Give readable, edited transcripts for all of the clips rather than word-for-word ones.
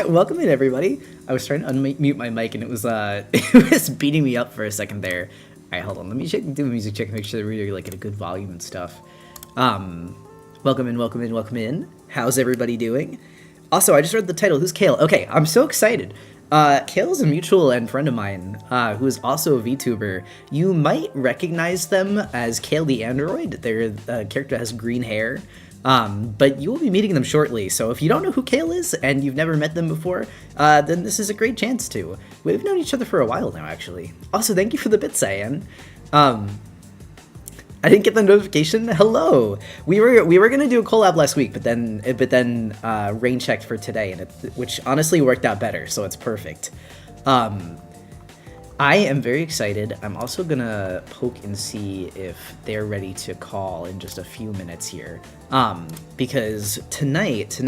Welcome in, everybody. I was trying to unmute my mic and it was it was beating me up for a second there. All right, hold on. Let me do a music check and make sure that we're like at a good volume and stuff. Welcome in. How's everybody doing? Also, I just read the title. Who's Kale? Okay, I'm so excited. Kale is a mutual and friend of mine who is also a VTuber. You might recognize them as Kale the Android. Their character has green hair. But you will be meeting them shortly, so if you don't know who Kale is and you've never met them before, then this is a great chance to. We've known each other for a while now, actually. Also, thank you for the bits, Cyan. I didn't get the notification. Hello. We were gonna do a collab last week, but then rain checked for today, and which honestly worked out better, so it's perfect. I am very excited. I'm also gonna poke and see if they're ready to call in just a few minutes here. Because tonight,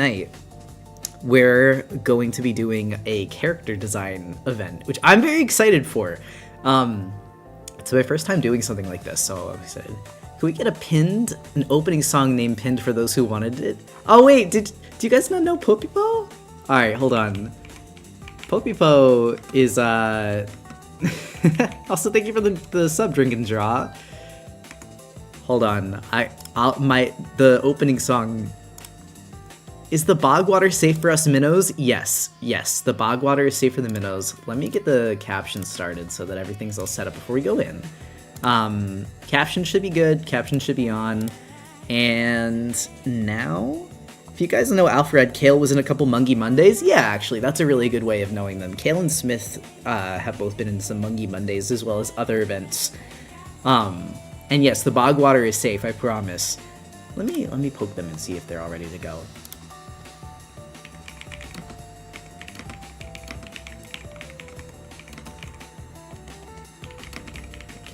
we're going to be doing a character design event, which I'm very excited for. It's my first time doing something like this, so I'm excited. Can we get an opening song named Pinned for those who wanted it? Oh wait, do you guys not know Popipo? Alright, hold on. Popipo is, also, thank you for the sub, Drink and Draw. Hold on, the opening song is the bog water safe for us minnows? Yes, the bog water is safe for the minnows. Let me get the caption started so that everything's all set up before we go in. Caption should be good. Caption should be on. And now, if you guys know Alfred, Kale was in a couple Mungie Mondays. Yeah, actually, that's a really good way of knowing them. Kale and Smith have both been in some Mungie Mondays as well as other events. And yes, the bog water is safe, I promise. Let me poke them and see if they're all ready to go.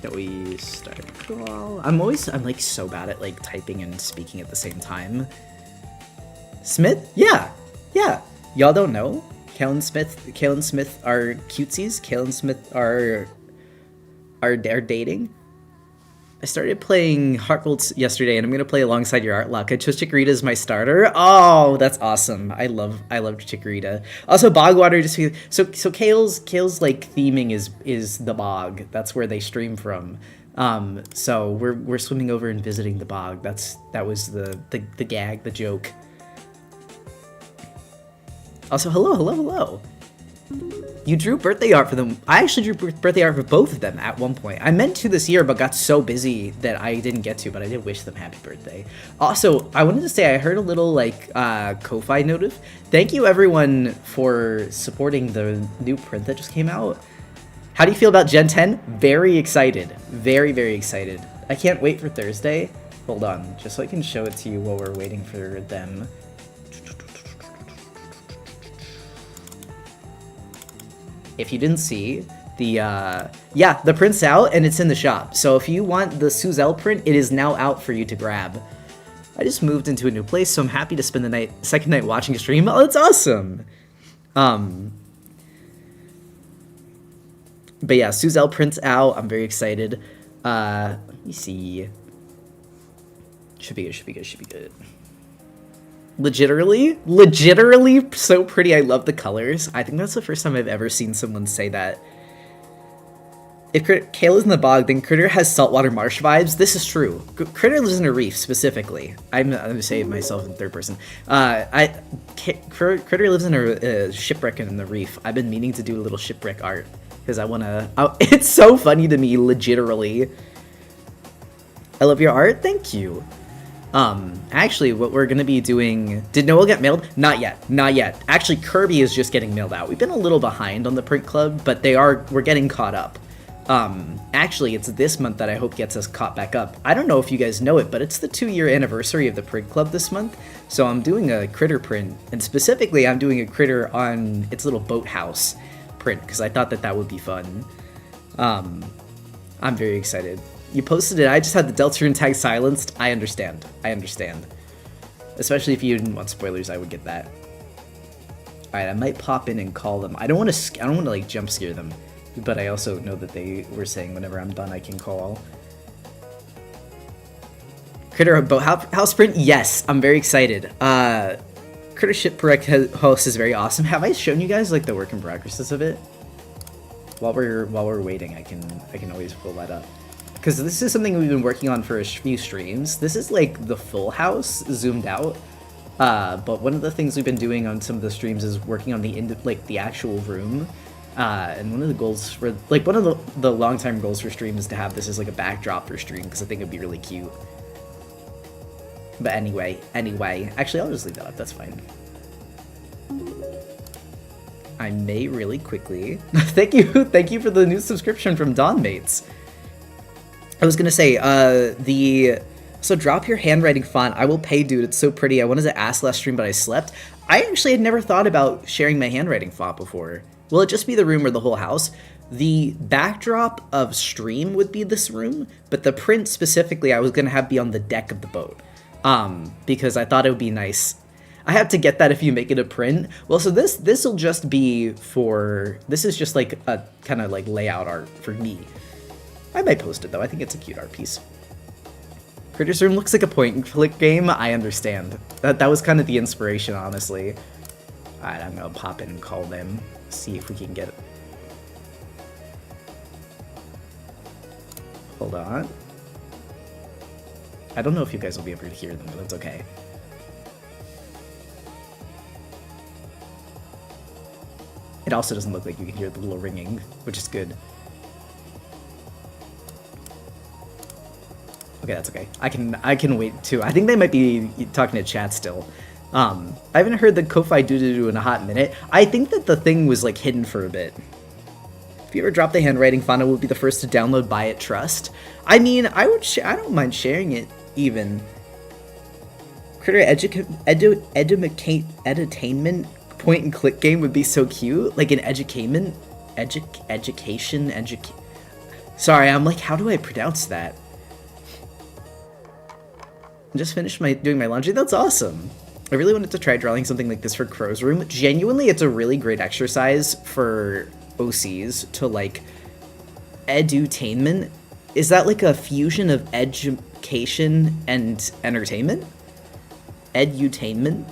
Shall we start a call? I'm like so bad at like typing and speaking at the same time. Smith? Yeah. Y'all don't know? Kalen Smith are cutesies. Kalen Smith are dating. I started playing Heart Gold yesterday, and I'm gonna play alongside your Art Luck. I chose Chikorita as my starter. Oh, that's awesome! I love Chikorita. Also, Bogwater so Kale's like theming is the bog. That's where they stream from. So we're swimming over and visiting the bog. That was the gag, the joke. Also, hello. You drew birthday art for them. I actually drew birthday art for both of them at one point. I meant to this year, but got so busy that I didn't get to, but I did wish them happy birthday. Also, I wanted to say I heard a little, like, Ko-Fi notif. Thank you, everyone, for supporting the new print that just came out. How do you feel about Gen 10? Very excited. Very, very excited. I can't wait for Thursday. Hold on, just so I can show it to you while we're waiting for them. If you didn't see, the print's out and it's in the shop. So if you want the Suzel print, it is now out for you to grab. I just moved into a new place, so I'm happy to spend the second night watching a stream. Oh, that's awesome. But yeah, Suzel print's out. I'm very excited. Let me see. Should be good. Legitimately so pretty. I love the colors. I think that's the first time I've ever seen someone say that. If Kale is in the bog, then Critter has saltwater marsh vibes. This is true. Critter lives in a reef, specifically. I'm gonna say myself in third person. Critter lives in a shipwreck in the reef. I've been meaning to do a little shipwreck art because I wanna. It's so funny to me, legitimately. I love your art. Thank you. Actually, what we're gonna be doing... Did Noah get mailed? Not yet. Actually, Kirby is just getting mailed out. We've been a little behind on the print club, but we're getting caught up. Actually, it's this month that I hope gets us caught back up. I don't know if you guys know it, but it's the 2-year anniversary of the print club this month, so I'm doing a Critter print, and specifically, I'm doing a Critter on its little boathouse print, because I thought that would be fun. I'm very excited. You posted it, I just had the Deltarune tag silenced. I understand. Especially if you didn't want spoilers, I would get that. Alright, I might pop in and call them. I don't want to like jump scare them, but I also know that they were saying whenever I'm done I can call. Critter Boathouse Sprint? Yes, I'm very excited. Critter Shipwreck host is very awesome. Have I shown you guys like the work in progresses of it? While we're waiting, I can always pull that up. Because this is something we've been working on for a few streams. This is like the full house zoomed out. But one of the things we've been doing on some of the streams is working on the actual room. And one of the goals for one of the long-time goals for stream is to have this as like a backdrop for stream because I think it'd be really cute. But anyway, actually I'll just leave that up. That's fine. I may really quickly. Thank you for the new subscription from Dawn Mates. I was gonna say, so drop your handwriting font. I will pay, dude. It's so pretty. I wanted to ask last stream, but I slept. I actually had never thought about sharing my handwriting font before. Will it just be the room or the whole house? The backdrop of stream would be this room, but the print specifically I was gonna have be on the deck of the boat. Because I thought it would be nice. I have to get that if you make it a print. Well, so this will just be for, this is just like a kind of like layout art for me. I might post it though, I think it's a cute art piece. Critter's Room looks like a point and click game, I understand. That was kind of the inspiration, honestly. Alright, I'm gonna pop in and call them, see if we can get it. Hold on. I don't know if you guys will be able to hear them, but that's okay. It also doesn't look like you can hear the little ringing, which is good. Okay, that's okay. I can wait too. I think they might be talking to chat still. I haven't heard the Ko-Fi doo-doo-doo in a hot minute. I think that the thing was like hidden for a bit. If you ever drop the handwriting font, I will be the first to download, buy it, trust. I mean, I don't mind sharing it even. Critter edutainment point and click game would be so cute. Like an education. Sorry, I'm like, how do I pronounce that? I just finished doing my laundry. That's awesome. I really wanted to try drawing something like this for Crow's Room. Genuinely, it's a really great exercise for OCs to, like, edutainment. Is that like a fusion of education and entertainment? Edutainment?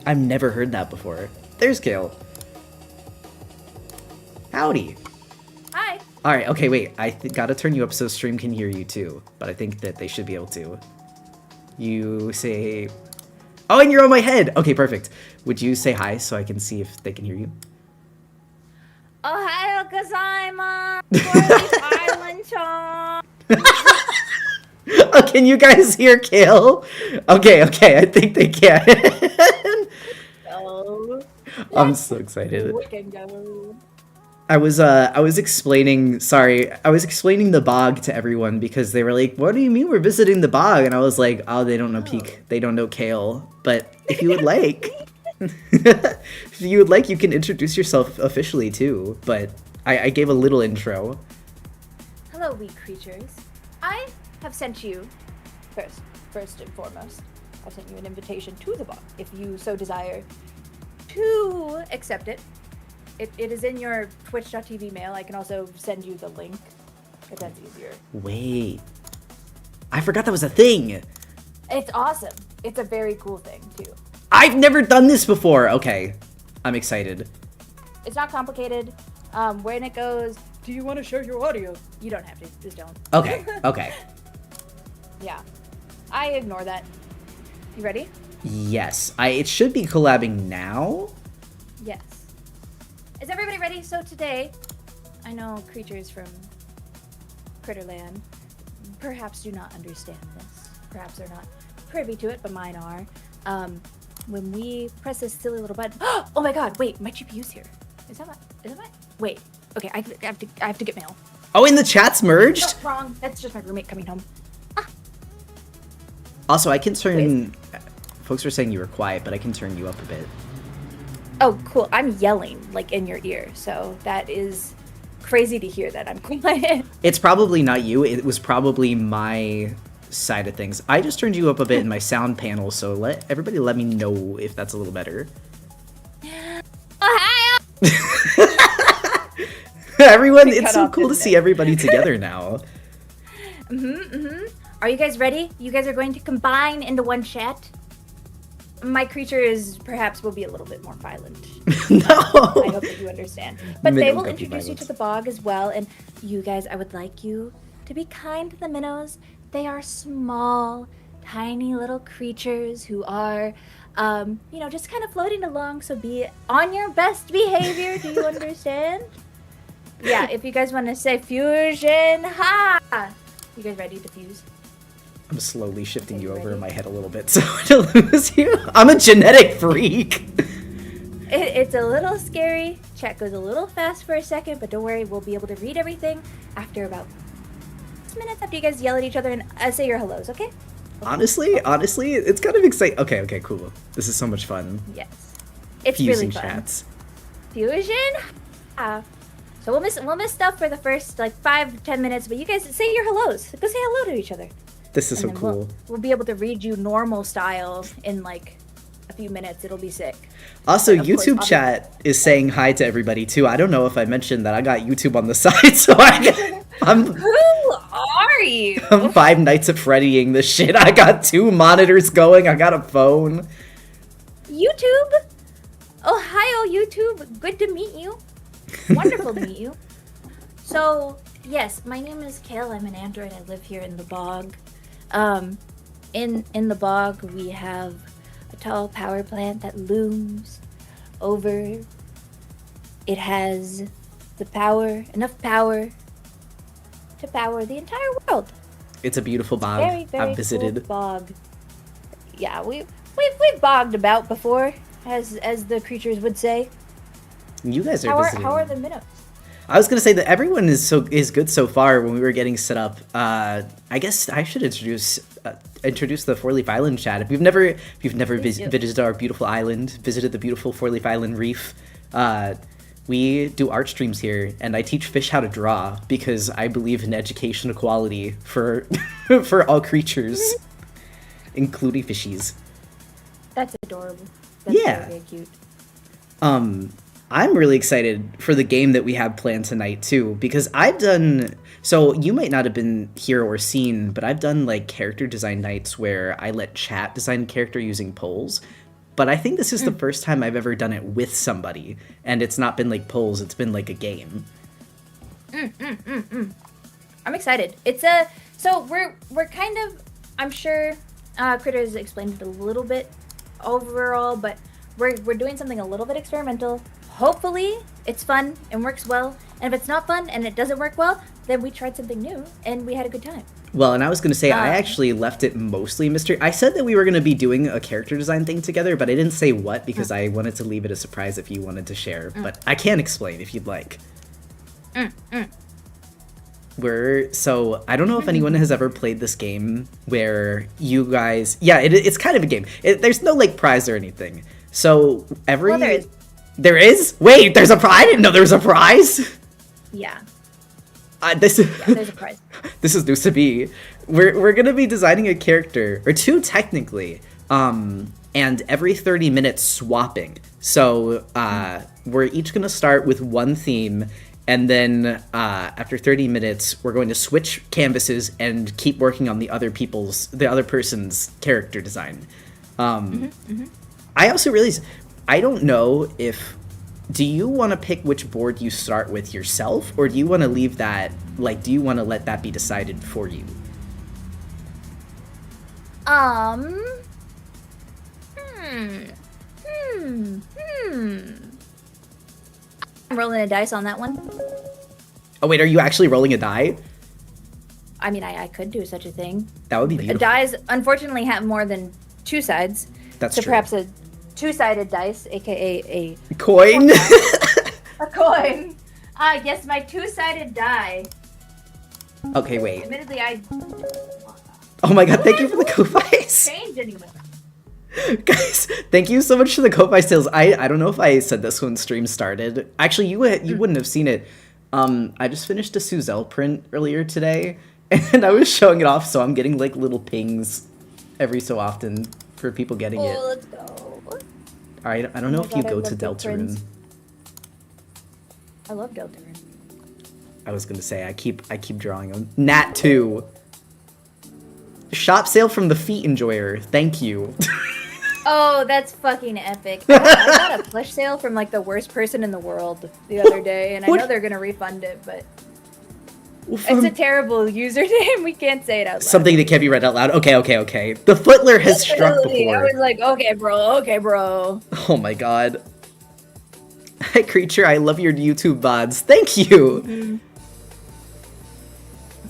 I've never heard that before. There's Kale. Howdy. Hi. Alright, okay, wait. I gotta turn you up so stream can hear you too. But I think that they should be able to. You say... Oh, and you're on my head! Okay, perfect. Would you say hi so I can see if they can hear you? Ohio gozaimasu. Oh, can you guys hear Kale? Okay, I think they can. Oh. I'm so excited. We can go. I was explaining the bog to everyone because they were like, "What do you mean we're visiting the bog?" And I was like, "Oh, they don't know they don't know Kale." But if you would like, if you would like, you can introduce yourself officially too. But I gave a little intro. Hello, wee creatures. I have sent you first and foremost. I've sent you an invitation to the bog. If you so desire to accept it. It is in your twitch.tv mail. I can also send you the link if that's easier. Wait. I forgot that was a thing. It's awesome. It's a very cool thing, too. I've never done this before. Okay. I'm excited. It's not complicated. When it goes, do you want to share your audio? You don't have to. Just don't. Okay. Okay. Yeah. I ignore that. You ready? Yes. It should be collabing now. Yes. Is everybody ready? So today, I know creatures from Critterland perhaps do not understand this. Perhaps they're not privy to it, but mine are. When we press this silly little button, oh my god! Wait, my GPU's here. Is that my? Wait. Okay, I have to get mail. Oh, and the chat's merged? No, wrong. That's just my roommate coming home. Also, I can turn... Folks were saying you were quiet, but I can turn you up a bit. Oh, cool. I'm yelling, like, in your ear, so that is crazy to hear that I'm quiet. It's probably not you. It was probably my side of things. I just turned you up a bit in my sound panel, so everybody let me know if that's a little better. Ohio! Everyone, it's so cool to see everybody together now. Are you guys ready? You guys are going to combine into one chat? My creatures perhaps will be a little bit more violent. No! I hope that you understand. But they will introduce you to the bog as well, and you guys, I would like you to be kind to the minnows. They are small, tiny little creatures who are, just kind of floating along, so be on your best behavior. Do you understand? Yeah, if you guys want to say fusion, ha! You guys ready to fuse? I'm slowly shifting you over in my head a little bit so I don't lose you. I'm a genetic freak. It's a little scary. Chat goes a little fast for a second, but don't worry, we'll be able to read everything after about 6 minutes after you guys yell at each other and say your hellos, okay? Honestly, it's kind of exciting. Okay, cool. This is so much fun. Yes. It's Fusing really fun. chats. Fusion? So we'll miss stuff for the first 5-10 minutes, but you guys say your hellos. Go say hello to each other. This is so cool. We'll be able to read you normal style in a few minutes. It'll be sick. Also, YouTube chat is saying hi to everybody too. I don't know if I mentioned that I got YouTube on the side, so I'm Who are you? I'm Five Nights at Freddying this shit. I got 2 monitors going. I got a phone. YouTube? Ohio YouTube. Good to meet you. Wonderful to meet you. So, yes, my name is Kale. I'm an android. I live here in the bog. In the bog, we have a tall power plant that looms over. It has enough power to power the entire world. It's a beautiful bog. Very, very I've visited. cool bog. Yeah, we've bogged about before, as the creatures would say. You guys are visiting. How are the minnows? I was gonna say that everyone is good so far. When we were getting set up, I guess I should introduce the Four Leaf Island chat. If you've never visited our beautiful island, visited the beautiful Four Leaf Island reef, we do art streams here, and I teach fish how to draw because I believe in education equality for for all creatures, including fishies. That's adorable. That's Yeah. very, very cute. I'm really excited for the game that we have planned tonight too, because I've done, so you might not have been here or seen, but I've done like character design nights where I let chat design character using polls. But I think this is the first time I've ever done it with somebody, and it's not been like polls, it's been like a game. I'm excited. It's so we're kind of, I'm sure Critters explained it a little bit overall, but we're doing something a little bit experimental. Hopefully it's fun and works well, and if it's not fun and it doesn't work well, then we tried something new and we had a good time. Well, and I was going to say, I actually left it mostly mystery. I said that we were going to be doing a character design thing together, but I didn't say what because I wanted to leave it a surprise if you wanted to share. But I can explain if you'd like. So I don't know if anyone has ever played this game where you guys, it's kind of a game. There's no like prize or anything. So Well, there is. There is? Wait, there's a prize? I didn't know there was a prize. Yeah. There's a prize. This is news to me. We're gonna be designing a character, or two technically, and every 30 minutes swapping. So we're each gonna start with one theme, and then after 30 minutes, we're going to switch canvases and keep working on the other person's character design. I also realized, I don't know if, do you want to pick which board you start with yourself, or do you want to leave that, like, do you want to let that be decided for you? I'm rolling a dice on that one. Oh wait, are you actually rolling a die? I mean, I could do such a thing. That would be beautiful. Dice, unfortunately, have more than two sides. That's so true. perhaps a two-sided dice, aka a Coin? a coin. Yes, my two-sided die. Okay, wait. Admittedly, I Oh my god, thank you for the Ko-Fis. change anyway. Guys, thank you so much for the Ko-Fi sales. I don't know if I said this when stream started. Actually, you wouldn't have seen it. I just finished a Suzelle print earlier today, and I was showing it off, so I'm getting like little pings every so often for people getting it. Let's go. Alright, I don't know if you God, I go love to big Deltarune. prints. I love Deltarune. I was gonna say I keep drawing them. Nat 2. Shop sale from the Feet Enjoyer. Thank you. Oh, that's fucking epic. I got a plush sale from like the worst person in the world the other day, and I know they're gonna refund it, but it's a terrible username. We can't say it out loud. Something that can't be read out loud. Okay. The Footler has struck Literally, I before. was like, okay, bro. Oh my god. Hi, Creature. I love your YouTube VODs. Thank you.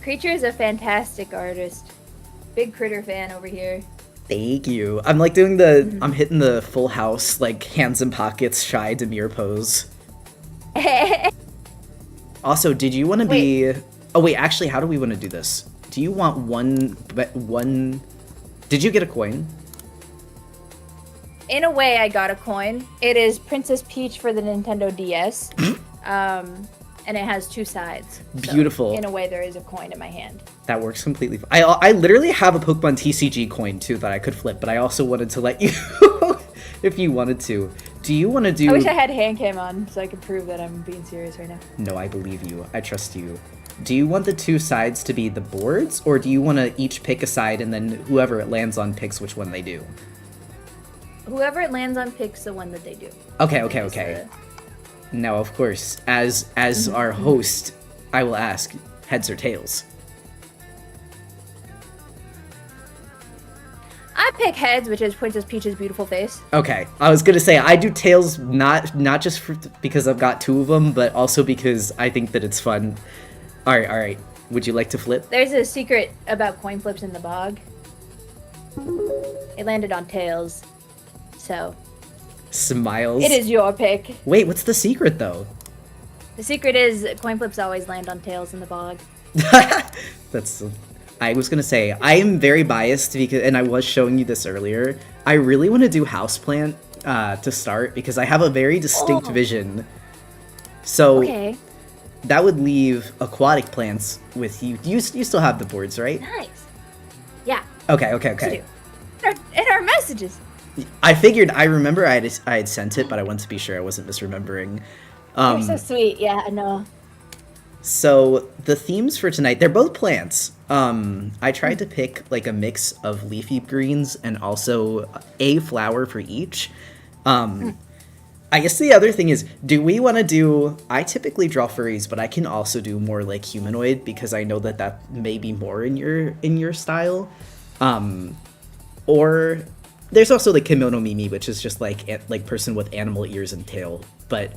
Creature is a fantastic artist. Big Critter fan over here. Thank you. I'm like doing the, I'm hitting the full house, like hands in pockets, shy demure pose. Also, did you want to be, oh wait, actually, how do we want to do this? Do you want one, did you get a coin? In a way, I got a coin. It is Princess Peach for the Nintendo DS. And it has two sides. So Beautiful. in a way, there is a coin in my hand. That works completely. I literally have a Pokemon TCG coin too that I could flip, but I also wanted to let you, if you wanted to. Do you want to do? I wish I had hand cam on so I could prove that I'm being serious right now. No, I believe you. I trust you. Do you want the two sides to be the boards, or do you want to each pick a side and then whoever it lands on picks which one they do? Whoever it lands on picks the one that they do. Okay. Now, of course, as our host, I will ask, heads or tails? I pick heads, which is Princess Peach's beautiful face. Okay, I was gonna say I do tails not just because I've got two of them, but also because I think that it's fun. All right. Would you like to flip? There's a secret about coin flips in the bog. It landed on tails, so Smiles. it is your pick. Wait, what's the secret though? The secret is coin flips always land on tails in the bog. That's. I was gonna say I am very biased because, and I was showing you this earlier. I really want to do houseplant to start because I have a very distinct vision So Okay. that would leave aquatic plants with you. You still have the boards, right? Nice. Yeah. Okay. We do. In our messages. I figured. I remember I had sent it, but I wanted to be sure I wasn't misremembering. You're so sweet. Yeah, I know. So the themes for tonight, they're both plants. I tried to pick like a mix of leafy greens and also a flower for each. I guess the other thing is, do we want to do... I typically draw furries, but I can also do more like humanoid because I know that may be more in your style. Or there's also like kimono mimi, which is just like person with animal ears and tail. But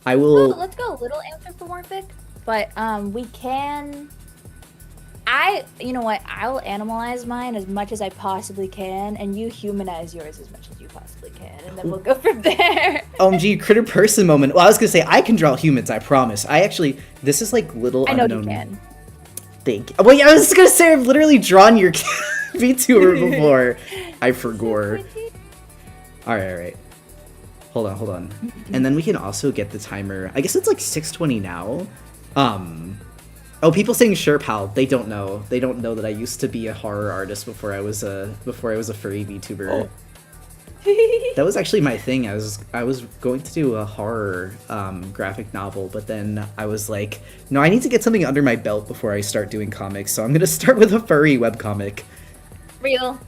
I will... Let's go a little anthropomorphic, but we can... you know what? I'll animalize mine as much as I possibly can, and you humanize yours as much as you possibly can, and then we'll go from there. OMG, critter person moment. Well, I was gonna say, I can draw humans, I promise. This is like little I know unknown you can. thing. Well, yeah, I was gonna say, I've literally drawn your VTuber before. I forgot. Alright. Hold on. And then we can also get the timer. I guess it's like 6:20 now. Oh, people saying sure, pal. They don't know. They don't know that I used to be a horror artist before I was a furry VTuber. Oh. That was actually my thing. I was going to do a horror graphic novel, but then I was like, no, I need to get something under my belt before I start doing comics. So I'm gonna start with a furry webcomic. Real.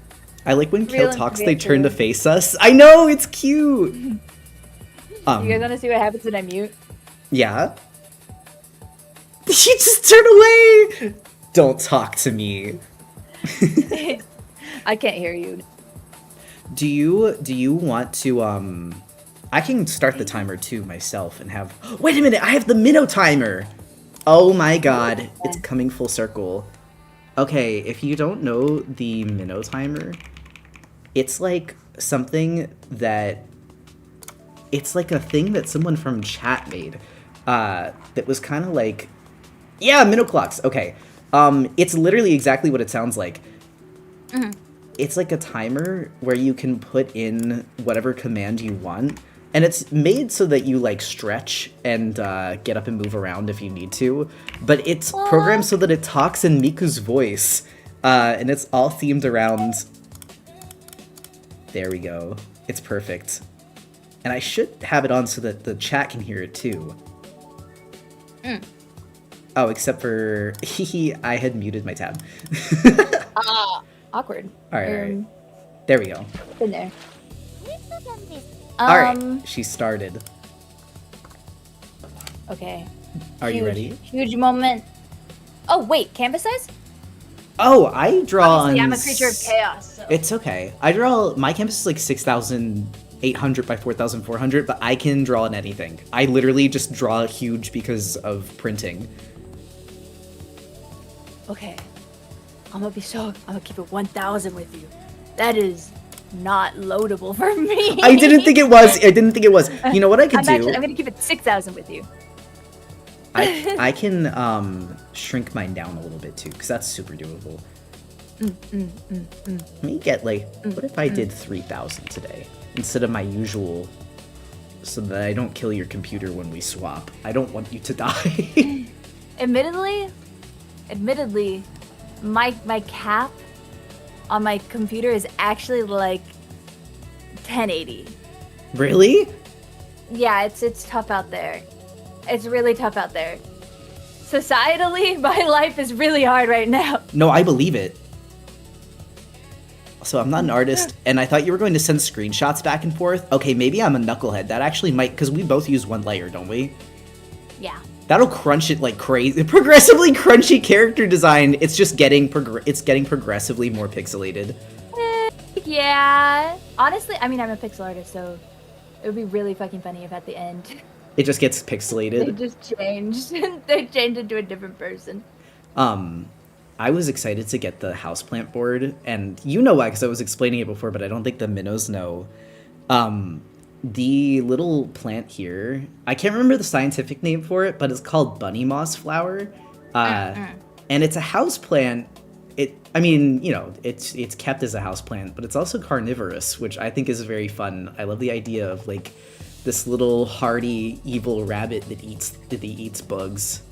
I like when Kale and talks. real They turn to true. face us. I know, it's cute. You guys want to see what happens when I mute? Yeah. She just turned away! Don't talk to me. I can't hear you. Do you want to, I can start the timer too myself and have... Wait a minute, I have the minnow timer! Oh my god, it's coming full circle. Okay, if you don't know the minnow timer, it's like something that... It's like a thing that someone from chat made. That was kind of like... Yeah, minnow clocks. Okay. It's literally exactly what it sounds like. Mm-hmm. It's like a timer where you can put in whatever command you want. And it's made so that you like stretch and get up and move around if you need to. But it's programmed so that it talks in Miku's voice. And it's all themed around... There we go. It's perfect. And I should have it on so that the chat can hear it too. Oh, except for... I had muted my tab. Awkward. Alright. There we go. In there. Alright, she started. Okay. Are you ready? Huge moment. Oh, wait, canvas size? Oh, I draw Obviously, on... I'm a creature of chaos, so. It's okay. I draw... My canvas is like 6,800 by 4,400, but I can draw on anything. I literally just draw huge because of printing. Okay. I'm gonna keep it 1,000 with you. That is not loadable for me. I didn't think it was. You know what I could do? I'm gonna keep it 6,000 with you. I can shrink mine down a little bit too, because that's super doable. Let me get like, what if I did 3,000 today instead of my usual, so that I don't kill your computer when we swap. I don't want you to die. Admittedly, my cap on my computer is actually like 1080. Really? Yeah, it's tough out there. It's really tough out there. Societally, my life is really hard right now. No, I believe it. So I'm not an artist, and I thought you were going to send screenshots back and forth. Okay, maybe I'm a knucklehead. That actually might, because we both use one layer, don't we? Yeah. That'll crunch it like crazy. Progressively crunchy character design. It's just getting progressively more pixelated. Yeah. Honestly, I mean, I'm a pixel artist, so it would be really fucking funny if at the end It just gets they pixelated. just changed. They changed into a different person. I was excited to get the houseplant board, and you know why, because I was explaining it before, but I don't think the minnows know. The little plant here, I can't remember the scientific name for it, but it's called bunny moss flower. And it's a houseplant. I mean, you know, it's kept as a houseplant, but it's also carnivorous, which I think is very fun. I love the idea of like this little hardy evil rabbit that eats bugs.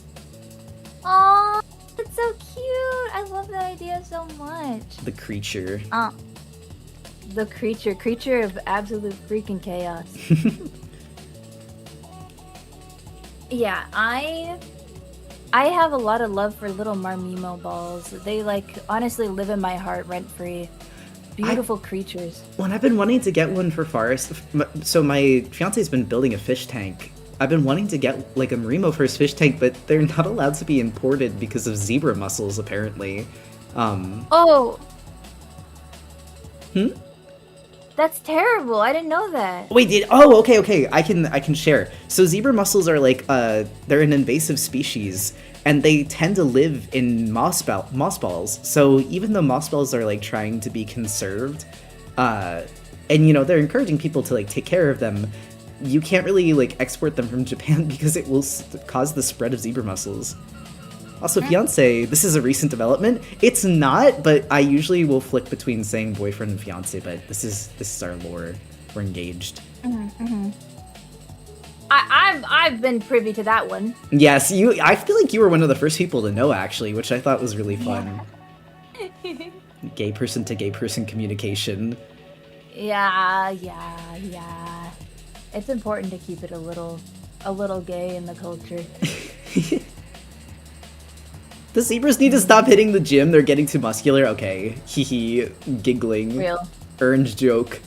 Aw, that's so cute. I love that idea so much. The creature. The creature of absolute freaking chaos. Yeah, I have a lot of love for little Marmimo balls. They like honestly live in my heart rent free. Beautiful creatures. Well, I've been wanting to get one for Forest. So my fiance's been building a fish tank. I've been wanting to get like a Marimo for his fish tank, but they're not allowed to be imported because of zebra mussels, apparently. Oh. Hmm? That's terrible. I didn't know that. Wait, okay. I can share. So zebra mussels are like they're an invasive species, and they tend to live in mossballs. So even though mossballs are like trying to be conserved, and you know they're encouraging people to like take care of them, you can't really like export them from Japan because it will cause the spread of zebra mussels. Also, fiance, this is a recent development. It's not, but I usually will flick between saying boyfriend and fiance, but this is our lore. We're engaged. I've been privy to that one. Yes, I feel like you were one of the first people to know, actually, which I thought was really fun. Yeah. Gay person to gay person communication. Yeah. It's important to keep it a little gay in the culture. The zebras need to stop hitting the gym. They're getting too muscular. Okay. Hee giggling. Real. Earned joke.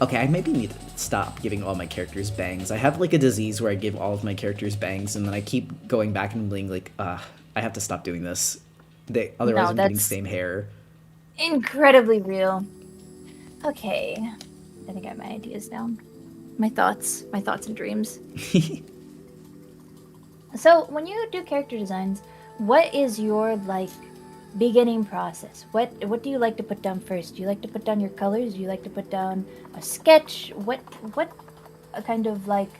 Okay, I maybe need to stop giving all my characters bangs. I have like a disease where I give all of my characters bangs and then I keep going back and being like, I have to stop doing this. Otherwise I'm getting same hair. Incredibly real. Okay. I think I have my ideas down. My thoughts and dreams. So, when you do character designs, what is your, like, beginning process? What do you like to put down first? Do you like to put down your colors? Do you like to put down a sketch? What kind of, like,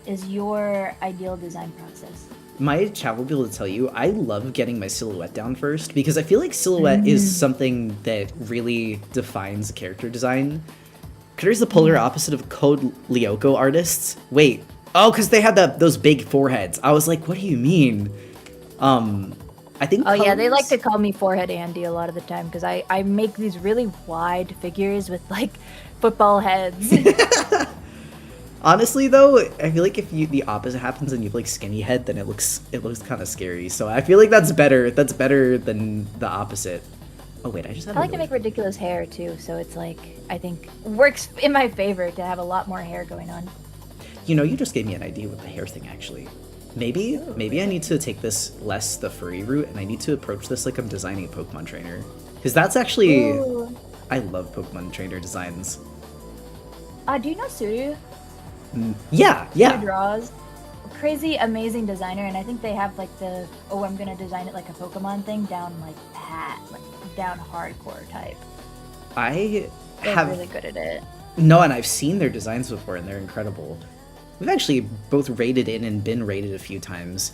is your ideal design process? My chat will be able to tell you, I love getting my silhouette down first, because I feel like silhouette is something that really defines a character design. Critter's the polar opposite of Code Lyoko artists. Wait. Oh, because they had those big foreheads. I was like, what do you mean? I think. Oh, yeah, they like to call me Forehead Andy a lot of the time because I make these really wide figures with, like, football heads. Honestly, though, I feel like if the opposite happens and you have, like, skinny head, then it looks kind of scary. So I feel like that's better. That's better than the opposite. Oh, wait, I like to make ridiculous hair, too, so it's, like, I think works in my favor to have a lot more hair going on. You know, you just gave me an idea with the hair thing, actually. Maybe I need to take this less the furry route, and I need to approach this like I'm designing a Pokemon trainer. Because that's actually... Ooh. I love Pokemon trainer designs. Do you know Suru? Yeah. Suru draws. Crazy, amazing designer, and I think they have, like, the, I'm gonna design it like a Pokemon thing down, like, pat, like, down hardcore type. They're really good at it. No, and I've seen their designs before, and they're incredible. We've actually both raided in and been raided a few times.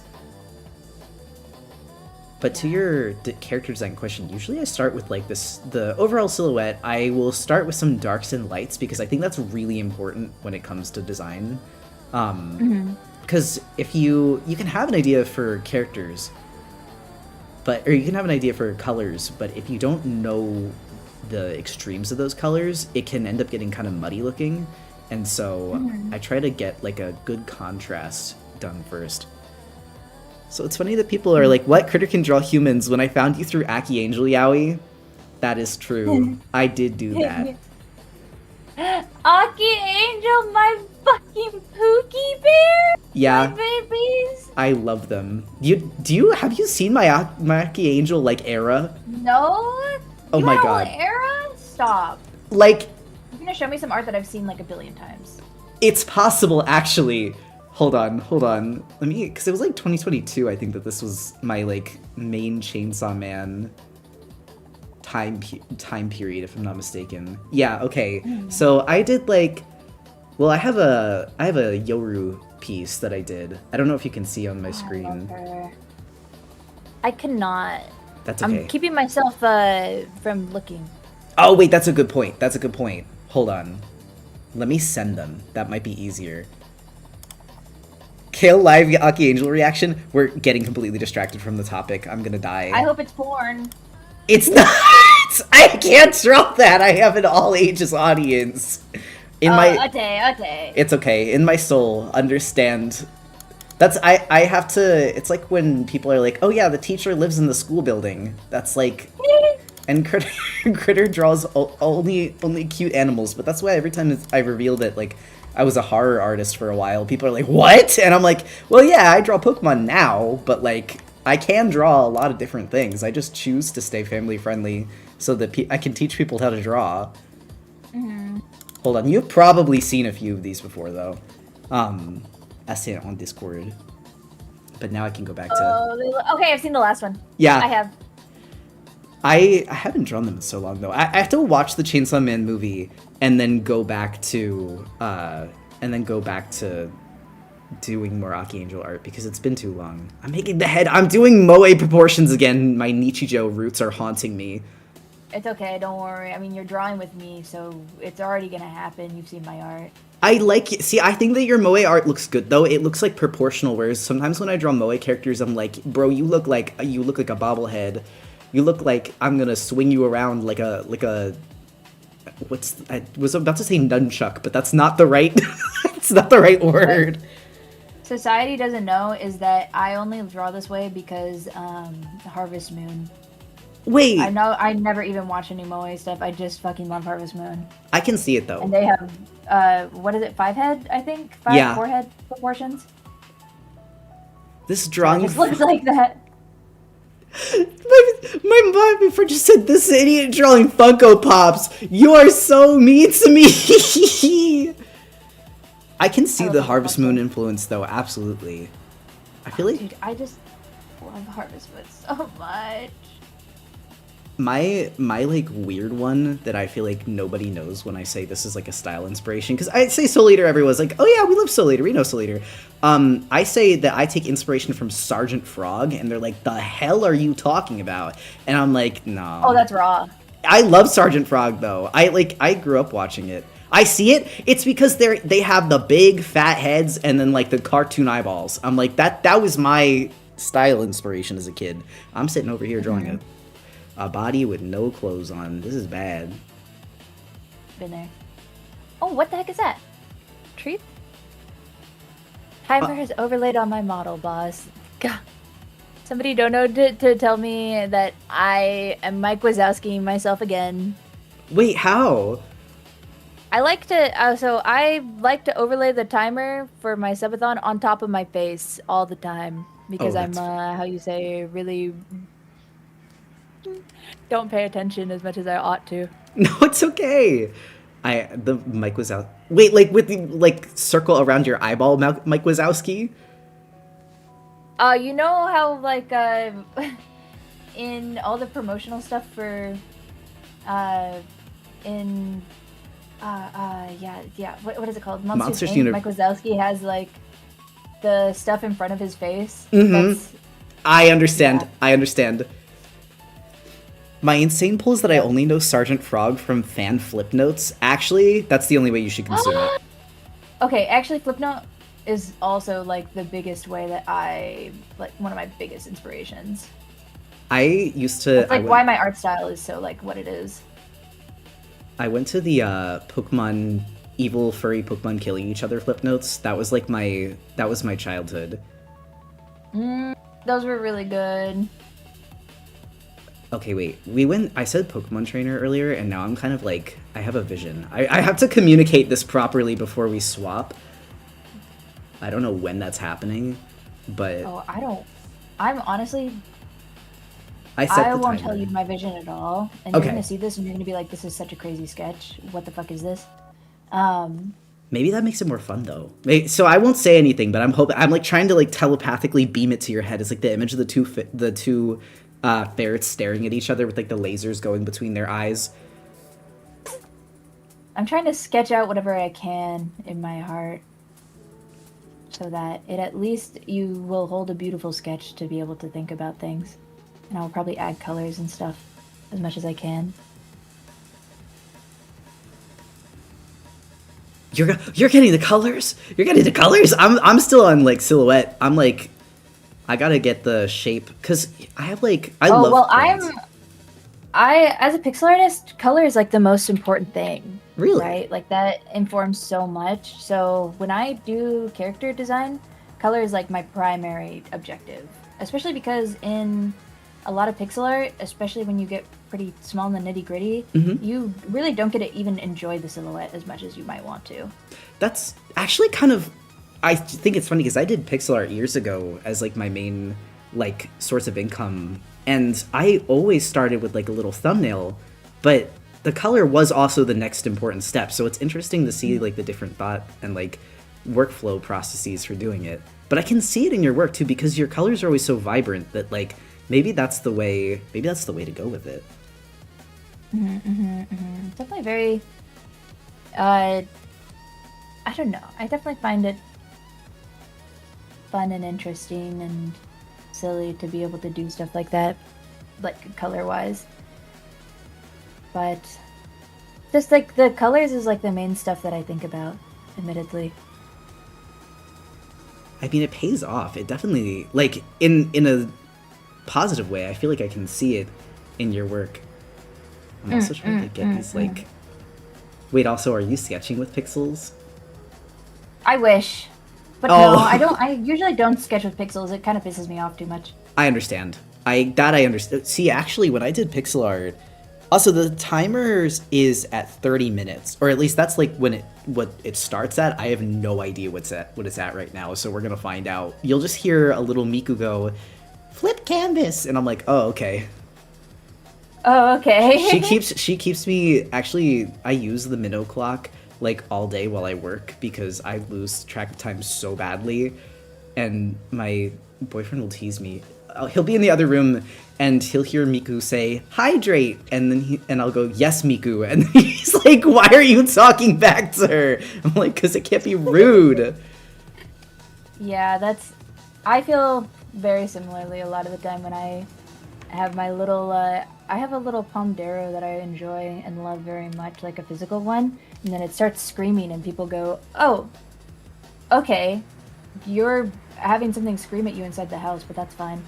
But to your character design question, usually I start with like the overall silhouette. I will start with some darks and lights because I think that's really important when it comes to design. Because if you can have an idea for characters, or you can have an idea for colors, but if you don't know the extremes of those colors, it can end up getting kind of muddy looking. And so I try to get like a good contrast done first. So it's funny that people are like, what? Critter can draw humans when I found you through Aki Angel Yaoi? That is true. I did do that. Aki Angel, my fucking Pookie Bear? Yeah. My babies? I love them. Have you seen my Aki Angel like era? No. Oh my god. Era? Stop. Like, you're gonna show me some art that I've seen like a billion times. It's possible, actually. Hold on. Let me, because it was like 2022, I think, that this was my like main Chainsaw Man time period, if I'm not mistaken. Yeah, okay. So I did like, well, I have a Yoru piece that I did. I don't know if you can see on my screen. I cannot. That's okay. I'm keeping myself from looking. Oh, wait, that's a good point. Hold on. Let me send them. That might be easier. Kale live Aki Angel reaction. We're getting completely distracted from the topic. I'm gonna die. I hope it's porn. It's not. I can't drop that. I have an all ages audience. It's okay. In my soul, understand. I have to. It's like when people are like, "Oh yeah, the teacher lives in the school building." That's like, and Critter draws only cute animals. But that's why every time I reveal that like I was a horror artist for a while, people are like, "What?" And I'm like, "Well, yeah, I draw Pokemon now, but like I can draw a lot of different things. I just choose to stay family friendly so that I can teach people how to draw." Mm-hmm. Hold on, you've probably seen a few of these before though. I see it on Discord. But now I can go back to... Okay, I've seen the last one. Yeah. I have. I haven't drawn them in so long though. I have to watch the Chainsaw Man movie and then go back to doing more Aki Angel art because it's been too long. I'm making the head. I'm doing moe proportions again. My Nichijou roots are haunting me. It's okay, don't worry. I mean, you're drawing with me, so it's already gonna happen. You've seen my art. I like it. See, I think that your moe art looks good though. It looks like proportional, whereas sometimes when I draw moe characters, I'm like, bro, you look like a bobblehead. You look like I'm gonna swing you around like a I was about to say nunchuck, but that's not the right it's not the right word. What society doesn't know is that I only draw this way because Harvest Moon. Wait. I never even watch any moe stuff. I just fucking love Harvest Moon. I can see it though. And they have what is it, 5 head, I think? 4 head proportions. This drawing just looks like that. My friend just said, "This idiot drawing Funko Pops. You are so mean to me." I can see the Harvest Moon influence, though. Absolutely. I feel like... Dude, I just love Harvest Moon so much. My like weird one that I feel like nobody knows when I say this is like a style inspiration, because I say Soul Eater, everyone's like, "Oh yeah, we love Soul Eater, we know Soul Eater." I say that I take inspiration from Sergeant Frog, and they're like, "The hell are you talking about?" And I'm like, "No." Oh, that's raw. I love Sergeant Frog though. I grew up watching it. I see it. It's because they have the big fat heads and then like the cartoon eyeballs. I'm like, that was my style inspiration as a kid. I'm sitting over here drawing a body with no clothes on. This is bad. Been there. Oh, what the heck is that? Tree? Timer has overlaid on my model, boss. God. Somebody don't know to tell me that I am Mike Wazowski myself again. Wait, how? I like to overlay the timer for my subathon on top of my face all the time because I'm how you say, really don't pay attention as much as I ought to. No, it's okay. The Mike Wazowski. Wait, like with the like circle around your eyeball, Mike Wazowski? You know how like in all the promotional stuff for what is it called? Monsters Inc. Mike Wazowski has like the stuff in front of his face. Mm-hmm. I understand. Yeah. I understand. My insane pull is that I only know Sergeant Frog from fan flip notes. Actually, that's the only way you should consume it. Okay, actually, Flipnote is also like the biggest way that one of my biggest inspirations. I used to. It's like why my art style is so like what it is. I went to the Pokemon evil furry Pokemon killing each other flip notes. That was like my childhood. Those were really good. Okay, wait. I said Pokemon trainer earlier, and now I'm kind of like, I have a vision. I have to communicate this properly before we swap. I don't know when that's happening, but... Oh, I'm honestly... I won't tell you my vision at all, and you're gonna see this and you're gonna be like, this is such a crazy sketch. What the fuck is this? Maybe that makes it more fun though. So I won't say anything, but I'm like trying to like telepathically beam it to your head. It's like the image of the two ferrets staring at each other with like the lasers going between their eyes. I'm trying to sketch out whatever I can in my heart so that at least you will hold a beautiful sketch to be able to think about things. And I'll probably add colors and stuff as much as I can. You're getting the colors. You're getting the colors. I'm still on like silhouette. I'm like, I gotta get the shape because I have like I love. Well, plants. I as a pixel artist, color is like the most important thing. Really? Right? Like that informs so much. So when I do character design, color is like my primary objective. Especially because in a lot of pixel art, especially when you get pretty small in the nitty gritty, you really don't get to even enjoy the silhouette as much as you might want to. That's actually kind of. I think it's funny because I did pixel art years ago as like my main like source of income, and I always started with like a little thumbnail, but the color was also the next important step. So it's interesting to see like the different thought and like workflow processes for doing it. But I can see it in your work too because your colors are always so vibrant that like maybe that's the way to go with it. Definitely very I don't know. I definitely find it fun and interesting and silly to be able to do stuff like that, like color wise. But just like the colors is like the main stuff that I think about, admittedly. I mean, it pays off. It definitely like in a positive way. I feel like I can see it in your work. I'm also trying to get these like. Wait, also, are you sketching with pixels? I wish. But no, I don't. I usually don't sketch with pixels. It kind of pisses me off too much. I understand. I understand. See, actually, when I did pixel art, also the timers is at 30 minutes, or at least that's like what it starts at. I have no idea what it's at right now, so we're gonna find out. You'll just hear a little Miku go, "Flip canvas," and I'm like, "Oh, okay." Oh, okay. she keeps me. Actually, I use the minnow clock like all day while I work because I lose track of time so badly, and my boyfriend will tease me. He'll be in the other room and he'll hear Miku say hydrate, and then I'll go yes Miku, and then he's like, why are you talking back to her? I'm like, because it can't be rude. Yeah, I feel very similarly a lot of the time when I have my little I have a little Pomodoro that I enjoy and love very much, like a physical one, and then it starts screaming and people go, oh, okay, you're having something scream at you inside the house, but that's fine.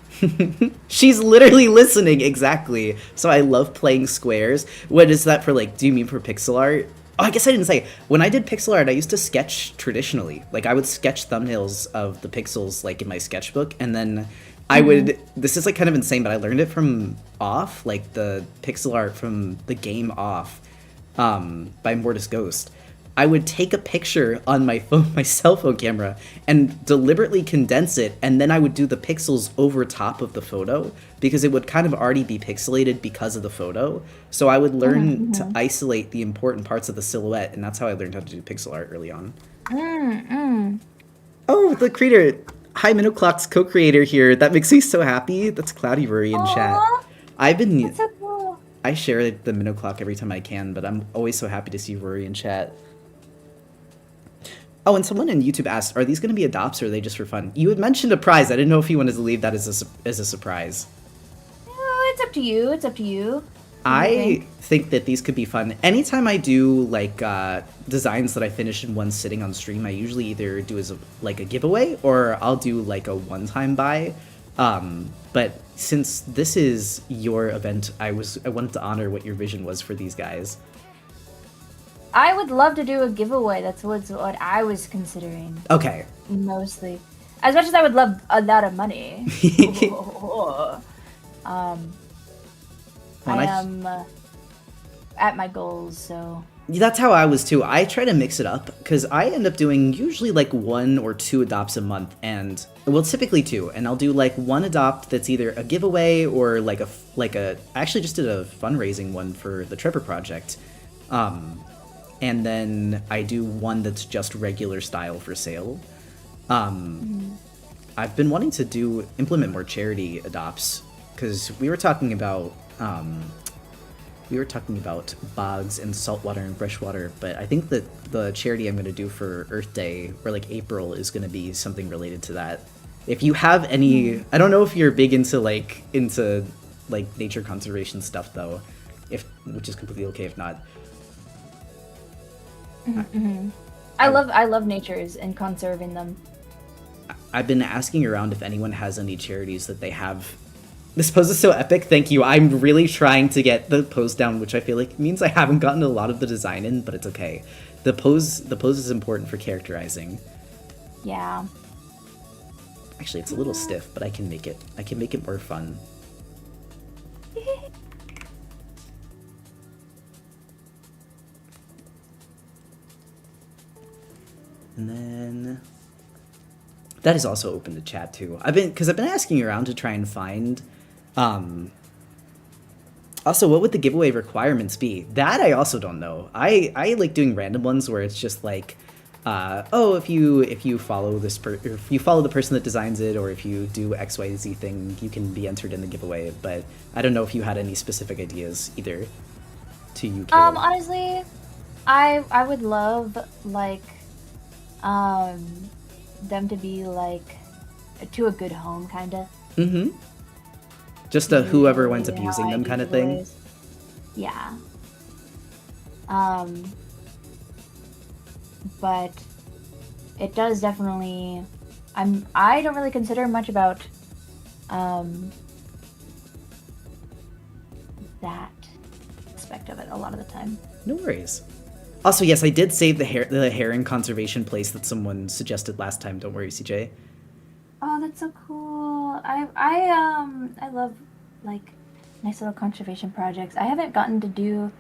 She's literally listening, exactly. So I love playing squares. What is that for, like, do you mean for pixel art? Oh, I guess I didn't say. When I did pixel art, I used to sketch traditionally. Like, I would sketch thumbnails of the pixels, like, in my sketchbook, and then I would, this is, like, kind of insane, but I learned it from Off, like, the pixel art from the game Off, by Mortis Ghost. I would take a picture on my phone, my cell phone camera, and deliberately condense it, and then I would do the pixels over top of the photo, because it would kind of already be pixelated because of the photo. So I would learn to isolate the important parts of the silhouette, and that's how I learned how to do pixel art early on. Oh, the creator, hi Minnow Clock's co-creator here. That makes me so happy. That's Cloudy Rory in chat. That's so cool. I share the Minnow Clock every time I can, but I'm always so happy to see Rory in chat. Oh, and someone in YouTube asked, are these going to be adopts or are they just for fun? You had mentioned a prize. I didn't know if you wanted to leave that as a surprise. Oh, it's up to you. It's up to you. I think that these could be fun. Anytime I do, like, designs that I finish in one sitting on stream, I usually either do as a giveaway or I'll do, like, a one-time buy. But since this is your event, I wanted to honor what your vision was for these guys. I would love to do a giveaway. That's what I was considering. Okay. Mostly. As much as I would love a lot of money. I am at my goals, so... That's how I was too. I try to mix it up, because I end up doing usually like 1 or 2 adopts a month, and, well, typically 2, and I'll do like 1 adopt that's either a giveaway or like a I actually just did a fundraising one for the Trevor Project. And then I do 1 that's just regular style for sale. I've been wanting to implement more charity adopts, because we were talking about bogs and saltwater and freshwater, but I think that the charity I'm going to do for Earth Day, or like April, is going to be something related to that. If you have any, I don't know if you're big into nature conservation stuff though, which is completely okay if not. I love natures and conserving them. I've been asking around if anyone has any charities that they have. This pose is so epic. Thank you. I'm really trying to get the pose down, which I feel like means I haven't gotten a lot of the design in, but it's okay. The pose is important for characterizing. Yeah. Actually, it's a little stiff, but I can make it more fun. And then that is also open to chat too. I've been asking around to try and find. Also, what would the giveaway requirements be? That I also don't know. I like doing random ones where it's just like, if you follow if you follow the person that designs it, or if you do XYZ thing, you can be entered in the giveaway. But I don't know if you had any specific ideas either. To you, Caleb. Honestly, I would love like them to be like to a good home kind of. Mm-hmm. Just a whoever winds up using them kind of thing. Yeah. But it does definitely. I don't really consider much about that aspect of it a lot of the time. No worries. Also, yes, I did save the herring conservation place that someone suggested last time. Don't worry, CJ. Oh, that's so cool. I love like nice little conservation projects. I haven't gotten to do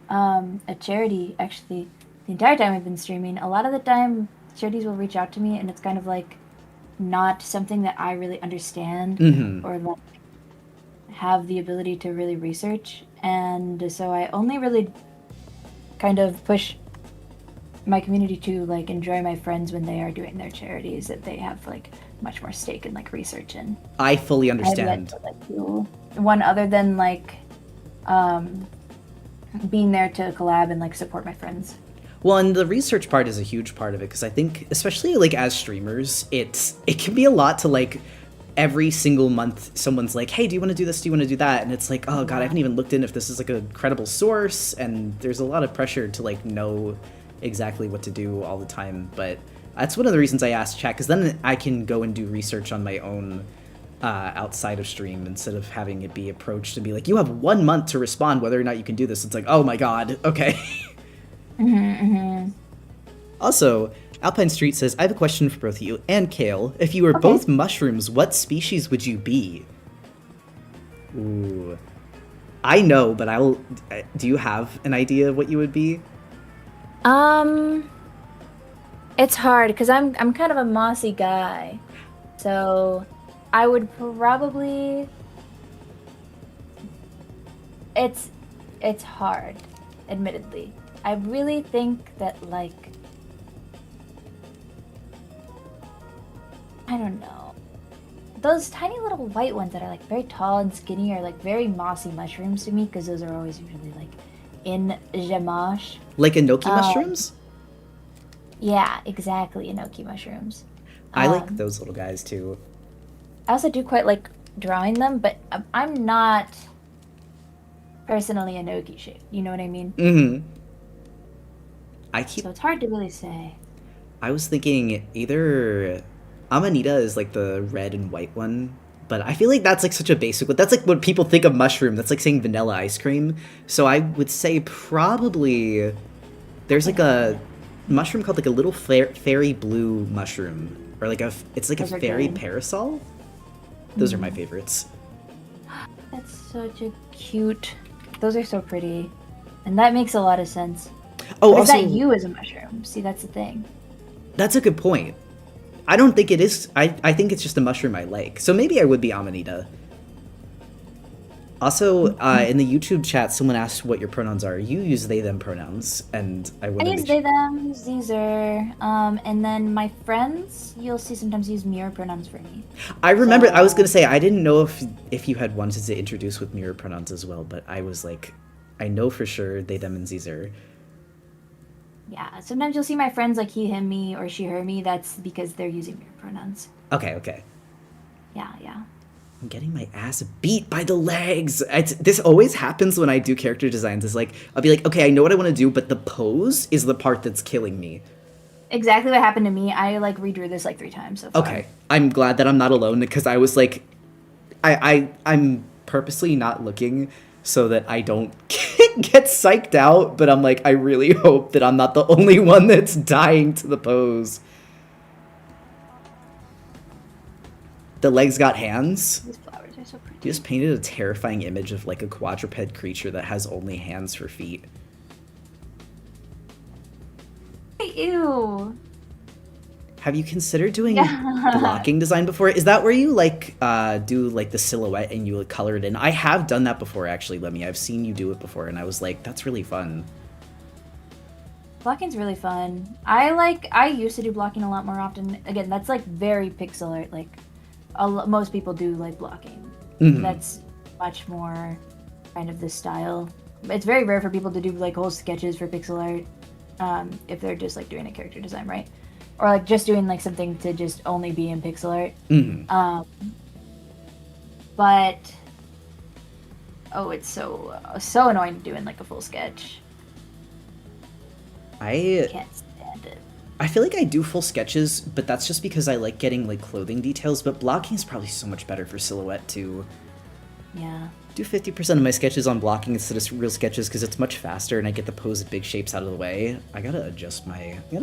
a charity actually the entire time I've been streaming. A lot of the time charities will reach out to me and it's kind of like not something that I really understand or like have the ability to really research, and so I only really kind of push my community to like enjoy my friends when they are doing their charities that they have like much more stake in like research in. I fully understand. One other than like being there to collab and like support my friends. Well, and the research part is a huge part of it, because I think, especially like as streamers, it can be a lot to like every single month someone's like, hey, do you want to do this? Do you want to do that? And it's like, oh god, I haven't even looked in if this is like a credible source, and there's a lot of pressure to like know exactly what to do all the time. But that's one of the reasons I asked chat, because then I can go and do research on my own outside of stream, instead of having it be approached and be like, you have 1 month to respond whether or not you can do this. It's like, oh my god, okay. Also, Alpine Street says, I have a question for both of you and Kale. If you were both mushrooms, what species would you be? Ooh. I know, but do you have an idea of what you would be? It's hard because I'm kind of a mossy guy. So I would probably it's hard, admittedly. I really think that like I don't know. Those tiny little white ones that are like very tall and skinny are like very mossy mushrooms to me, because those are always usually like in Jamash. Like enoki mushrooms? Yeah, exactly, enoki mushrooms. I like those little guys too. I also do quite like drawing them, but I'm not personally enoki shaped. You know what I mean? Mm-hmm. So it's hard to really say. I was thinking either Amanita is like the red and white one, but I feel like that's like such a basic one. That's like what people think of mushroom. That's like saying vanilla ice cream. So I would say probably there's like a mushroom called like a little fairy blue mushroom, or like it's like a fairy parasol. Those are my favorites. That's such a cute. Those are so pretty, and that makes a lot of sense. Oh, but also, is that you as a mushroom? See, that's the thing. That's a good point. I don't think it is. I think it's just a mushroom I like. So maybe I would be Amanita. Also, in the YouTube chat, someone asked what your pronouns are. You use they, them pronouns, and I use they, them, Caesar, and then my friends, you'll see sometimes use mirror pronouns for me. I remember, I was going to say, I didn't know if you had wanted to introduce with mirror pronouns as well, but I was like, I know for sure they, them, and Caesar. Yeah, sometimes you'll see my friends like he, him, me, or she, her, me. That's because they're using mirror pronouns. Okay. Yeah. I'm getting my ass beat by the legs. This always happens when I do character designs. It's like, I'll be like, okay, I know what I want to do, but the pose is the part that's killing me. exactly what happened to me. I like redrew this like 3 times so far. Okay, I'm glad that I'm not alone because I was like, I'm purposely not looking so that I don't get psyched out, but I'm like, I really hope that I'm not the only one that's dying to the pose. The legs got hands. These flowers are so pretty. You just painted a terrifying image of like a quadruped creature that has only hands for feet. Ew. Have you considered doing Yeah. blocking design before? Is that where you like do like the silhouette and you like, color it in? I have done that before, actually, Lemmy. I've seen you do it before, and I was like, that's really fun. Blocking's really fun. I used to do blocking a lot more often. Again, that's like very pixel art. Like most people do like blocking. Mhm. That's much more kind of the style. It's very rare for people to do like whole sketches for pixel art, if they're just like doing a character design, right? Or like just doing like something to just only be in pixel art. Mhm. But it's so annoying to do in like a full sketch. I Can't stand it. I feel like I do full sketches, but that's just because I like getting like clothing details, but blocking is probably so much better for silhouette too. Yeah. Do 50% of my sketches on blocking instead of real sketches because it's much faster and I get the pose of big shapes out of the way. I gotta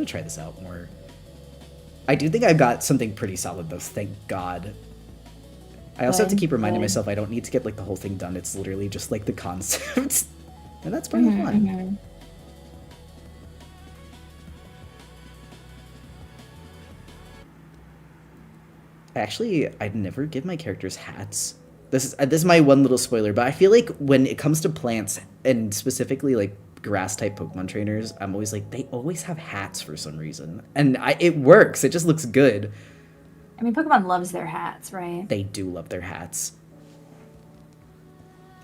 try this out more. I do think I've got something pretty solid though, thank God. I also have to keep reminding myself I don't need to get like the whole thing done. It's literally just like the concept. And that's part of the fun. Mm-hmm. I'd never give my characters hats. This is my one little spoiler, but I feel like when it comes to plants and specifically like grass type Pokemon trainers, I'm always like they always have hats for some reason, and it works. It just looks good. I mean, Pokemon loves their hats, right? They do love their hats.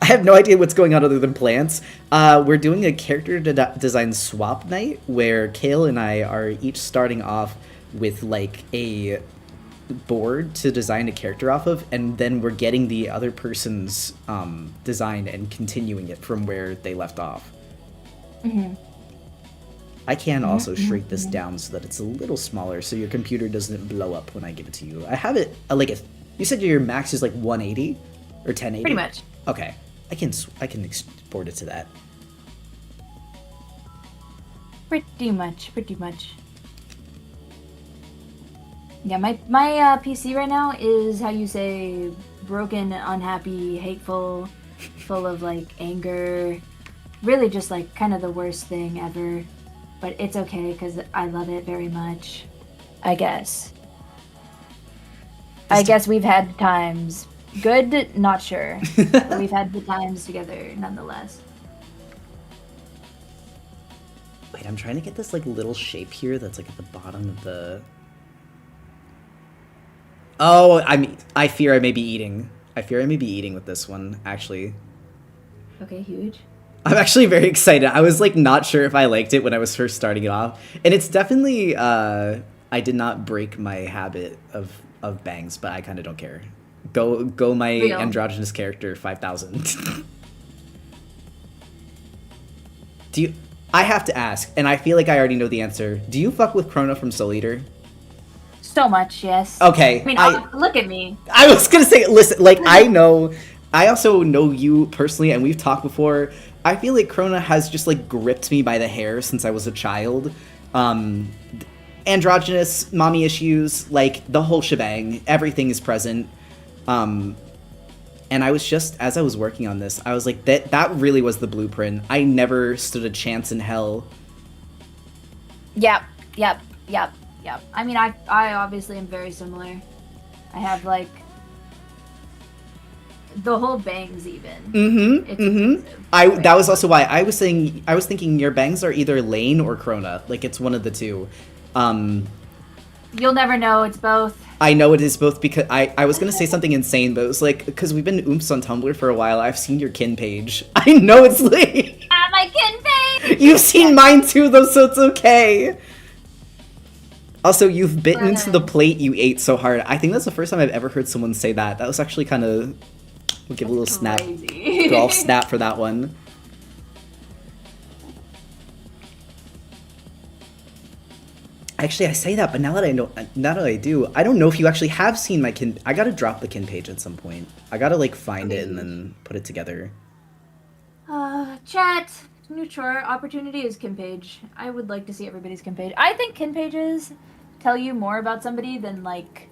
I have no idea what's going on other than plants. We're doing a character design swap night where Kale and I are each starting off with like a board to design a character off of, and then we're getting the other person's design and continuing it from where they left off. Mm-hmm. I can also shrink this down so that it's a little smaller so your computer doesn't blow up when I give it to you. I have it you said your max is like 180 or 1080? Pretty much. Okay. I can export it to that. Pretty much. Yeah, my PC right now is how you say broken, unhappy, hateful, full of like anger. Really just like kind of the worst thing ever. But it's okay because I love it very much. I guess. I guess we've had times. Good, not sure. But we've had the times together nonetheless. Wait, I'm trying to get this like little shape here that's like at the bottom of the... Oh, I fear I may be eating. I fear I may be eating with this one, actually. Okay, huge. I'm actually very excited. I was like not sure if I liked it when I was first starting it off. And it's definitely I did not break my habit of bangs, but I kind of don't care. Go my Real. androgynous character 5,000. I have to ask, and I feel like I already know the answer. Do you fuck with Krona from Soul Eater? So much, yes. Okay. I mean, look at me. I was gonna say, listen, like I also know you personally, and we've talked before. I feel like Krona has just like gripped me by the hair since I was a child. Androgynous, mommy issues, like the whole shebang, everything is present. And I was just, as I was working on this, I was like, that really was the blueprint. I never stood a chance in hell. Yep. I mean, I obviously am very similar. I have like the whole bangs even. It's That was also why I was thinking your bangs are either Lane or Krona. Like it's one of the two. You'll never know. It's both. I know it is both because I was gonna say something insane, but it was like because we've been oomps on Tumblr for a while. I've seen your kin page. I know it's like My kin page. you've seen mine too, though, so it's okay. Also, you've bitten into the plate you ate so hard. I think that's the first time I've ever heard someone say that. That was actually kind of... We'll give a little snap. Golf snap for that one. Actually, I say that, but now that I do, I don't know if you actually have seen my kin. I gotta drop the kin page at some point. I gotta like find it and then put it together. Chat. New chore opportunity is kin page. I would like to see everybody's kin page. I think kin pages tell you more about somebody than like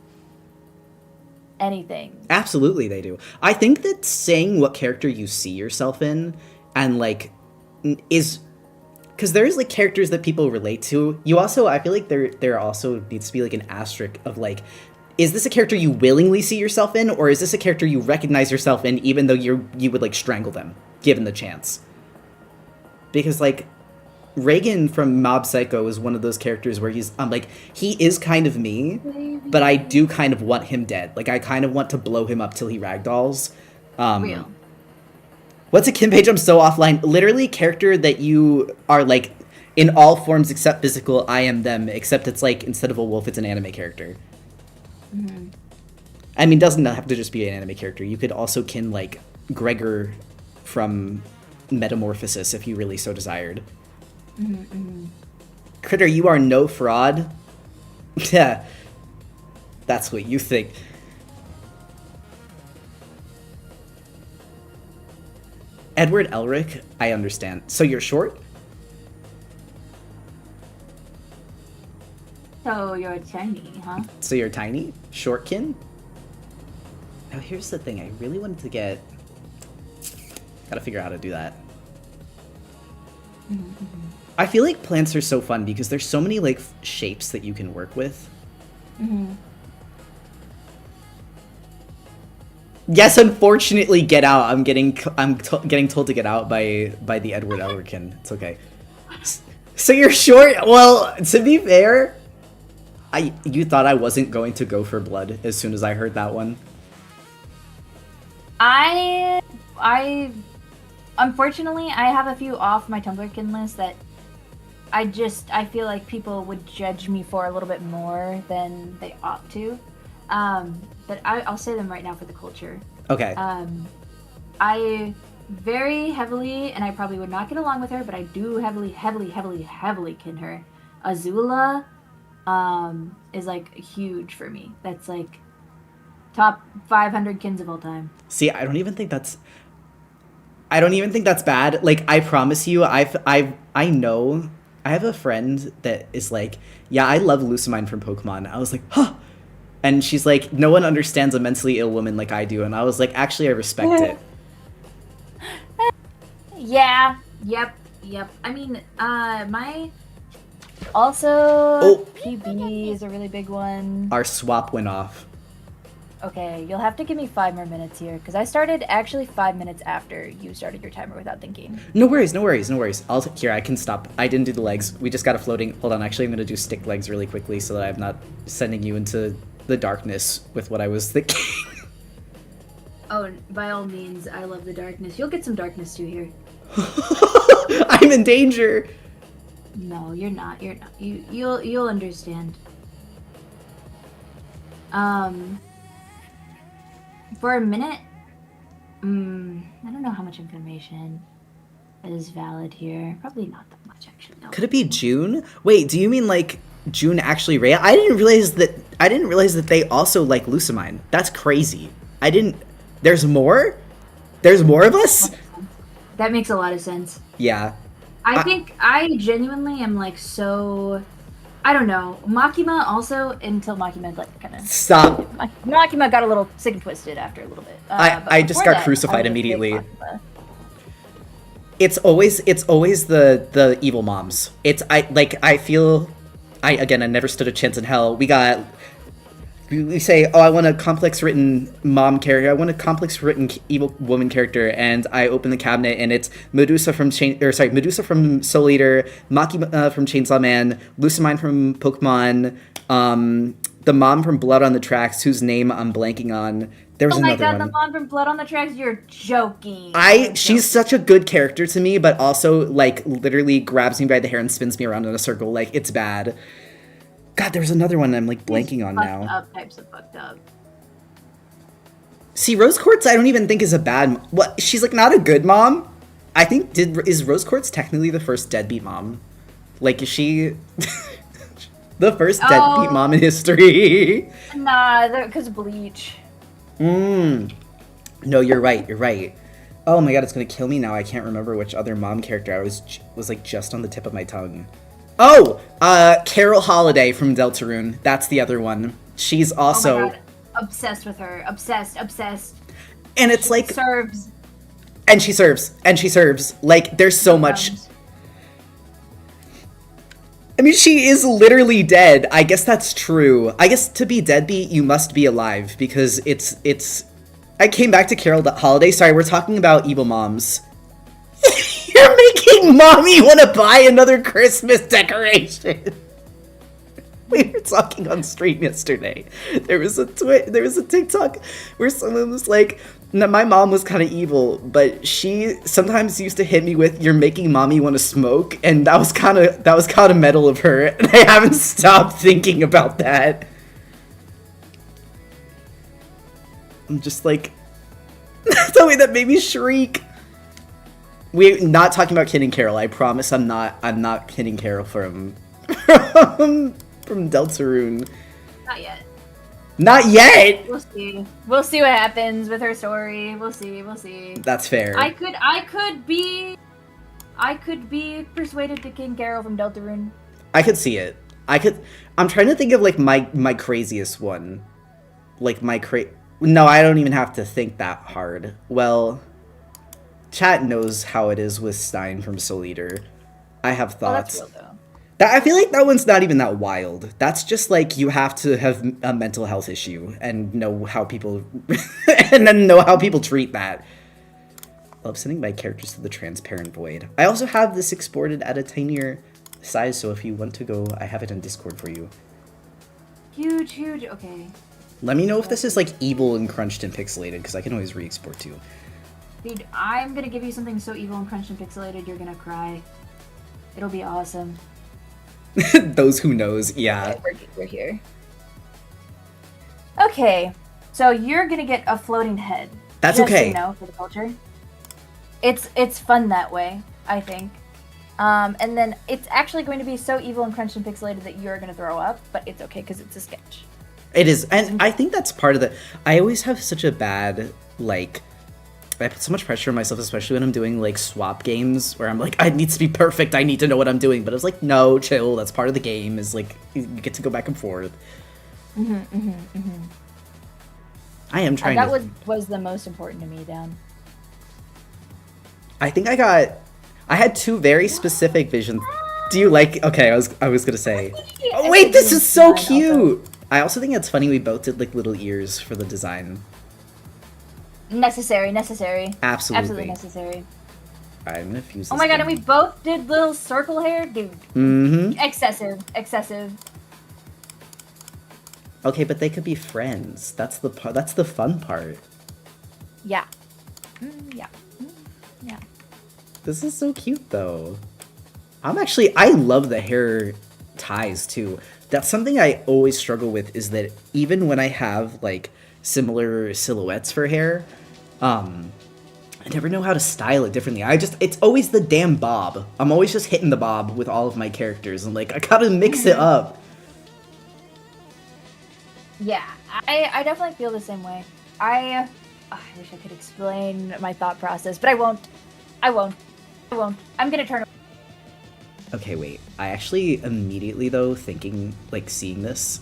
anything. Absolutely, they do. I think that saying what character you see yourself in and like is because there's like characters that people relate to. You also, I feel like there also needs to be like an asterisk of like, is this a character you willingly see yourself in, or is this a character you recognize yourself in, even though you would like strangle them given the chance? Because like Reagan from Mob Psycho is one of those characters where he's like he is kind of me, but I do kind of want him dead. Like I kind of want to blow him up till he ragdolls. Real. What's a kin page? I'm so offline. Literally, character that you are like in all forms except physical. I am them. Except it's like instead of a wolf, it's an anime character. Mm-hmm. I mean, doesn't have to just be an anime character. You could also kin like Gregor from Metamorphosis if you really so desired. Mm-hmm. Critter, you are no fraud. Yeah, that's what you think. Edward Elric, I understand. So you're short? So you're tiny, huh? So you're tiny? Shortkin? Now here's the thing, I really wanted to get... Gotta figure out how to do that. Mm-hmm. I feel like plants are so fun because there's so many like shapes that you can work with. Mm-hmm. Yes, unfortunately, get out. I'm getting told to get out by the Edward Elrican. It's okay. So you're short. Well, to be fair, you thought I wasn't going to go for blood as soon as I heard that one. I unfortunately I have a few off my Tumblr kin list that I feel like people would judge me for a little bit more than they ought to. But I'll say them right now for the culture. Okay. I very heavily, and I probably would not get along with her, but I do heavily kin her. Azula, is like huge for me. That's like top 500 kins of all time. See, I don't even think that's bad. Like, I promise you, I know, I have a friend that is like, yeah, I love Lucamine from Pokemon. I was like, huh. And she's like, no one understands a mentally ill woman like I do. And I was like, actually, I respect it. Yeah. Yep. I mean, my... Also, PB is a really big one. Our swap went off. Okay, you'll have to give me 5 more minutes here, because I started actually 5 minutes after you started your timer without thinking. No worries. Here, I can stop. I didn't do the legs. We just got a floating... Hold on, actually, I'm going to do stick legs really quickly so that I'm not sending you into the darkness with what I was thinking. Oh, by all means, I love the darkness. You'll get some darkness too here. I'm in danger. No, you're not. You'll understand. For a minute, I don't know how much information is valid here. Probably not that much, actually. No. Could it be June? Wait, do you mean like June actually Ray? I didn't realize that they also like Lucamine. That's crazy. There's more? There's more of us? That makes a lot of sense. Yeah. I think I genuinely am like so... I don't know. Makima also, until Makima like kind of... Stop. Makima got a little sick and twisted after a little bit. I just got crucified immediately. It's always the evil moms. I feel I never stood a chance in hell. We say, oh, I want a complex written mom character. I want a complex written evil woman character, and I open the cabinet, and it's Medusa from Soul Eater, Maki from Chainsaw Man, Lucamine from Pokemon, the mom from Blood on the Tracks, whose name I'm blanking on. There was another one. The mom from Blood on the Tracks. You're joking. She's such a good character to me, but also like literally grabs me by the hair and spins me around in a circle. Like, it's bad. God, there's another one I'm like blanking on now. Types of fucked up. See, Rose Quartz I don't even think is a bad what she's like not a good mom. I think is Rose Quartz technically the first deadbeat mom? Like, is she The first deadbeat Oh. mom in history. Nah, because Bleach. No, you're right. You're right. Oh my god, it's gonna kill me now. I can't remember which other mom character was like just on the tip of my tongue. Oh, Carol Holiday from Deltarune. That's the other one. She's also. Oh my god. Obsessed with her. Obsessed. And it's She like. serves. And she serves. Like, there's so much. I mean, she is literally dead. I guess that's true. I guess to be deadbeat, you must be alive, because it's... I came back to Carol Holiday. Sorry, we're talking about evil moms. You're making mommy want to buy another Christmas decoration. We were talking on stream yesterday. There was a TikTok where someone was like, my mom was kind of evil, but she sometimes used to hit me with, "You're making mommy want to smoke," and that was kind of metal of her, and I haven't stopped thinking about that. I'm just like, tell me that made me shriek. We're not talking about kidding Carol. I promise I'm not kidding Carol from Deltarune. Not yet. Not yet. We'll see. We'll see what happens with her story. We'll see. That's fair. I could be persuaded to King Carol from Deltarune. I could see it. I'm trying to think of like my craziest one. Like No, I don't even have to think that hard. Well, chat knows how it is with Stein from Soul Eater. I have thoughts. Oh, that's real though. I feel like that one's not even that wild. That's just like you have to have a mental health issue and know how people and then know how people treat that. Love sending my characters to the transparent void. I also have this exported at a tinier size, so if you want to go, I have it on Discord for you. Huge. Okay. Let me know if this is like evil and crunched and pixelated, because I can always re-export too. Dude, I'm gonna give you something so evil and crunched and pixelated, you're gonna cry. It'll be awesome. Those who knows, yeah. Okay, we're here. Okay, so you're gonna get a floating head. That's just okay. So you know, for the culture. It's fun that way, I think. And then it's actually going to be so evil and crunched and pixelated that you're gonna throw up, but it's okay because it's a sketch. It is, and I think that's part of the... I always have such a bad, like... I put so much pressure on myself, especially when I'm doing, like, swap games, where I'm like, I need to be perfect, I need to know what I'm doing, but I was like, no, chill, that's part of the game, is, like, you get to go back and forth. I am trying that to... That was the most important to me, Dan. I think I had two very specific visions. Do you like... Okay, I was gonna say... Oh, wait, this is so cute! I also think it's funny we both did, like, little ears for the design. Necessary. Absolutely necessary. Alright, I'm gonna fuse this. Oh my god, and we both did little circle hair? Dude. Mm-hmm. Excessive. Okay, but they could be friends. That's the fun part. Yeah. Yeah. This is so cute, though. I love the hair ties, too. That's something I always struggle with, is that even when I have, like, similar silhouettes for hair, I never know how to style it differently. It's always the damn bob. I'm always just hitting the bob with all of my characters, and, like, I gotta mix it up. Yeah, I definitely feel the same way. I wish I could explain my thought process, but I won't. I'm gonna turn. Okay, wait. I actually immediately, though, seeing this.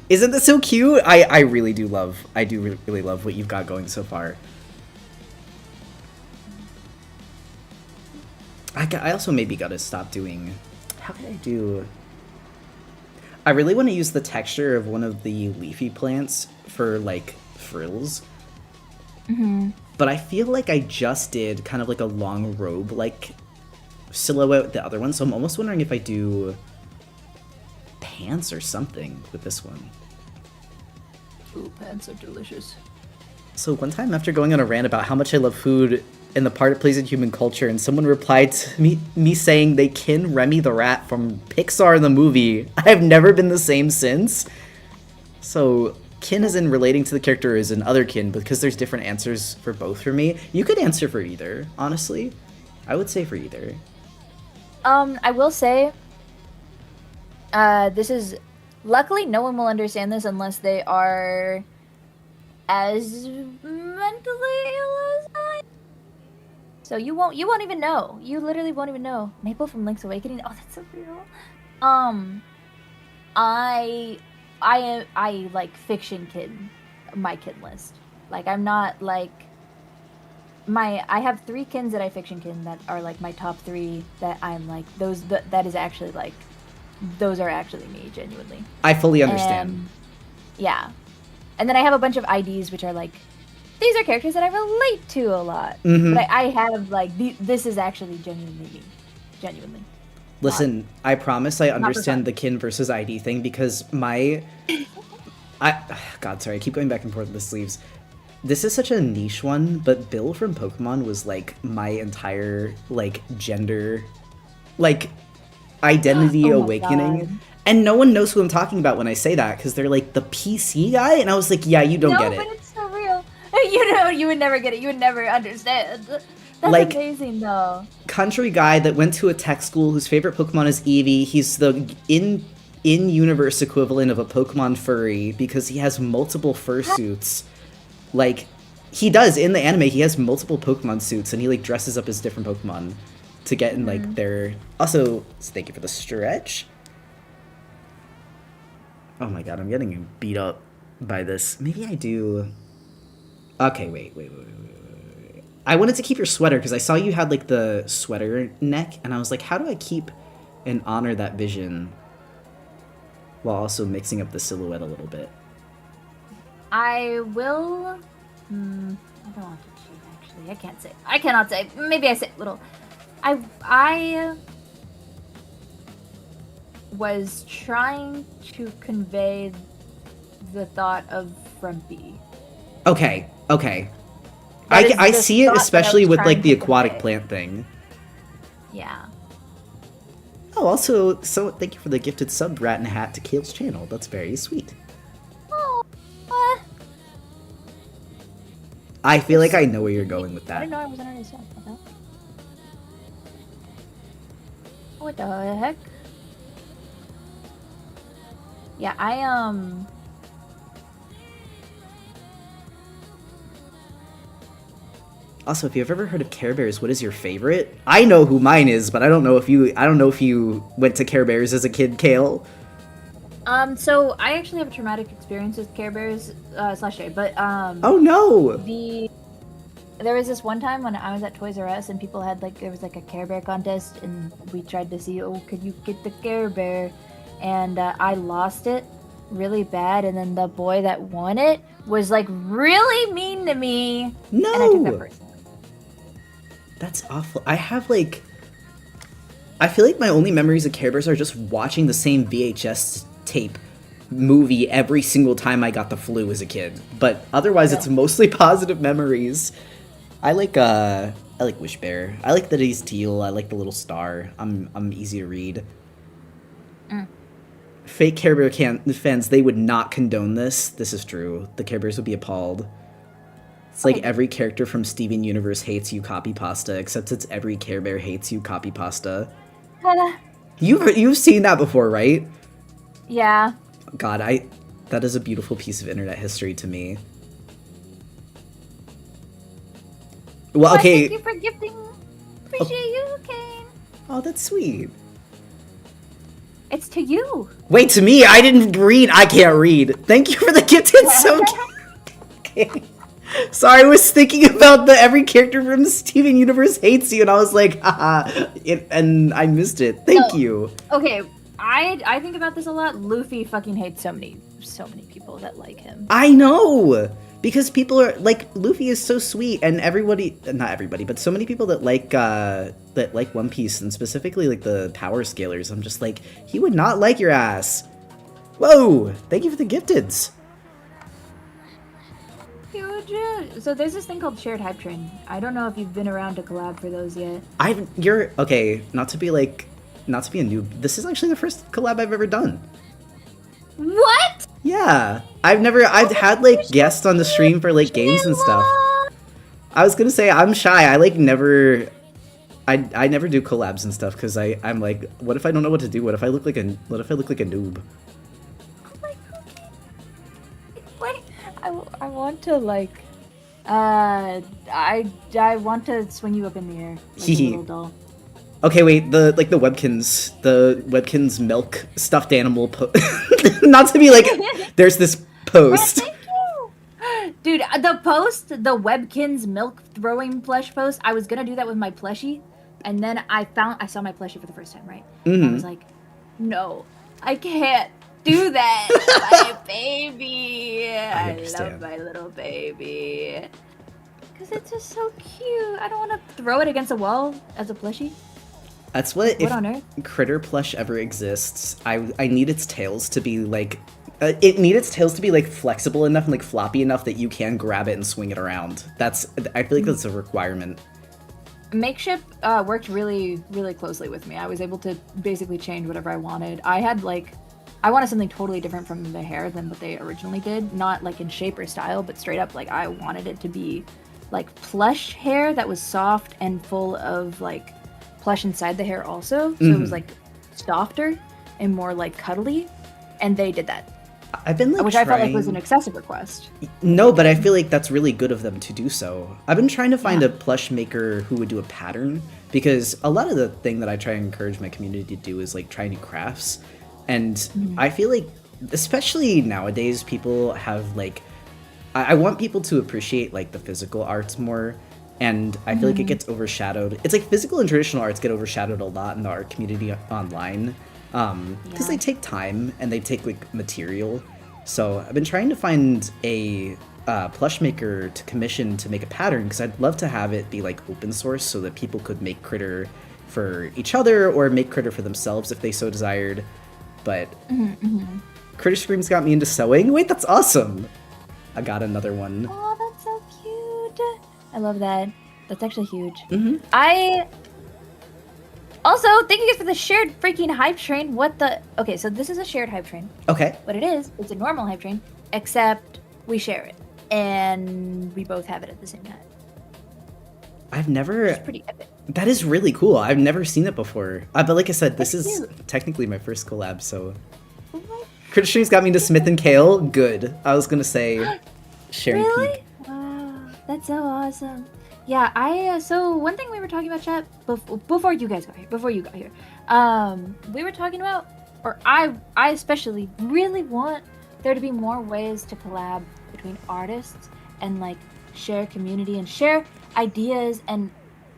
Isn't this so cute? I really do love, really love what you've got going so far. I also maybe gotta stop doing... How could I do... I really want to use the texture of one of the leafy plants for, like, frills. Mm-hmm. But I feel like I just did kind of like a long robe, like, silhouette with the other one, so I'm almost wondering if I do pants or something with this one. Ooh, pants are delicious. So one time, after going on a rant about how much I love food and the part it plays in human culture, and someone replied to me saying they kin Remy the Rat from Pixar the movie, I have never been the same since. So kin is in relating to the character is an other kin, because there's different answers for both for me. You could answer for either, honestly. I would say for either. I will say, This is luckily no one will understand this unless they are as mentally ill as I. So you won't even know. You literally won't even know. Maple from Link's Awakening. Oh, that's so real. I like fiction kid my kin list. Like I'm not like I have 3 kins that I fiction kin that are like my top 3 that I'm like that is actually like those are actually me genuinely. I fully understand. Yeah. And then I have a bunch of IDs which are like these are characters that I relate to a lot. Mm-hmm. But I have like this is actually genuinely me. Genuinely. Listen, I promise I understand the kin versus ID thing because God, sorry, I keep going back and forth with the sleeves. This is such a niche one, but Bill from Pokemon was like my entire like gender, like identity awakening. God. And no one knows who I'm talking about when I say that because they're like the PC guy, and I was like, yeah, you don't get it. No, but it's so real. You would never get it. You would never understand. That's like, amazing, though. Country guy that went to a tech school whose favorite Pokemon is Eevee. He's the in-universe equivalent of a Pokemon furry because he has multiple fursuits. Like, he does, in the anime, he has multiple Pokemon suits, and he, like, dresses up as different Pokemon to get in, like, their... Also, thank you for the stretch. Oh my god, I'm getting beat up by this. Maybe I do... Okay, wait. I wanted to keep your sweater because I saw you had like the sweater neck, and I was like, how do I keep and honor that vision while also mixing up the silhouette a little bit? I will. I don't want to choose actually. I can't say. I cannot say. Maybe I say little. I was trying to convey the thought of frumpy. Okay. I see it especially with like the aquatic plant thing. Yeah. Oh, also, so thank you for the gifted sub rat and a hat to Kale's channel. That's very sweet. Oh. I feel like I know where you're going with that. I didn't know I was an artist. What the heck? Yeah, Also, if you've ever heard of Care Bears, what is your favorite? I know who mine is, but I don't know if you went to Care Bears as a kid, Kale. So I actually have a traumatic experience with Care Bears /J, but Oh no! There was this one time when I was at Toys R Us and people had there was like a Care Bear contest and we tried to see, could you get the Care Bear? And I lost it really bad, and then the boy that won it was like really mean to me. No! And I took that personally. That's awful. I feel like my only memories of Care Bears are just watching the same VHS tape movie every single time I got the flu as a kid. But otherwise, It's mostly positive memories. I like Wish Bear. I like that he's teal. I like the little star. I'm easy to read. Fake Care Bear fans, they would not condone this. This is true. The Care Bears would be appalled. It's like every character from Steven Universe hates you, copy pasta, except it's every Care Bear hates you, copy pasta. You've seen that before, right? Yeah. God, that is a beautiful piece of internet history to me. Well, okay. Thank you for gifting. Appreciate you, Kane. Oh, that's sweet. It's to you. Wait, to me? I didn't read. I can't read. Thank you for the gifted sub. Okay. Sorry, I was thinking about every character from Steven Universe hates you, and I was like, haha, and I missed it. Thank you. Okay, I think about this a lot. Luffy fucking hates so many people that like him. I know! Because people are, like, Luffy is so sweet, and not everybody, but so many people that like One Piece, and specifically, like, the power scalers, I'm just like, he would not like your ass. Whoa! Thank you for the gifteds. So there's this thing called Shared Hype Train. I don't know if you've been around to collab for those yet. Okay, not to be a noob, this is actually the first collab I've ever done. What? Yeah. I've had, like, guests on the stream for, like, games and stuff. I was gonna say, I'm shy. I, like, never... I never do collabs and stuff because I'm like, what if I don't know what to do? What if I look like a noob? I'm like, okay. Wait, I want to like, I want to swing you up in the air like a little doll. Okay, wait, the Webkins milk stuffed animal not to be like, there's this Well, post. thank you. Dude, the post, the Webkins milk throwing plush post, I was gonna do that with my plushie, and then I saw my plushie for the first time, right? And I was like, no, I can't do that. My baby. I I love understand. my little baby. Because it's just so cute. I don't want to throw it against a wall as a plushie. That's what, What if on earth? critter plush ever exists, I need its tails to be like, it need its tails to be like flexible enough and like floppy enough that you can grab it and swing it around. I feel like that's a requirement. Makeshift worked really, really closely with me. I was able to basically change whatever I wanted. I wanted something totally different from the hair than what they originally did. Not like in shape or style, but straight up like I wanted it to be like plush hair that was soft and full of like plush inside the hair also. So it was like softer and more like cuddly. And they did that. I've been like Which I felt like was an excessive request. No, but I feel like that's really good of them to do so. I've been trying to find a plush maker who would do a pattern, because a lot of the thing that I try and encourage my community to do is like try new crafts. And I feel like, especially nowadays, people have like, I want people to appreciate like the physical arts more. And I feel like it gets overshadowed. It's like physical and traditional arts get overshadowed a lot in the art community online. Because they take time and they take like material. So I've been trying to find a plush maker to commission to make a pattern, because I'd love to have it be like open source so that people could make critter for each other or make critter for themselves if they so desired. But Critter Screams got me into sewing. Wait, that's awesome. I got another one. Oh, that's so cute. I love that. That's actually huge. I also thank you guys for the shared freaking hype train. What the? Okay, so this is a shared hype train. Okay. What it is, it's a normal hype train, except we share it and we both have it at the same time. I've never. It's pretty epic. That is really cool. I've never seen it before. But like I said, this That's is cute. technically my first collab, so. Oh my- Critter Streams got me to Smith and Kale. Good. I was gonna say, sharing Really? peak. Wow, that's so awesome. Yeah, so one thing we were talking about, chat, before you guys got here, we were talking about, or I especially really want there to be more ways to collab between artists and like share community and share ideas and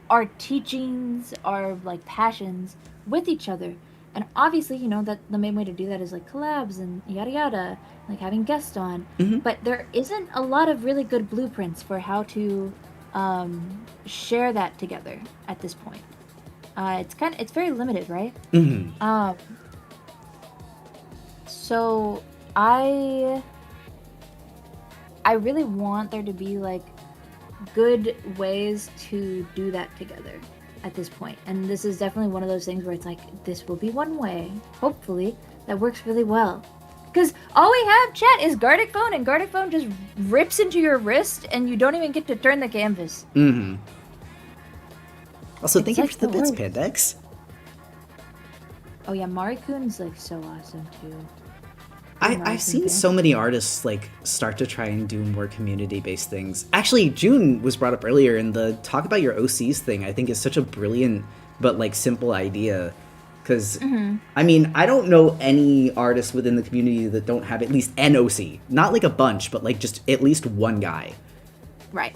our teachings, our like passions with each other. And obviously, you know, that the main way to do that is like collabs and yada yada, like having guests on. But there isn't a lot of really good blueprints for how to share that together at this point. It's very limited, right? So I really want there to be like good ways to do that together at this point. And this is definitely one of those things where it's like, this will be one way, hopefully, that works really well. Because all we have, chat, is Gardic Phone, and Gardic Phone just rips into your wrist, and you don't even get to turn the canvas. Also, It's thank you like for the the bits, worst. Pandex. Oh yeah, Mariku's like so awesome too. I've seen so many artists like start to try and do more community-based things. Actually, June was brought up earlier, and the talk about your OCs thing I think is such a brilliant but like simple idea. Because I mean, I don't know any artists within the community that don't have at least an OC. Not like a bunch, but like just at least one guy. Right.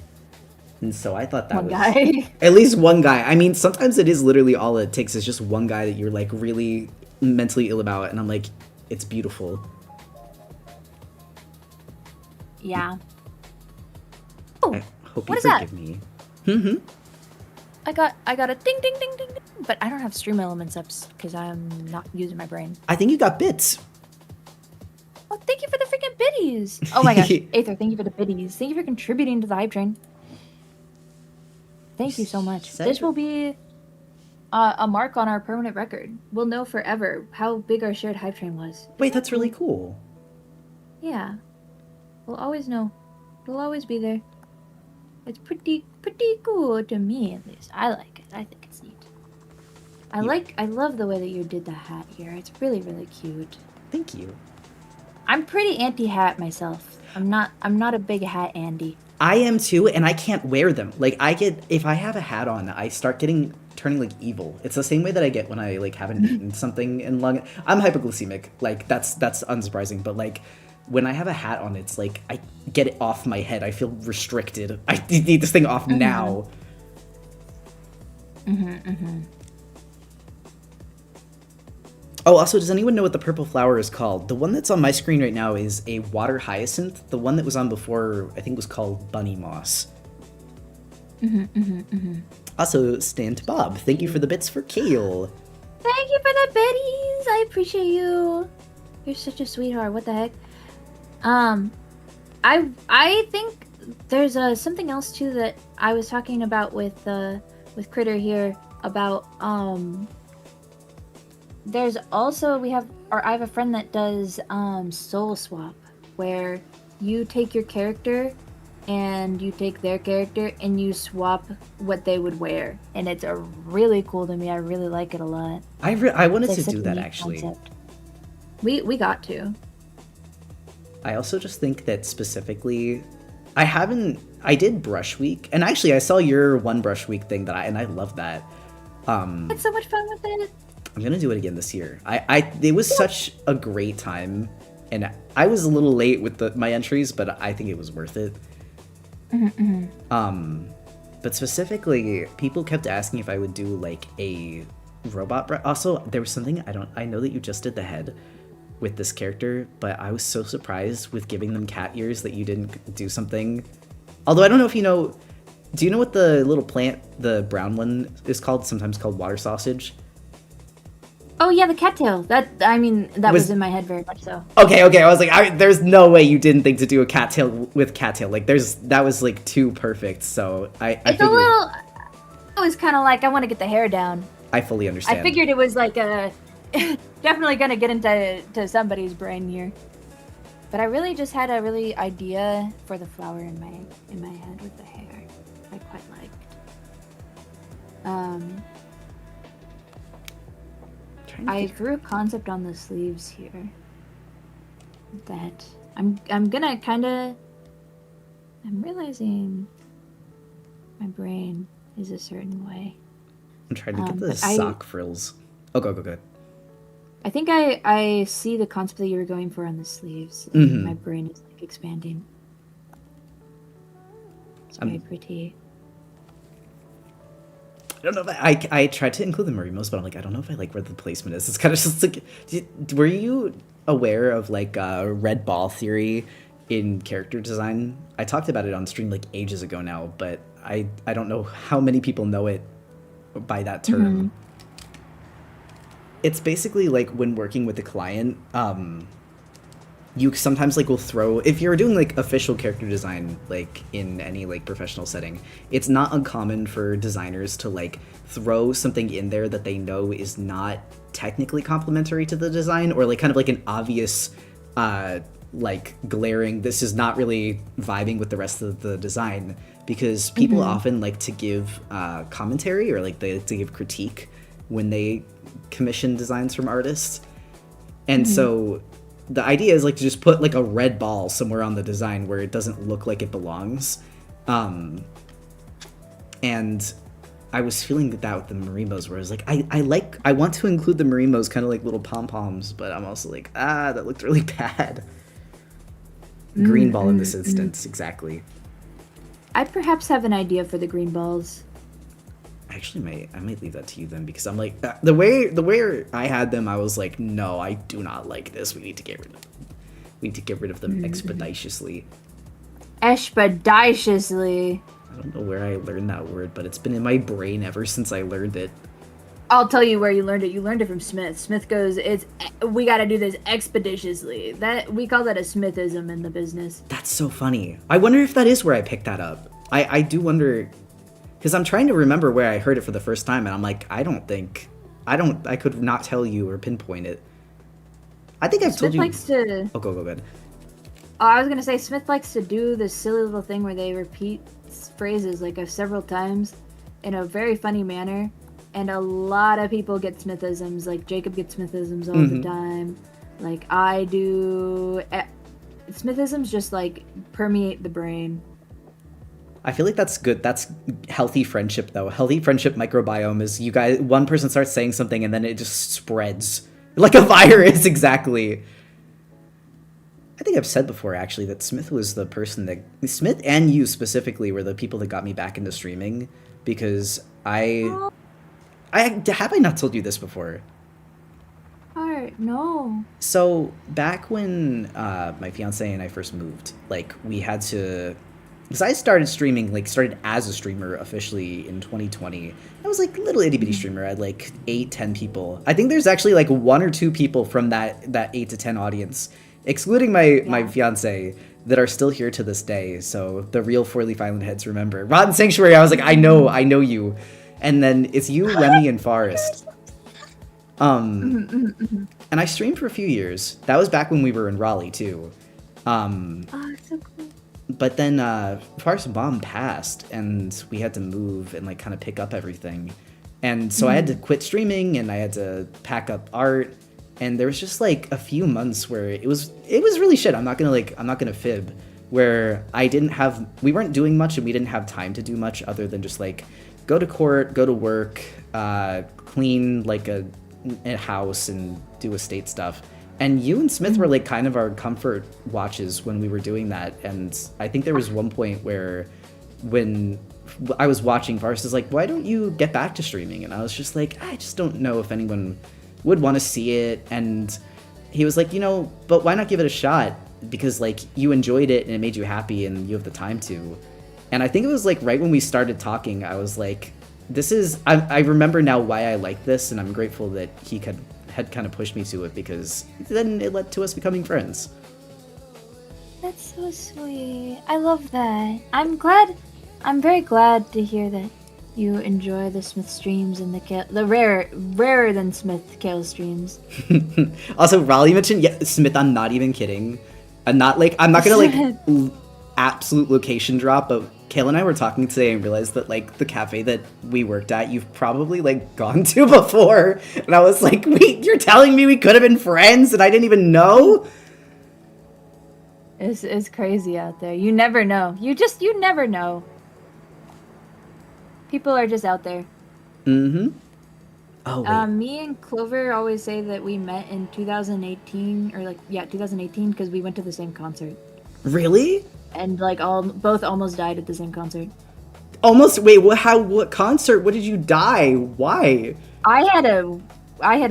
And so I thought that One was guy. at least one guy. I mean, sometimes it is literally all it takes is just one guy that you're like really mentally ill about, and I'm like, it's beautiful. Yeah. Oh, I hope what you is that? forgive me. I got a ding ding ding ding ding, but I don't have stream elements up because I'm not using my brain. I think you got bits. Oh, thank you for the freaking biddies. Oh my gosh, Aether, thank you for the biddies. Thank you for contributing to the hype train. Thank you so much. This will be a mark on our permanent record. We'll know forever how big our shared hype train was. Wait, that's really cool. Yeah. We'll always know. It'll always be there. It's pretty cool to me, at least. I like it. I think it's neat. I love the way that you did the hat here. It's really, really cute. Thank you. I'm pretty anti-hat myself. I'm not a big hat Andy. I am too, and I can't wear them. Like if I have a hat on, I start turning like evil. It's the same way that I get when I like haven't eaten something in long. I'm hypoglycemic. Like that's unsurprising, but like when I have a hat on, it's like I get it off my head. I feel restricted. I need this thing off now. Oh, also, does anyone know what the purple flower is called? The one that's on my screen right now is a water hyacinth. The one that was on before, I think, was called bunny moss. Also, Stan to Bob, thank you for the bits for Kale. Thank you for the biddies. I appreciate you. You're such a sweetheart. What the heck? I think there's something else too that I was talking about with Critter here about there's also I have a friend that does soul swap, where you take your character and you take their character and you swap what they would wear, and it's a really cool to me. I really like it a lot. I wanted to do that actually. Concept. We got to. I also just think that specifically, I did brush week, and actually I saw your one brush week thing and I love that. Had so much fun with it. I'm gonna do it again this year. It was such a great time, and I was a little late with my entries, but I think it was worth it. But specifically, people kept asking if I would do like a robot. Also, there was something I know that you just did the head with this character, but I was so surprised with giving them cat ears that you didn't do something. Although I don't know if you know. Do you know what the little plant, the brown one, is called? Sometimes called water sausage. Oh yeah, the cattail. That was in my head very much so. Okay. I was like, there's no way you didn't think to do a cattail with cattail. Like, that was like too perfect. So I figured, I was kind of like, I want to get the hair down. I fully understand. I figured it was like definitely gonna get into somebody's brain here. But I really just had a really idea for the flower in my head with the hair. I quite liked. I drew a concept on the sleeves here that I'm gonna I'm realizing my brain is a certain way. I'm trying to get the sock frills. Oh, go. I think I see the concept that you were going for on the sleeves. And my brain is like expanding. It's very pretty. I don't know if I tried to include the Marimos, but I'm like, I don't know if I like where the placement is. It's kind of just like, were you aware of like red ball theory in character design? I talked about it on stream like ages ago now, but I don't know how many people know it by that term. It's basically like when working with a client, you sometimes like will throw, if you're doing like official character design like in any like professional setting, it's not uncommon for designers to like throw something in there that they know is not technically complementary to the design, or like kind of like an obvious like glaring, this is not really vibing with the rest of the design, because people often like to give commentary, or like they like to give critique when they commission designs from artists. And so the idea is like to just put like a red ball somewhere on the design where it doesn't look like it belongs. And I was feeling that with the Marimos, where I was like, I want to include the Marimos kind of like little pom-poms, but I'm also like, that looked really bad. Green ball in this instance, exactly. I perhaps have an idea for the green balls. Actually, I might leave that to you then, because I'm like, the way I had them, I was like, no, I do not like this. We need to get rid of them. We need to get rid of them expeditiously. Expeditiously. I don't know where I learned that word, but it's been in my brain ever since I learned it. I'll tell you where you learned it. You learned it from Smith. Smith goes, we got to do this expeditiously. We call that a Smithism in the business. That's so funny. I wonder if that is where I picked that up. I do wonder, because I'm trying to remember where I heard it for the first time, and I'm like, I could not tell you or pinpoint it. I think I've told you. Smith likes to. Oh, go ahead. Oh, I was gonna say Smith likes to do this silly little thing where they repeat phrases like several times in a very funny manner, and a lot of people get Smithisms. Like Jacob gets Smithisms all the Mm-hmm. time. Like I do. Smithisms just like permeate the brain. I feel like that's good. That's healthy friendship, though. Healthy friendship microbiome is you guys. One person starts saying something, and then it just spreads like a virus. Exactly. I think I've said before, actually, that Smith was the person that Smith and you specifically were the people that got me back into streaming because Oh, have I not told you this before? heart, no. So back when my fiance and I first moved, like we had to, because I started streaming, like started as a streamer officially in 2020. I was like a little itty bitty streamer. I had like 8, 10 people. I think there's actually like 1 or 2 people from that 8 to 10 audience, excluding my Yeah. fiance, that are still here to this day. So the real Four Leaf Island heads remember. Rotten Sanctuary. I was like, I know you, and then it's you, Remy, and Forrest. And I streamed for a few years. That was back when we were in Raleigh too. Oh, so cool. But then Forrest's mom passed, and we had to move and like kind of pick up everything. And so I had to quit streaming, and I had to pack up art. And there was just like a few months where it was really shit. I'm not gonna fib. Where we weren't doing much, and we didn't have time to do much other than just like go to court, go to work, clean like a house, and do estate stuff. And you and Smith were like kind of our comfort watches when we were doing that. And I think there was one point where when I was watching, Forrest is like, why don't you get back to streaming? And I was just like, I just don't know if anyone would want to see it. And he was like, but why not give it a shot? Because like you enjoyed it and it made you happy and you have the time to. And I think it was like right when we started talking, I was like, I remember now why I like this, and I'm grateful that he had kind of pushed me to it, because then it led to us becoming friends. That's so sweet. I love that. I'm very glad to hear that you enjoy the Smith streams and the rarer than Smith Kale streams. Also, Raleigh mentioned, yeah, Smith, I'm not even kidding. I'm not gonna like absolute location drop, but Kale and I were talking today and realized that like the cafe that we worked at, you've probably like gone to before. And I was like, wait, you're telling me we could have been friends and I didn't even know? It's crazy out there. You never know. You never know. People are just out there. Mm-hmm. Oh, wait. Me and Clover always say that we met in 2018, or 2018, because we went to the same concert. Really? And like both almost died at the same concert. Almost? Wait, what concert? What did you die? Why? I had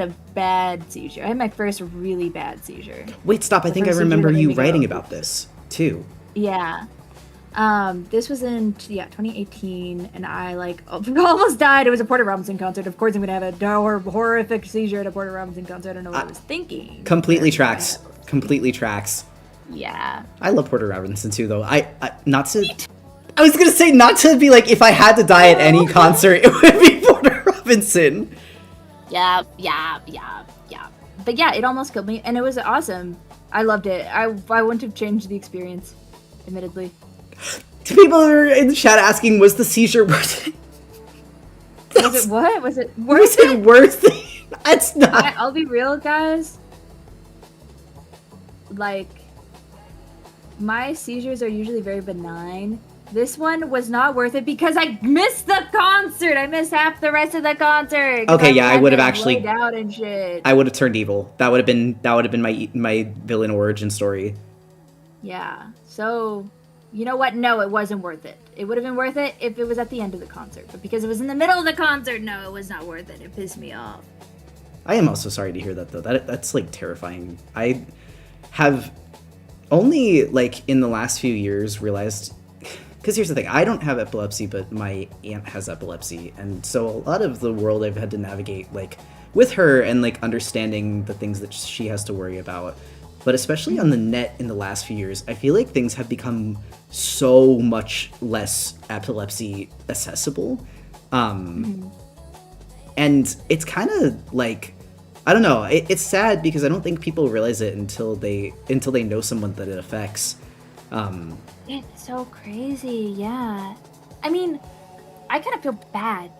a bad seizure. I had my first really bad seizure. Wait, stop. I think I first seizure remember that made you me go, writing about this, too. Yeah. This was in 2018, and I like almost died. It was a Porter Robinson concert. Of course, I'm gonna have a horrific seizure at a Porter Robinson concert. I don't know what I was thinking. Completely tracks. Completely tracks. Yeah. I love Porter Robinson too, though. I was gonna say not to be like, if I had to die at any concert, it would be Porter Robinson. Yeah. But yeah, it almost killed me, and it was awesome. I loved it. I wouldn't have changed the experience, admittedly. People are in the chat asking, was the seizure worth it? Was it what? Was it worth Was it worth it? It's not. I'll be real, guys. Like, my seizures are usually very benign. This one was not worth it because I missed the concert. I missed half the rest of the concert. Okay, yeah, I would have had to actually lay down and shit. I would have turned evil. That would have been my villain origin story. Yeah. So, you know what? No, it wasn't worth it. It would have been worth it if it was at the end of the concert, but because it was in the middle of the concert, no, it was not worth it. It pissed me off. I am also sorry to hear that, though. That's like terrifying. I have only like in the last few years realized, because here's the thing, I don't have epilepsy, but my aunt has epilepsy, and so a lot of the world I've had to navigate like with her and like understanding the things that she has to worry about. But especially on the net in the last few years, I feel like things have become so much less epilepsy accessible. And it's kind of like, I don't know, it's sad because I don't think people realize it until they know someone that it affects. It's so crazy, yeah. I mean, I kind of feel bad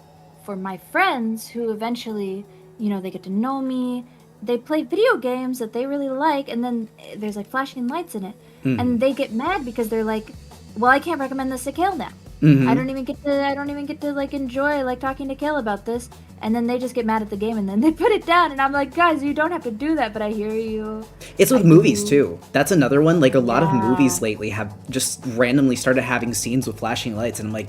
for my friends who eventually, they get to know me. They play video games that they really like, and then there's like flashing lights in it, and they get mad because they're like, "Well, I can't recommend this to Kale now. I don't even get to like enjoy like talking to Kale about this." And then they just get mad at the game, and then they put it down, and I'm like, "Guys, you don't have to do that." But I hear you. It's with movies too. That's another one. Like a lot of movies lately have just randomly started having scenes with flashing lights, and I'm like,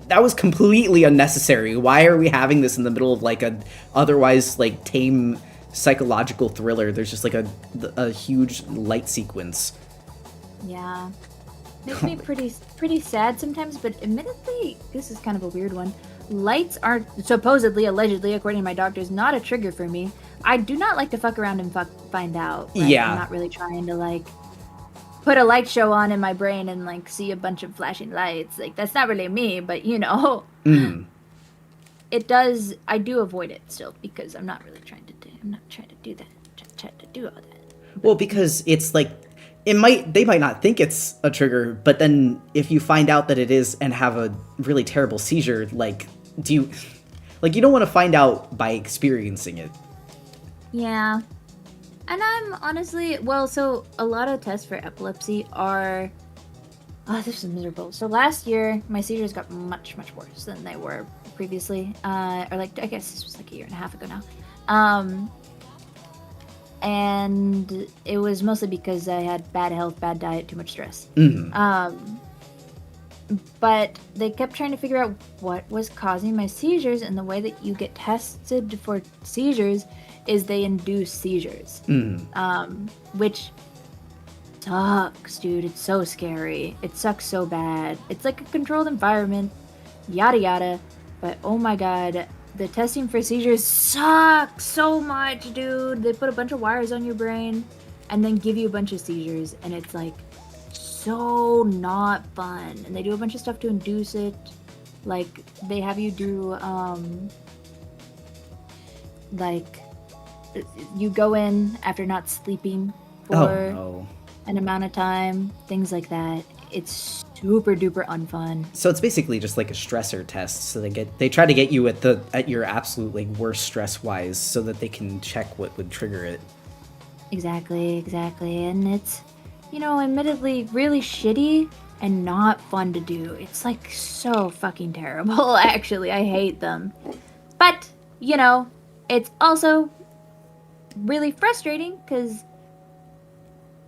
that was completely unnecessary. Why are we having this in the middle of like a otherwise like tame psychological thriller? There's just like a huge light sequence. Yeah. Makes me pretty sad sometimes, but admittedly, this is kind of a weird one. Lights are supposedly, allegedly, according to my doctors, not a trigger for me. I do not like to fuck around and find out. Right? Yeah. I'm not really trying to like put a light show on in my brain and like see a bunch of flashing lights. Like that's not really me, but it does. I do avoid it still because I'm not really trying to do. I'm not trying to do that. Trying to do all that. Well, because it's like they might not think it's a trigger, but then if you find out that it is and have a really terrible seizure, like you don't want to find out by experiencing it. Yeah. And I'm honestly, so a lot of tests for epilepsy are, this is miserable. So last year, my seizures got much, much worse than they were previously. Or like, I guess this was like a year and a half ago now. And it was mostly because I had bad health, bad diet, too much stress. But they kept trying to figure out what was causing my seizures, and the way that you get tested for seizures is they induce seizures. Which sucks, dude. It's so scary. It sucks so bad. It's like a controlled environment, yada yada. But oh my god, the testing for seizures sucks so much, dude. They put a bunch of wires on your brain and then give you a bunch of seizures, and it's like so not fun. And they do a bunch of stuff to induce it. Like they have you do like you go in after not sleeping for an amount of time, things like that. It's super duper unfun. So it's basically just like a stressor test. So they try to get you at your absolute like worst stress wise, so that they can check what would trigger it. Exactly. And it's, admittedly really shitty and not fun to do. It's like so fucking terrible, actually. I hate them. But, it's also really frustrating because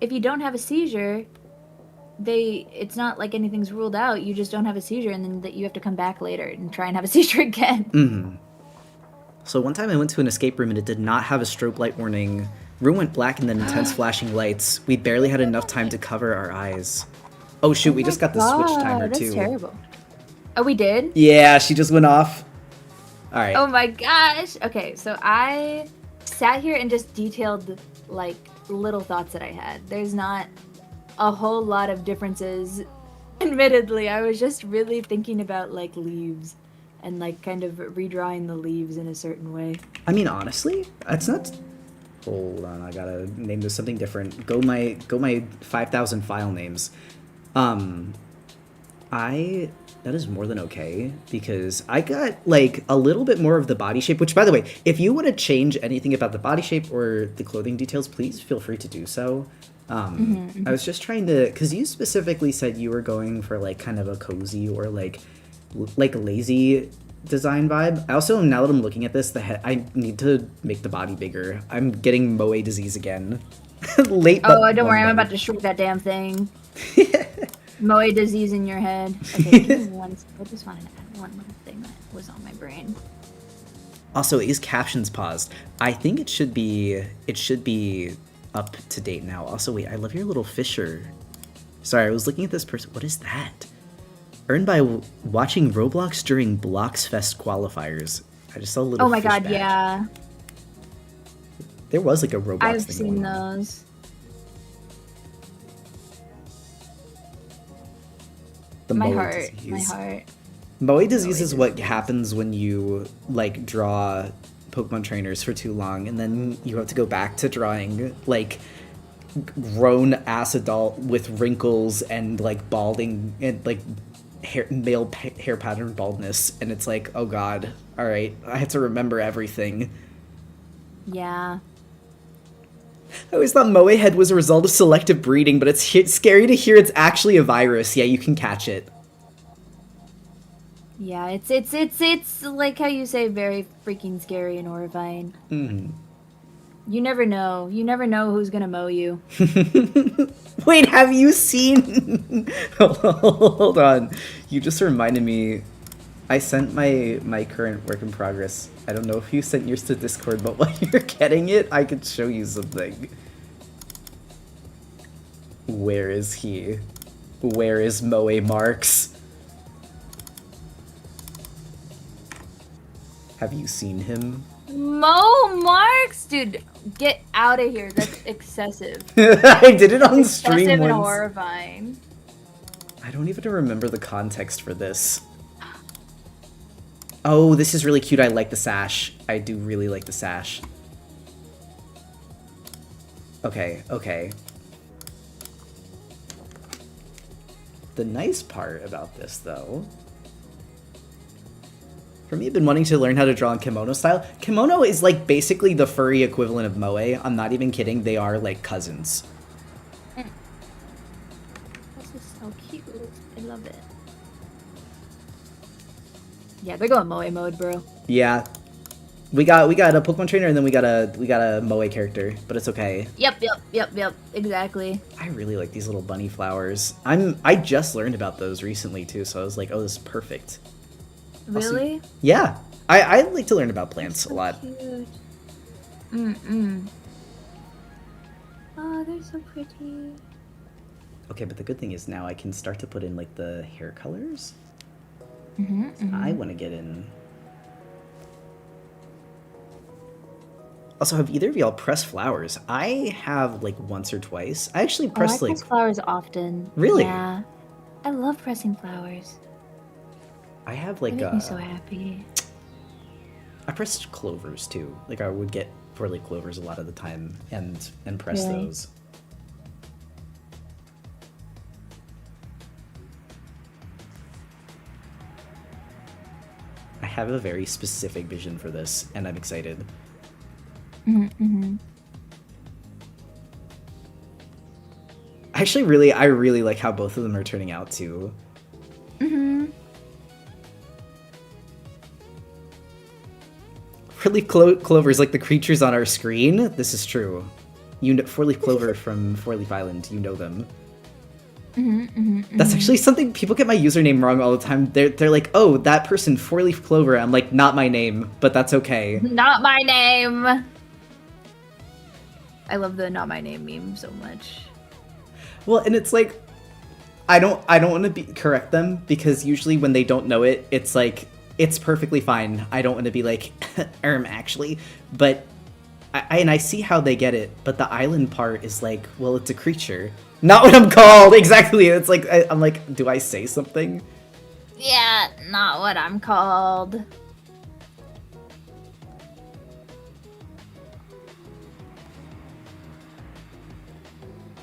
if you don't have a seizure, it's not like anything's ruled out. You just don't have a seizure, and then that you have to come back later and try and have a seizure again. So one time I went to an escape room and it did not have a strobe light warning. Room went black and then intense flashing lights. We barely had enough time to cover our eyes. Oh shoot, we just got the switch timer too. That's terrible. Oh, we did? Yeah, she just went off. All right. Oh my gosh. Okay, so I sat here and just detailed like little thoughts that I had. There's not a whole lot of differences. Admittedly, I was just really thinking about like leaves and like kind of redrawing the leaves in a certain way. I mean, honestly, that's not. Hold on, I gotta name this something different. Go my 5,000 file names. That is more than okay, because I got like a little bit more of the body shape, which by the way, if you want to change anything about the body shape or the clothing details, please feel free to do so. I was just trying to, because you specifically said you were going for like kind of a cozy or like lazy design vibe. I also, now that I'm looking at this, I need to make the body bigger. I'm getting Moe disease again. Late. Oh, don't worry, I'm about to shrink that damn thing. Moe disease in your head. Okay, give me one. I just wanted to add one more thing that was on my brain. Also, is captions paused? I think it should be up to date now. Also, wait, I love your little Fisher. Sorry, I was looking at this person. What is that? Earned by watching Roblox during Bloxfest qualifiers. I just saw a little. Oh my fish god, badge. yeah. There was like a Roblox I've thing seen going on. those. My Moe heart. disease. Moe disease is what happens when you like draw Pokemon trainers for too long, and then you have to go back to drawing like grown ass adult with wrinkles and like balding and like hair pattern baldness, and it's like, oh god, all right, I have to remember everything. Yeah. I always thought moe head was a result of selective breeding, but it's scary to hear it's actually a virus. Yeah, you can catch it. Yeah, it's like how you say, very freaking scary and horrifying. Mm. You never know. You never know who's gonna mow you. Wait, have you seen? Hold on. You just reminded me. I sent my current work in progress. I don't know if you sent yours to Discord, but while you're getting it, I could show you something. Where is he? Where is Moe Marks? Have you seen him? Mo Marks? Dude, get out of here. That's excessive. I did it on stream Excessive and once. horrifying. I don't even remember the context for this. Oh, this is really cute. I like the sash. I do really like the sash. Okay, okay. The nice part about this, though... For me, I've been wanting to learn how to draw in kimono style. Kimono is, like, basically the furry equivalent of moe. I'm not even kidding. They are, like, cousins. This is so cute. I love it. Yeah, they're going moe mode, bro. Yeah. We got a Pokemon trainer and then we got a moe character, but it's okay. Yep. Exactly. I really like these little bunny flowers. I just learned about those recently too, so I was like, oh, this is perfect. Really? Yeah. I like to learn about plants So a lot. cute. Oh, they're so pretty. Okay, but the good thing is now I can start to put in like the hair colors. Mm-hmm. I want to get in. Also, have either of y'all pressed flowers? I have like once or twice. I actually pressed I like press flowers often. Really? Yeah. I love pressing flowers. I have They like make me so happy. I pressed clovers too. Like I would get 4-leaf clovers a lot of the time and press Really? those. I have a very specific vision for this, and I'm excited. Mm-hmm. Actually, I really like how both of them are turning out too. Mm-hmm. Four-leaf clover is like the creatures on our screen. This is true. You know, four-leaf clover from Four-Leaf Island. You know them. That's actually something people get my username wrong all the time. They're like, oh, that person, Four-Leaf Clover. I'm like, not my name, but that's okay. Not my name. I love the not my name meme so much. Well, and it's like, I don't want to correct them because usually when they don't know it, it's like it's perfectly fine. I don't want to be like, actually, but I see how they get it. But the island part is like, well, it's a creature, not what I'm called. Exactly. It's like I'm like, do I say something? Yeah, not what I'm called.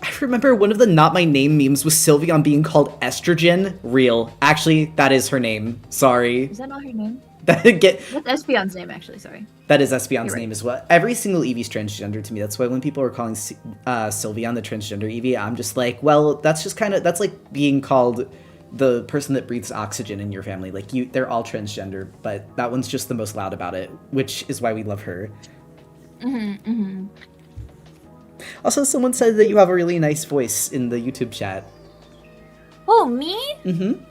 I remember one of the not my name memes was Sylveon being called Estrogen. Real. Actually, that is her name. Sorry. Is that not her name? That's Espeon's name, actually, sorry. That is Espeon's You're right. name as well. Every single Eevee's transgender to me. That's why when people are calling Sylveon the transgender Eevee, I'm just like, well, that's just kind of, that's like being called the person that breathes oxygen in your family. Like, they're all transgender, but that one's just the most loud about it, which is why we love her. Also, someone said that you have a really nice voice in the YouTube chat. Oh, me? Mm-hmm.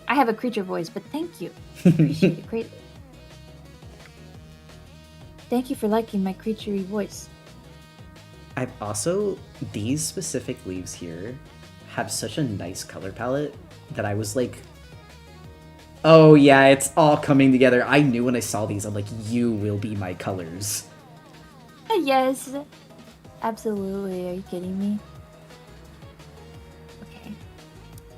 I have a creature voice, but thank you. Appreciate it greatly. Thank you for liking my creaturey voice. I've also, these specific leaves here have such a nice color palette that I was like, oh yeah, it's all coming together. I knew when I saw these, I'm like, you will be my colors. Yes. Absolutely. Are you kidding me? Okay.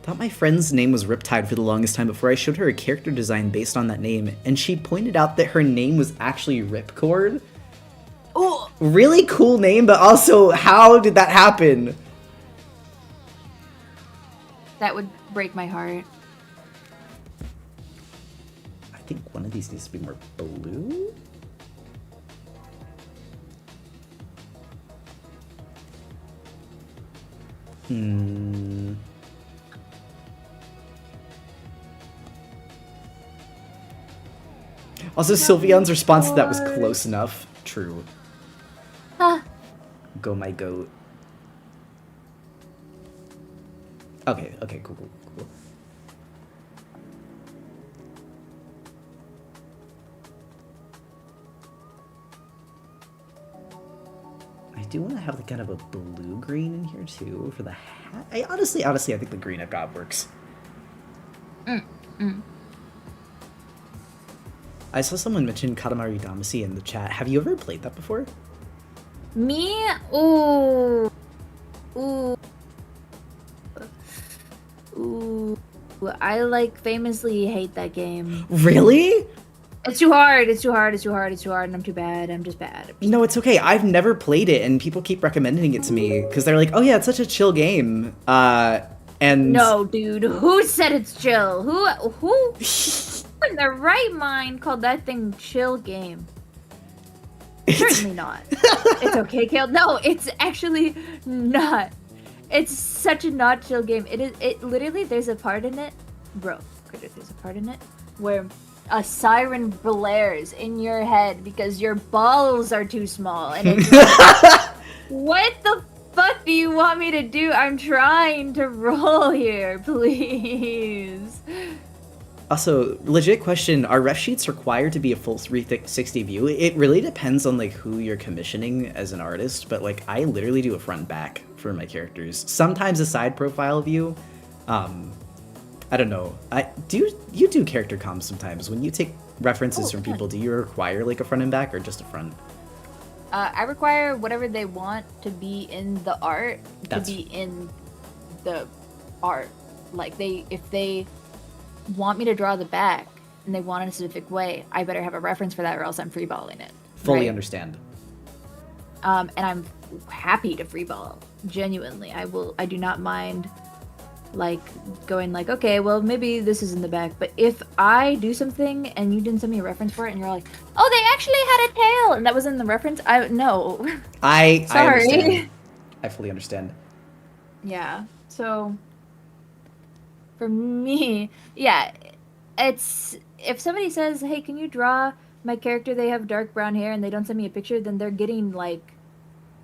Thought my friend's name was Riptide for the longest time before I showed her a character design based on that name, and she pointed out that her name was actually Ripcord. Oh, Really cool name, but also, how did that happen? that would break my heart. think one of these needs to be more blue. Also, Sylveon's response to that was close enough. True. Huh. Go my goat. Okay, cool. I do want to have kind of a blue-green in here too for the hat. I honestly, I think the green I've got works. I saw someone mention Katamari Damacy in the chat. Have you ever played that before? Me? Ooh. I famously hate that game. Really? It's too hard, and I'm too bad. I'm just bad. No, it's okay. I've never played it, and people keep recommending it to me because they're like, "Oh yeah, it's such a chill game." And no, dude, who said it's chill? Who in their right mind called that thing chill game? Certainly not. It's okay, Kale. No, it's actually not. It's such a not chill game. It literally, there's a part in it, bro. There's a part in it where a siren blares in your head because your balls are too small, and it's like, what the fuck do you want me to do? I'm trying to roll here, please. Also, legit question, are ref sheets required to be a full 360 view? It really depends on who you're commissioning as an artist, but I literally do a front and back for my characters. Sometimes a side profile view. I don't know. You do character comms sometimes. When you take references from people, do you require a front and back or just a front? I require whatever they want to be in the art to be in the art. If they want me to draw the back and they want it a specific way, I better have a reference for that or else I'm freeballing it. Fully understand. And I'm happy to freeball. Genuinely. I do not mind going okay, well, maybe this is in the back, but if I do something and you didn't send me a reference for it and you're like, oh, they actually had a tail and that was in the reference, no. Sorry. I understand. I fully understand. Yeah, so for me, yeah, it's, if somebody says, hey, can you draw my character, they have dark brown hair and they don't send me a picture, then they're getting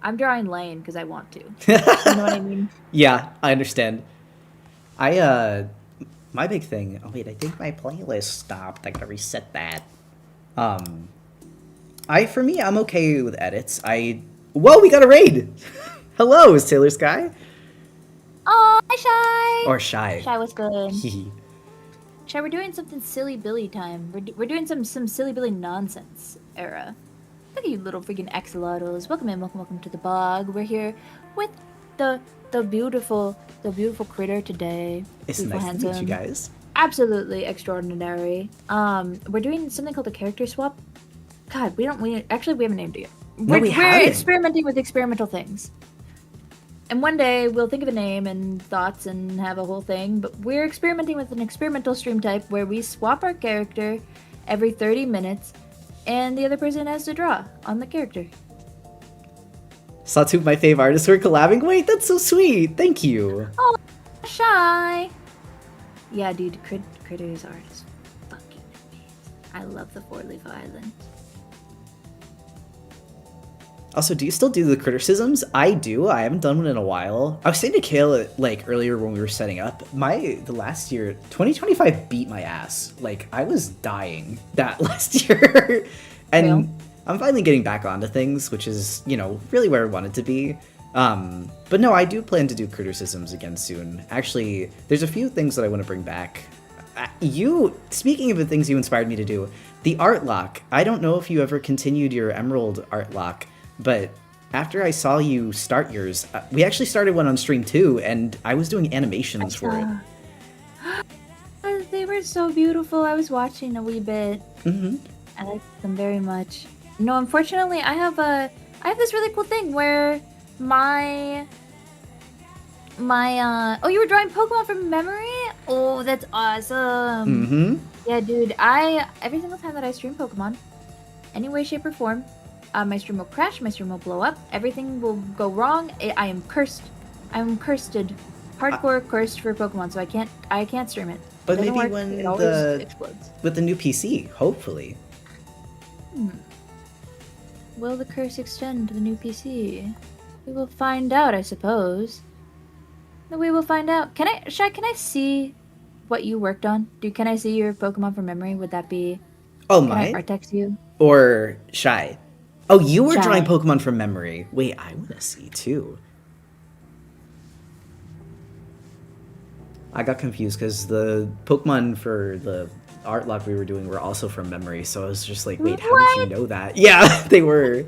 I'm drawing Lane because I want to. You know what I mean? Yeah, I understand. My big thing, oh wait, I think my playlist stopped. I gotta reset that. For me, I'm okay with edits. Whoa, we got a raid! Hello, is Taylor Sky? Oh, hi, Shy! Or Shy. Shy, what's good? Shy, we're doing something silly Billy time. We're doing some silly Billy nonsense era. Look at you little freaking axolotls. Welcome in, welcome to the bog. We're here with the beautiful critter today. It's nice to meet you guys. Absolutely extraordinary. We're doing something called a character swap. God, we haven't named it yet. We're experimenting with experimental things. And one day we'll think of a name and thoughts and have a whole thing, but we're experimenting with an experimental stream type where we swap our character every 30 minutes and the other person has to draw on the character. Saw two of my fave artists were collabing. Wait, that's so sweet. Thank you. Oh, Shy. Yeah, dude, Critter's art is fucking amazing. I love the four-leaf island. Also, do you still do the criticisms? I do. I haven't done one in a while. I was saying to Kale earlier when we were setting up, the last year, 2025 beat my ass. I was dying that last year. And Real? I'm finally getting back onto things, which is, really where I wanted to be. But no, I do plan to do criticisms again soon. Actually, there's a few things that I want to bring back. Speaking of the things you inspired me to do, the art lock. I don't know if you ever continued your Emerald art lock, but after I saw you start yours, we actually started one on stream too, and I was doing animations for it. They were so beautiful. I was watching a wee bit. Mm-hmm. I liked them very much. No, unfortunately, I have this really cool thing where my oh, you were drawing Pokemon from memory? Oh, that's awesome. Mm-hmm. Yeah, dude, I every single time that I stream Pokemon, any way, shape, or form, my stream will crash, my stream will blow up, everything will go wrong. I am cursed. I'm cursed. Hardcore cursed for Pokemon, so I can't stream it. It But doesn't maybe work. It always explodes. with the new PC, hopefully. Hmm. Will the curse extend to the new PC? We will find out, I suppose. We will find out. Can I see what you worked on? Can I see your Pokemon from memory? Would that be? Oh, Can I mine? art text you? Or Shy? Oh, you were drawing Shy. Pokemon from memory. Wait, I want to see too. I got confused because the Pokemon for the art lock we were doing were also from memory, so I was just like, wait, how did you What? know that? Yeah, they were.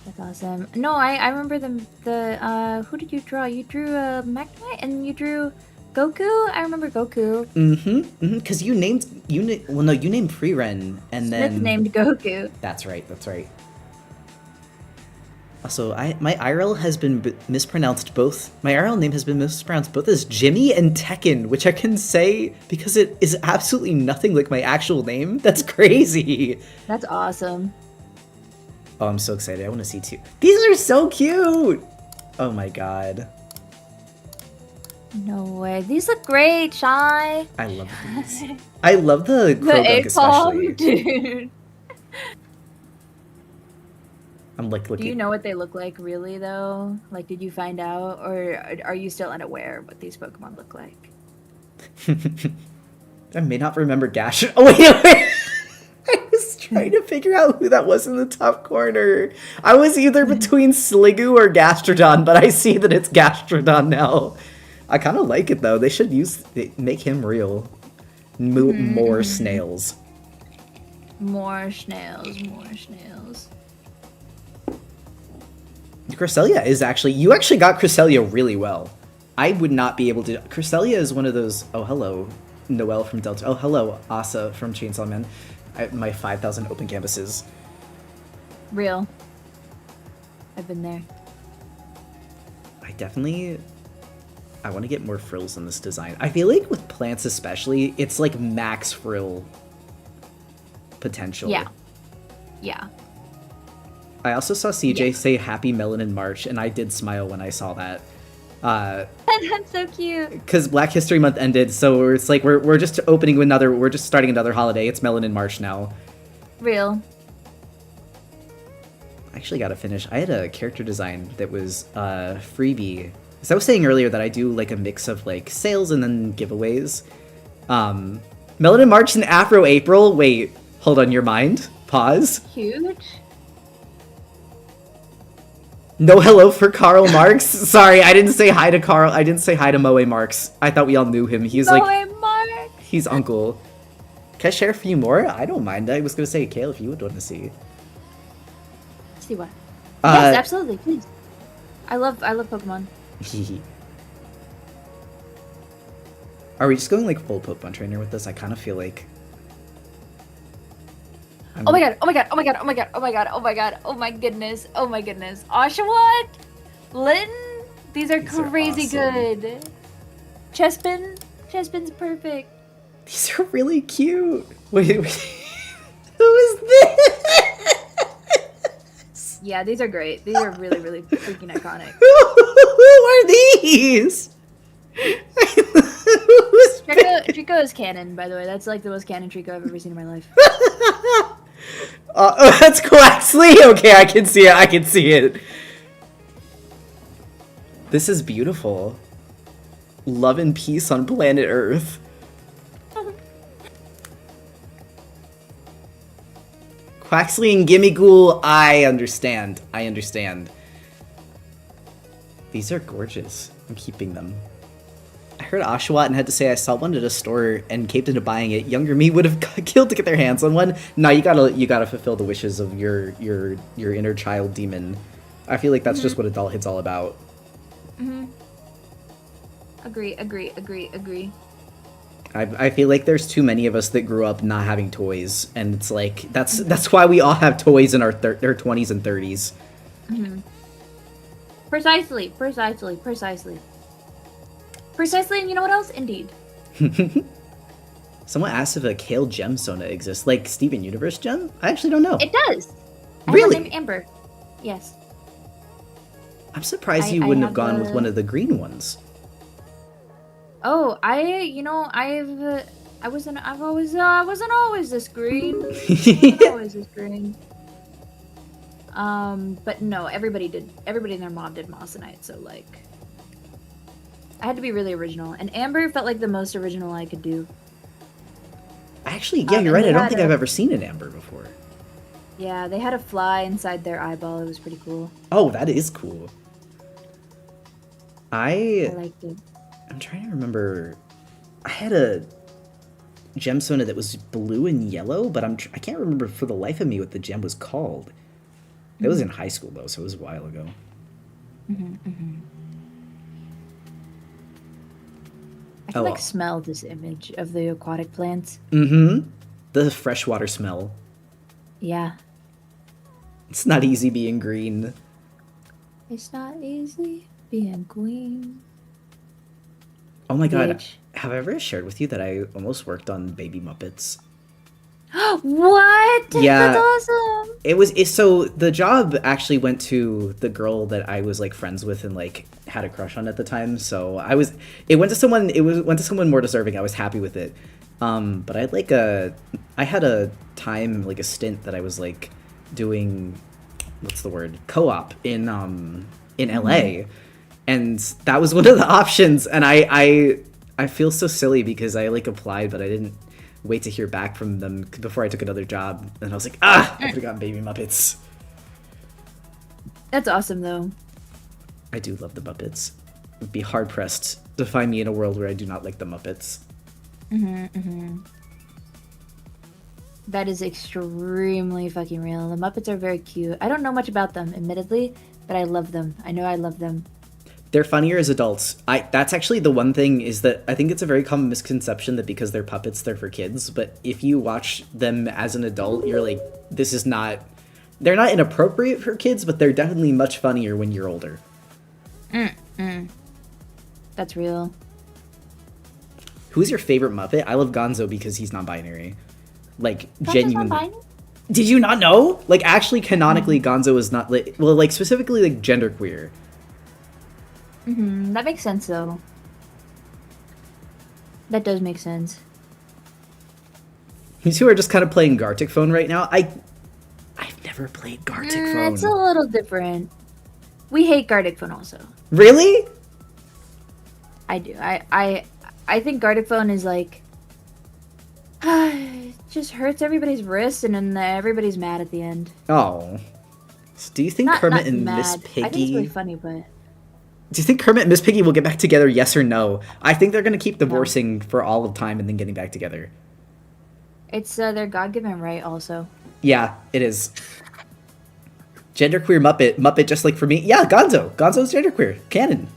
That's awesome. No, I remember the who did you draw? You drew Magnemite and you drew Goku. I remember Goku. Because you named you named Frieren and Smith then named Goku. That's right. That's right. Also, my IRL has been mispronounced both. My IRL name has been mispronounced both as Jimmy and Tekken, which I can say because it is absolutely nothing like my actual name. That's crazy. That's awesome. Oh, I'm so excited. I want to see too. These are so cute. Oh my god. No way. These look great, Shy. I love these. I love the The Krogunk especially. Apom, dude. I'm like Do looking. you know what they look like really though? Like, did you find out, or are you still unaware of what these Pokemon look like? I may not remember Gash. Oh wait. I was trying to figure out who that was in the top corner. I was either between Sliggoo or Gastrodon, but I see that it's Gastrodon now. I kind of like it though. They should make him real. More snails. More snails, more snails. Cresselia is you actually got Cresselia really well. I would not be able to. Cresselia is one of those. Oh, hello, Noelle from Delta. Oh, hello, Asa from Chainsaw Man. My 5,000 open canvases. Real. I've been there. I want to get more frills in this design. I feel like with plants especially, it's like max frill potential. Yeah. Yeah. I also saw CJ say Happy Melanin March, and I did smile when I saw that. That's so cute. Because Black History Month ended, so it's like we're just we're just starting another holiday. It's Melanin March now. Real. I actually gotta finish. I had a character design that was freebie. As I was saying earlier that I do like a mix of like sales and then giveaways. Melanin March and Afro April. Wait, hold on your mind. Pause. Huge. No hello for Karl Marx. Sorry, I didn't say hi to Karl. I didn't say hi to Moe Marx. I thought we all knew him. He's Mark. he's uncle. Can I share a few more? I don't mind. I was gonna say, Kale, if you would want to see. See what? Yes, absolutely, please. I love Pokemon. Are we just going like full Pokemon trainer with this? I kind of feel like. Oh my god, oh my god, oh my god, oh my god, oh my god, oh my god, oh my goodness, oh my goodness. Oshawott? Linton? These are crazy awesome. good. Chespin's perfect. These are really cute. Wait. Who is this? Yeah, these are great. These are really, really freaking iconic. Who are these? Trico is canon, by the way. That's like the most canon Trico I've ever seen in my life. That's Quaxley? Okay, I can see it. I can see it. This is beautiful. Love and peace on planet Earth. Quaxley and Gimmighoul, I understand. I understand. These are gorgeous. I'm keeping them. I heard Oshawott and had to say I saw one at a store and caved into buying it. Younger me would have killed to get their hands on one. No, you gotta fulfill the wishes of your inner child demon. I feel like that's just what adulthood's all about. Agree. I feel like there's too many of us that grew up not having toys, and it's like that's why we all have toys in our 20s and 30s. Precisely. Precisely, and you know what else? Indeed. Someone asked if a Kale gem Sona exists, like Steven Universe gem? I actually don't know. It does. I have Really? one named Amber. Yes. I'm surprised I- you I wouldn't have have gone with the- one of the green ones. Oh, I wasn't always this green. I wasn't always this green. But no, everybody in their mom did Mossonite, so like I had to be really original. And Amber felt like the most original I could do. Actually, yeah, you're and right. they I don't had think a- I've ever seen an amber before. Yeah, they had a fly inside their eyeball. It was pretty cool. Oh, that is cool. I liked it. I'm trying to remember. I had a gem Sona that was blue and yellow, but I can't remember for the life of me what the gem was called. It was in high school though, so it was a while ago. I can Oh, like well. smell this image of the aquatic plants. Mm-hmm. The freshwater smell. Yeah. It's not easy being green. It's not easy being queen. Oh my god. Bitch. Have I ever shared with you that I almost worked on Baby Muppets? What? Yeah. That's awesome. So the job actually went to the girl that I was like friends with and like had a crush on at the time. So it went to someone more deserving. I was happy with it. But I had a time, like a stint that I was like doing, what's the word? Co-op in LA. And that was one of the options. And I feel so silly because I like applied, but I didn't wait to hear back from them before I took another job. And I was like, I could have gotten Baby Muppets. That's awesome though. I do love the Muppets. It'd be hard pressed to find me in a world where I do not like the Muppets. That is extremely fucking real. The Muppets are very cute. I don't know much about them, admittedly, but I love them. I know I love them. They're funnier as adults. That's actually the one thing is that I think it's a very common misconception that because they're puppets, they're for kids. But if you watch them as an adult, you're like, they're not inappropriate for kids, but they're definitely much funnier when you're older. That's real. Who's your favorite Muppet? I love Gonzo because he's non-binary. Like, Gonzo's genuinely. non-binary? Did you not know? Like, actually, canonically, Gonzo is not, like, specifically, like, genderqueer. That makes sense though. That does make sense. You two are just kind of playing Gartic Phone right now. I've never played Gartic Phone. It's a little different. We hate Gartic Phone also. Really? I do. I think Gartic Phone is like it just hurts everybody's wrist and then everybody's mad at the end. Oh. So do you think Not Kermit and mad. Miss I think it's Piggy... really funny, but Do you think Kermit and Miss Piggy will get back together, yes or no? I think they're going to keep divorcing for all of time and then getting back together. it's their God-given right also. Yeah, it is. Genderqueer Muppet just like for me. Yeah, Gonzo. Gonzo's genderqueer. Canon.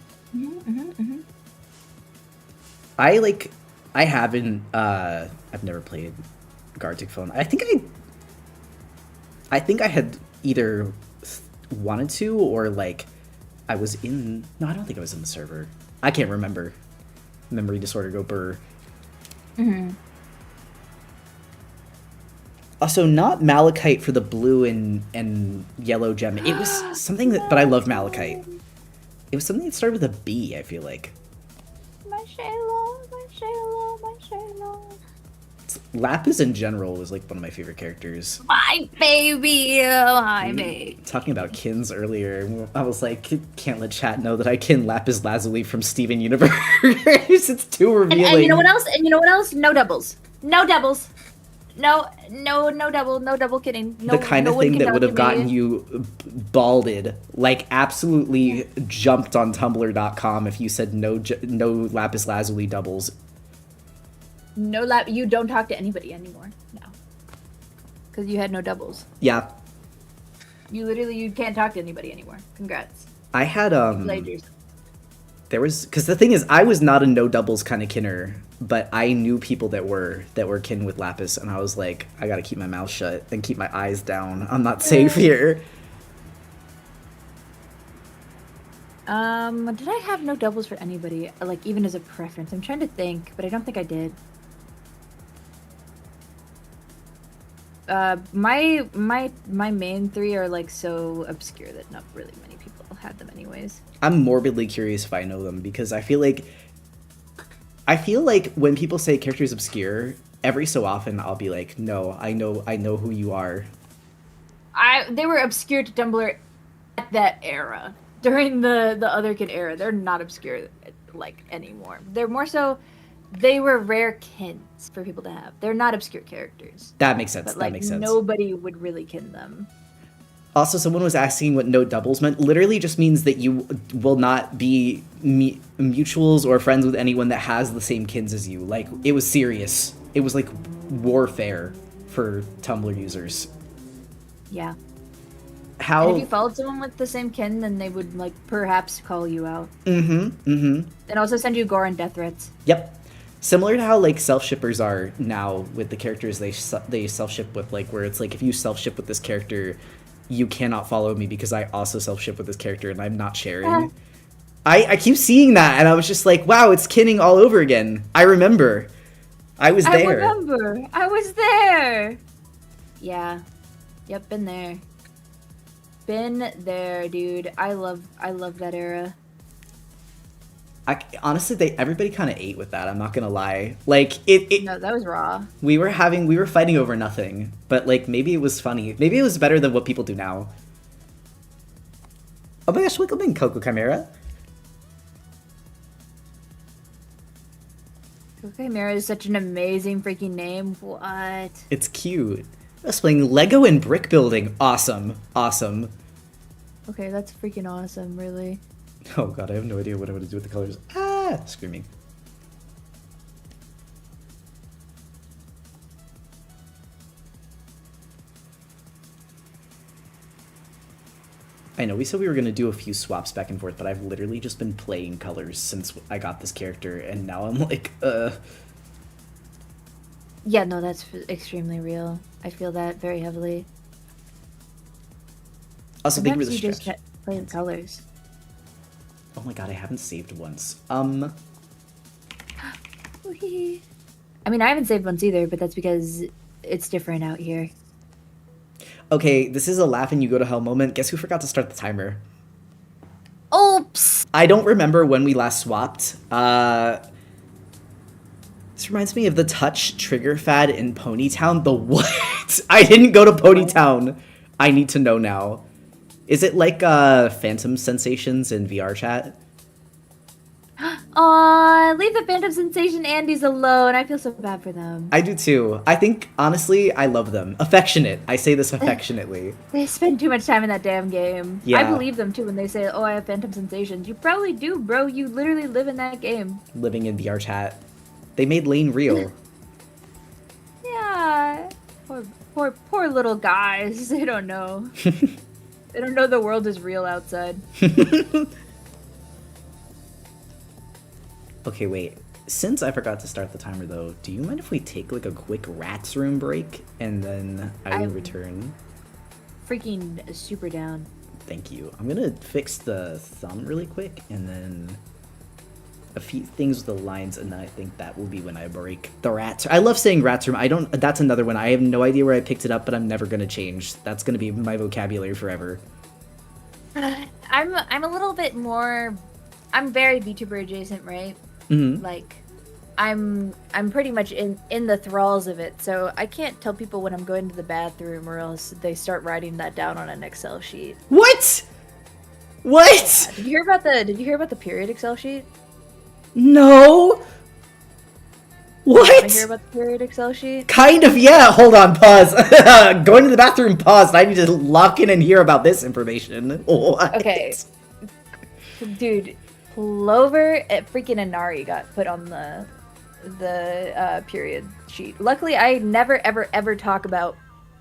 I've never played Gartic Phone. I think I had either wanted to or like I was in... No, I don't think I was in the server. I can't remember. Memory disorder go burr. Also, not Malachite for the blue and yellow gem. It was something that... But I love Malachite. It was something that started with a B, I feel like. My Shayla, my Shayla, my Shayla. Lapis in general was like one of my favorite characters. My baby, my baby. Talking about kins earlier, I was like, can't let chat know that I kin Lapis Lazuli from Steven Universe. It's too revealing. And you know what else? No doubles. No doubles. No double kidding. No, The kind no of one thing can that would have document gotten you balded, like absolutely jumped on Tumblr.com if you said no Lapis Lazuli doubles. You don't talk to anybody anymore now. Because you had no doubles. Yeah. You can't talk to anybody anymore. Congrats. I had, Played yourself. there was, because the thing is, I was not a no doubles kind of kinner, but I knew people that were kin with Lapis, and I was like, I gotta keep my mouth shut and keep my eyes down. I'm not safe here. Did I have no doubles for anybody? Like, even as a preference? I'm trying to think, but I don't think I did. My main three are, like, so obscure that not really many people had them anyways. I'm morbidly curious if I know them, because I feel like when people say character is obscure, every so often I'll be like, no, I know who you are. They were obscure to Tumblr at that era. During the other kid era. They're not obscure, like, anymore. They're more so, they were rare kins for people to have. They're not obscure characters. That makes sense. But, like, That makes sense. nobody would really kin them. Also, someone was asking what no doubles meant. Literally just means that you will not be mutuals or friends with anyone that has the same kins as you. Like, it was serious. It was like warfare for Tumblr users. Yeah. How... And if you followed someone with the same kin, then they would, like, perhaps call you out. And also send you gore and death threats. Yep. Similar to how, like, self-shippers are now with the characters they self-ship with, like, where it's like, if you self-ship with this character, you cannot follow me because I also self-ship with this character and I'm not sharing. I keep seeing that, and I was just like, wow, it's kinning all over again. I remember. I was there. I was there! Yeah. Yep, been there. Been there, dude. I love that era. Honestly, everybody kind of ate with that. I'm not gonna lie. Like No, that was raw. We were fighting over nothing, but like maybe it was funny. Maybe it was better than what people do now. Oh my gosh, welcome in, Coco Chimera. Coco Chimera is such an amazing freaking name. What? It's cute. I was playing Lego and brick building. Awesome, awesome. Okay, that's freaking awesome. Really. Oh god, I have no idea what I'm gonna do with the colors. Ah, screaming. I know we said we were gonna do a few swaps back and forth, but I've literally just been playing colors since I got this character, and now I'm like, Yeah, no, that's extremely real. I feel that very heavily. Also, thank you for the you stretch. just playing colors. Oh my god, I haven't saved once. I mean, I haven't saved once either, but that's because it's different out here. Okay, this is a laugh and you go to hell moment. Guess who forgot to start the timer? Oops! I don't remember when we last swapped. This reminds me of the touch trigger fad in Ponytown. The what? I didn't go to Ponytown. I need to know now. Is it like Phantom Sensations in VR chat? Aw, leave the Phantom Sensation Andes alone. I feel so bad for them. I do too. I think, honestly, I love them. Affectionate. I say this affectionately. They spend too much time in that damn game. Yeah. I believe them too when they say, oh, I have Phantom Sensations. You probably do, bro. You literally live in that game. Living in VR chat. They made Lane real. Yeah. Poor little guys. They don't know. They don't know the world is real outside. Okay, wait. Since I forgot to start the timer, though, do you mind if we take, like, a quick Rats Room break, and then I will return? Freaking super down. Thank you. I'm gonna fix the thumb really quick, and then a few things with the lines, and then I think that will be when I break the Rats. I love saying Rats Room. That's another one. I have no idea where I picked it up, but I'm never gonna change. That's gonna be my vocabulary forever. I'm a little bit more... I'm very VTuber adjacent, right? Mm-hmm. Like, I'm pretty much in the thralls of it, so I can't tell people when I'm going to the bathroom, or else they start writing that down on an Excel sheet. What? What? Did you hear about the period Excel sheet? No. What? Want to hear about the period Excel sheet? Kind of, yeah. Hold on, pause. Going to the bathroom, pause. I need to lock in and hear about this information. What? Okay. Dude, Clover at freaking Inari got put on the period sheet. Luckily, I never, ever talk about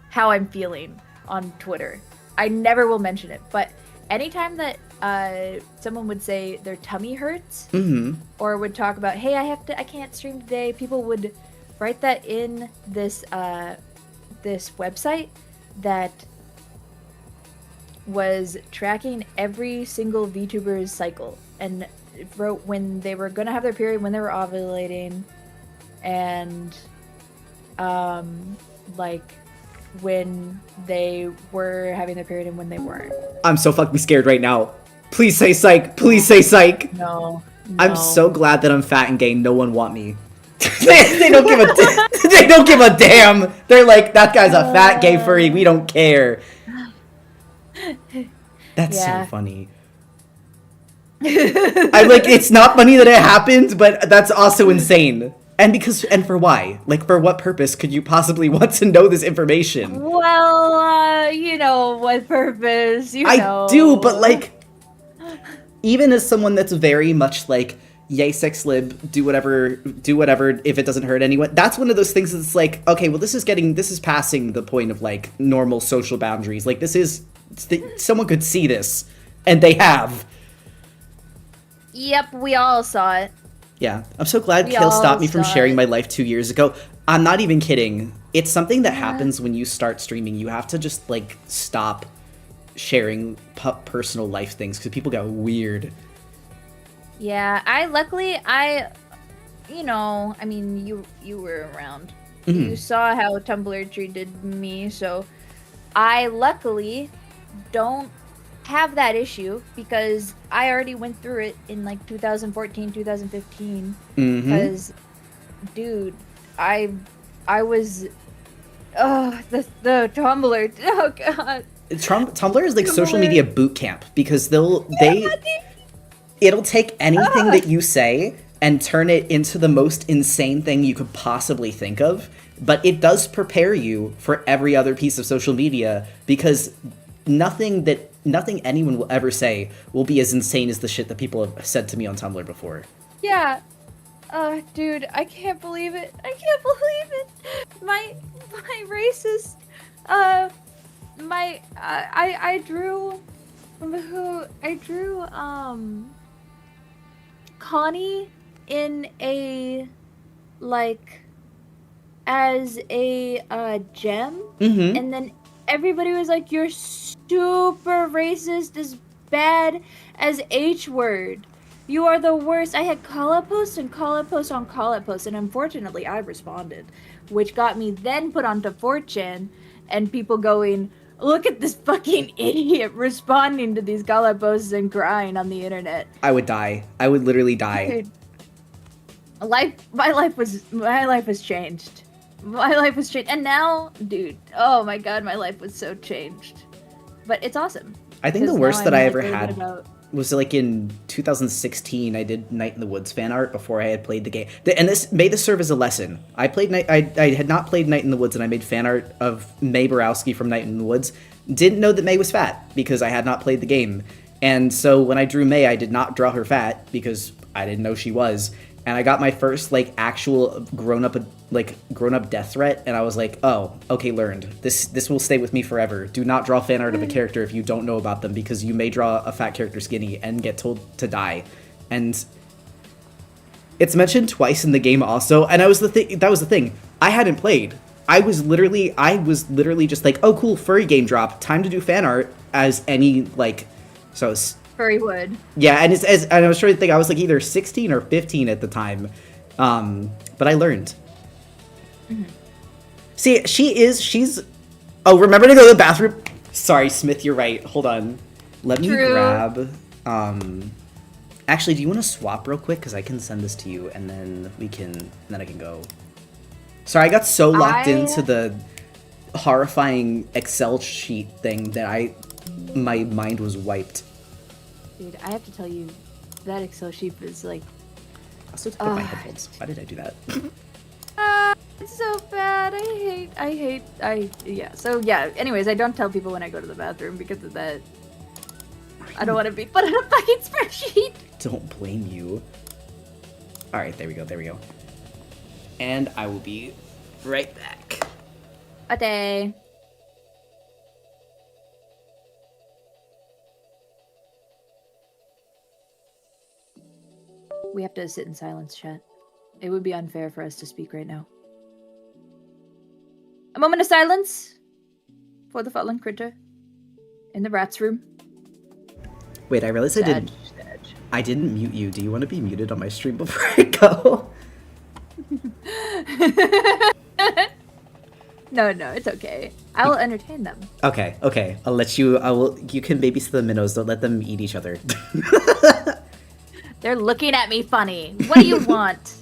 how I'm feeling on Twitter. I never will mention it, but anytime that someone would say their tummy hurts, Mm-hmm. or would talk about, hey, I can't stream today, people would write that in this this website that was tracking every single VTuber's cycle and wrote when they were gonna have their period, when they were ovulating, and like when they were having their period and when they weren't. I'm so fucking scared right now. Please say psych. Please say psych. No. I'm so glad that I'm fat and gay. No one want me. They don't give a they don't give a damn. They're like, that guy's a fat gay furry. We don't care. That's so funny. I'm like, it's not funny that it happened, but that's also insane. And for why? Like, for what purpose could you possibly want to know this information? Well, you know what purpose, you know. I do, but like, even as someone that's very much like, yay, sex lib, do whatever if it doesn't hurt anyone. That's one of those things that's like, okay, well, this is passing the point of like normal social boundaries. Like, someone could see this, and they have. Yep, we all saw it. Yeah, I'm so glad Kale stopped me from sharing my life 2 years ago. I'm not even kidding. It's something that happens when you start streaming. You have to just, like, stop sharing personal life things, because people get weird. Yeah, you know, I mean, you were around. Mm-hmm. You saw how Tumblr treated me, so I luckily don't have that issue because I already went through it in like 2014, 2015. Because, dude, I was, the Tumblr, oh god. Tumblr is like social media boot camp, because it'll take anything that you say and turn it into the most insane thing you could possibly think of. But it does prepare you for every other piece of social media, because nothing anyone will ever say will be as insane as the shit that people have said to me on Tumblr before. Yeah. Dude, I can't believe it. I can't believe it. My racist, I drew Connie in a, like, as a gem, and then everybody was like, you're super racist, as bad as H-word. You are the worst. I had call-out posts and call-out posts on call-out posts, and unfortunately I responded, which got me then put onto 4chan, and people going, look at this fucking idiot responding to these call-out posts and crying on the internet. I would die. I would literally die. Dude, my life has changed. My life was changed. And now, dude, oh my god, my life was so changed. But it's awesome. I think the worst that I ever had was like in 2016. I did Night in the Woods fan art before I had played the game. And this serve as a lesson. I had not played Night in the Woods, and I made fan art of May Borowski from Night in the Woods. Didn't know that May was fat because I had not played the game. And so when I drew May, I did not draw her fat because I didn't know she was. And I got my first, like, actual grown-up death threat, and I was like, oh, okay, learned. This will stay with me forever. Do not draw fan art of a character if you don't know about them, because you may draw a fat character skinny and get told to die. And it's mentioned twice in the game also, and that was the thing. I hadn't played. I was literally just like, oh, cool, furry game drop. Time to do fan art as any, like, so... Furry would. Yeah, and and I was trying to think, I was like either 16 or 15 at the time, but I learned. See, she's. Oh, remember to go to the bathroom. Sorry, Smith, you're right. Hold on, let me grab. Actually, do you want to swap real quick? Because I can send this to you, and then I can go. Sorry, I got so locked into the horrifying Excel sheet thing that my mind was wiped. Dude, I have to tell you, that Excel sheet is like... I also took my headphones. Why did I do that? It's so bad. Yeah. So, yeah. Anyways, I don't tell people when I go to the bathroom because of that. I don't want to be put on a fucking spreadsheet. Don't blame you. Alright, there we go. And I will be right back. Okay. We have to sit in silence, chat. It would be unfair for us to speak right now. A moment of silence for the fallen critter. In the rat's room. Wait, I realized Sad. I didn't mute you. Do you want to be muted on my stream before I go? No, it's okay. I will entertain them. Okay. I'll let you. You can babysit the minnows. Don't let them eat each other. They're looking at me funny. What do you want?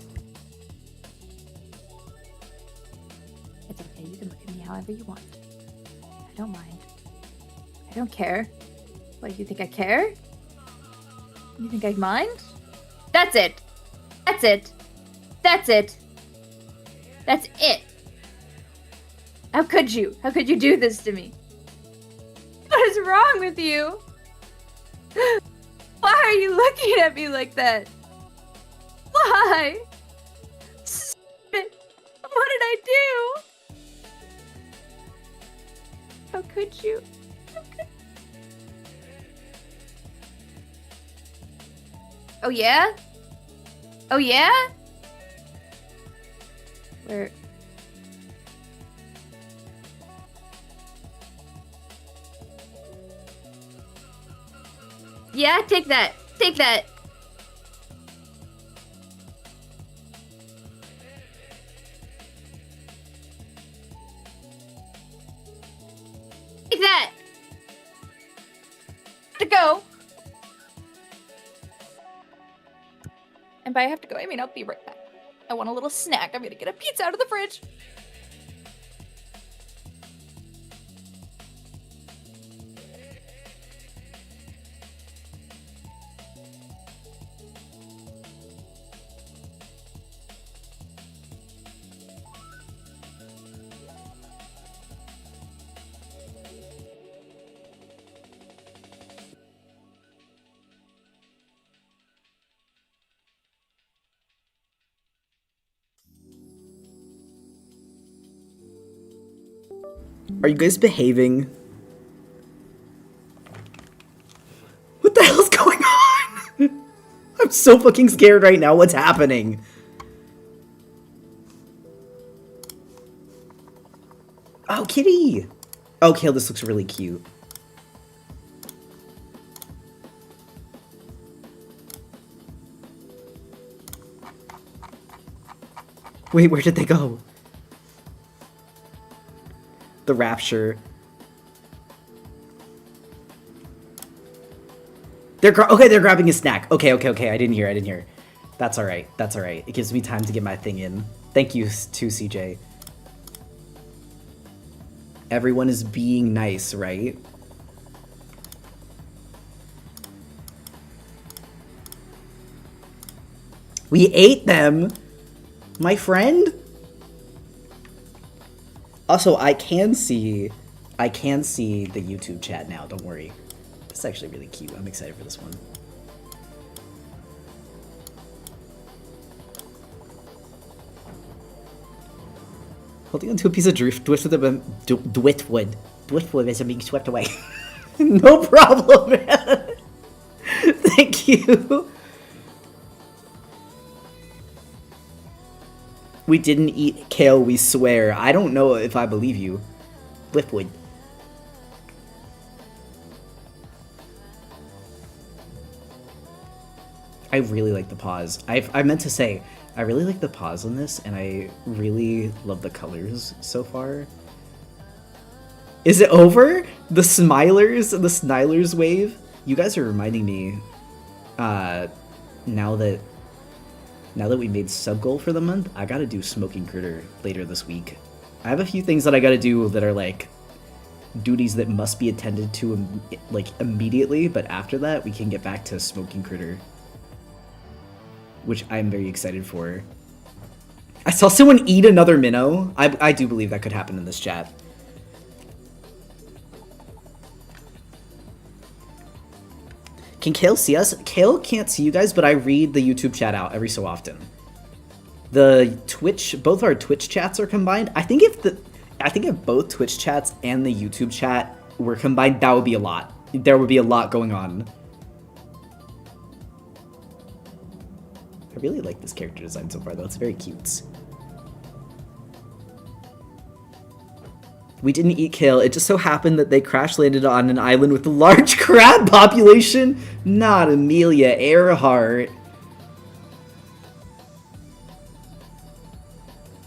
It's okay. You can look at me however you want. I don't mind. I don't care. What, you think I care? You think I mind? That's it. That's it. That's it. That's it. How could you? How could you do this to me? What is wrong with you? Why are you looking at me like that? Why? Stop it. What did I do? How could you? Oh yeah? Oh yeah? Where? Yeah, take that. Take that. Take that. To go. And by I have to go, I mean I'll be right back. I want a little snack. I'm gonna get a pizza out of the fridge. Are you guys behaving? What the hell's going on? I'm so fucking scared right now. What's happening? Oh, kitty! Oh, Kale, this looks really cute. Wait, where did they go? The rapture. They're grabbing a snack. Okay. I didn't hear. That's all right. It gives me time to get my thing in. Thank you to CJ. Everyone is being nice, right? We ate them, my friend. Also, I can see the YouTube chat now. Don't worry. It's actually really cute. I'm excited for this one. Holding onto a piece of driftwood as I'm being swept away. No problem, man. Thank you. We didn't eat kale, we swear. I don't know if I believe you. Driftwood. I really like the pause. I meant to say, I really like the pause on this, and I really love the colors so far. Is it over? The Snylers wave? You guys are reminding me, now that we made sub goal for the month, I gotta do Smoking Critter later this week. I have a few things that I gotta do that are like duties that must be attended to like immediately, but after that we can get back to Smoking Critter, which I'm very excited for. I saw someone eat another minnow. I do believe that could happen in this chat. Can Kale see us? Kale can't see you guys, but I read the YouTube chat out every so often. The Twitch, both our Twitch chats are combined. I think if both Twitch chats and the YouTube chat were combined, that would be a lot. There would be a lot going on. I really like this character design so far, though. It's very cute. We didn't eat kale. It just so happened that they crash landed on an island with a large crab population. Not Amelia Earhart.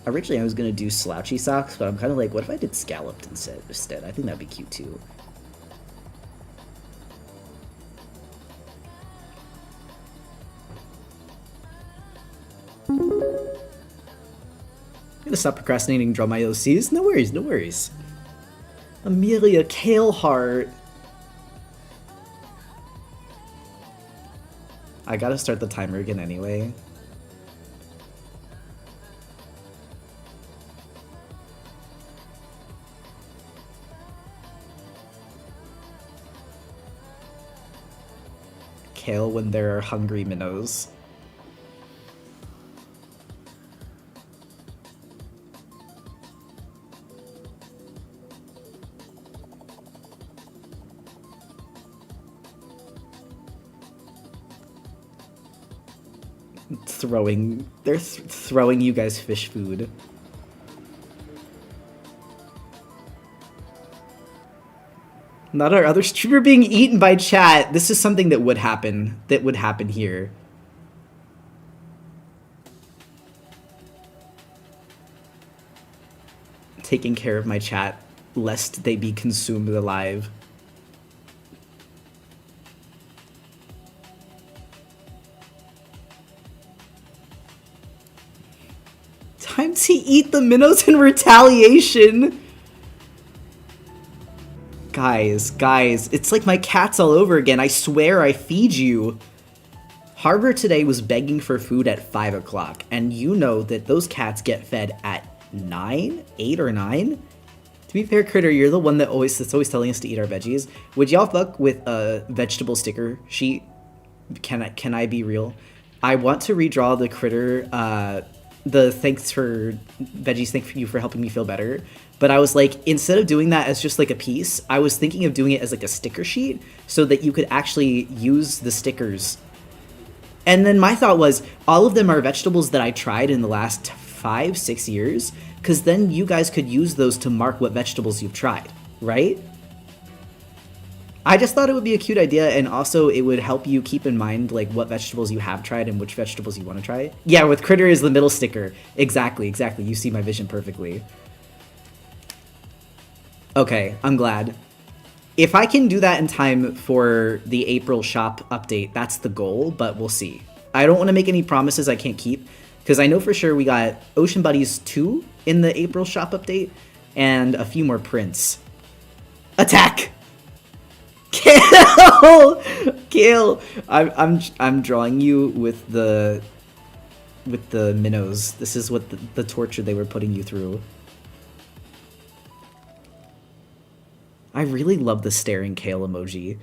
Originally, I was going to do slouchy socks, but I'm kind of like, what if I did scalloped instead? I think that'd be cute, too. I'm gonna stop procrastinating and draw my OCs. No worries, no worries. Amelia Kaleheart. I gotta start the timer again anyway. Kale when there are hungry minnows. They're throwing you guys fish food. Not our other streamer being eaten by chat. This is something that would happen. That would happen here. Taking care of my chat, lest they be consumed alive. Time to eat the minnows in retaliation. Guys, it's like my cat's all over again. I swear I feed you. Harbor today was begging for food at 5 o'clock, and you know that those cats get fed at 9? 8 or 9? To be fair, Critter, you're the one that's always telling us to eat our veggies. Would y'all fuck with a vegetable sticker sheet? Can I be real? I want to redraw the Critter, the thanks for veggies, thank you for helping me feel better. But I was like, instead of doing that as just like a piece, I was thinking of doing it as like a sticker sheet so that you could actually use the stickers. And then my thought was, all of them are vegetables that I tried in the last 5-6 years, because then you guys could use those to mark what vegetables you've tried, right? I just thought it would be a cute idea, and also it would help you keep in mind like what vegetables you have tried and which vegetables you want to try. Yeah, with Critter is the middle sticker. Exactly. You see my vision perfectly. Okay, I'm glad. If I can do that in time for the April shop update, that's the goal, but we'll see. I don't want to make any promises I can't keep, because I know for sure we got Ocean Buddies 2 in the April shop update, and a few more prints. Attack! Kale! Kale! I'm drawing you with the minnows. This is what the torture they were putting you through. I really love the staring Kale emoji.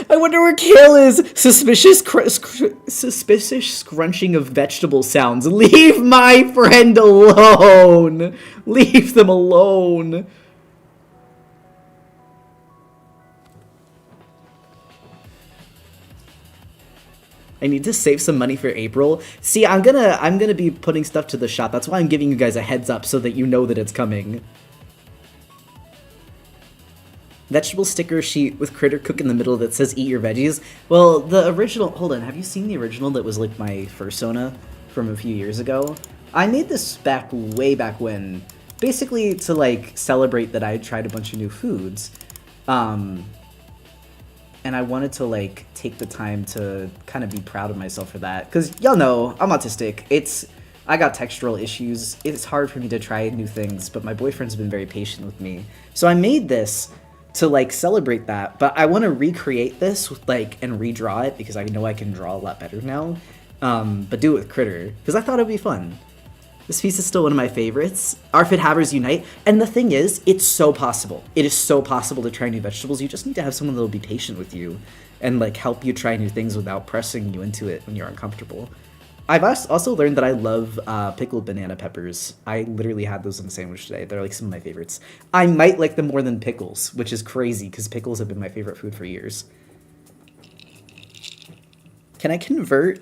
I wonder where Kale is! Suspicious scrunching of vegetable sounds. Leave my friend alone! Leave them alone! I need to save some money for April. See, I'm gonna be putting stuff to the shop. That's why I'm giving you guys a heads up so that you know that it's coming. Vegetable sticker sheet with Critter Cook in the middle that says eat your veggies. Well, the original, hold on, have you seen the original that was like my fursona from a few years ago? I made this way back when, basically to like celebrate that I had tried a bunch of new foods. And I wanted to like take the time to kind of be proud of myself for that. Cause y'all know, I'm autistic. I got textural issues. It's hard for me to try new things, but my boyfriend's been very patient with me. So I made this to like celebrate that, but I want to recreate this like and redraw it because I know I can draw a lot better now. But do it with Critter because I thought it'd be fun. This piece is still one of my favorites. Arfid Havers Unite. And the thing is, it's so possible. It is so possible to try new vegetables. You just need to have someone that'll be patient with you and like help you try new things without pressing you into it when you're uncomfortable. I've also learned that I love pickled banana peppers. I literally had those in a sandwich today. They're like some of my favorites. I might like them more than pickles, which is crazy because pickles have been my favorite food for years. Can I convert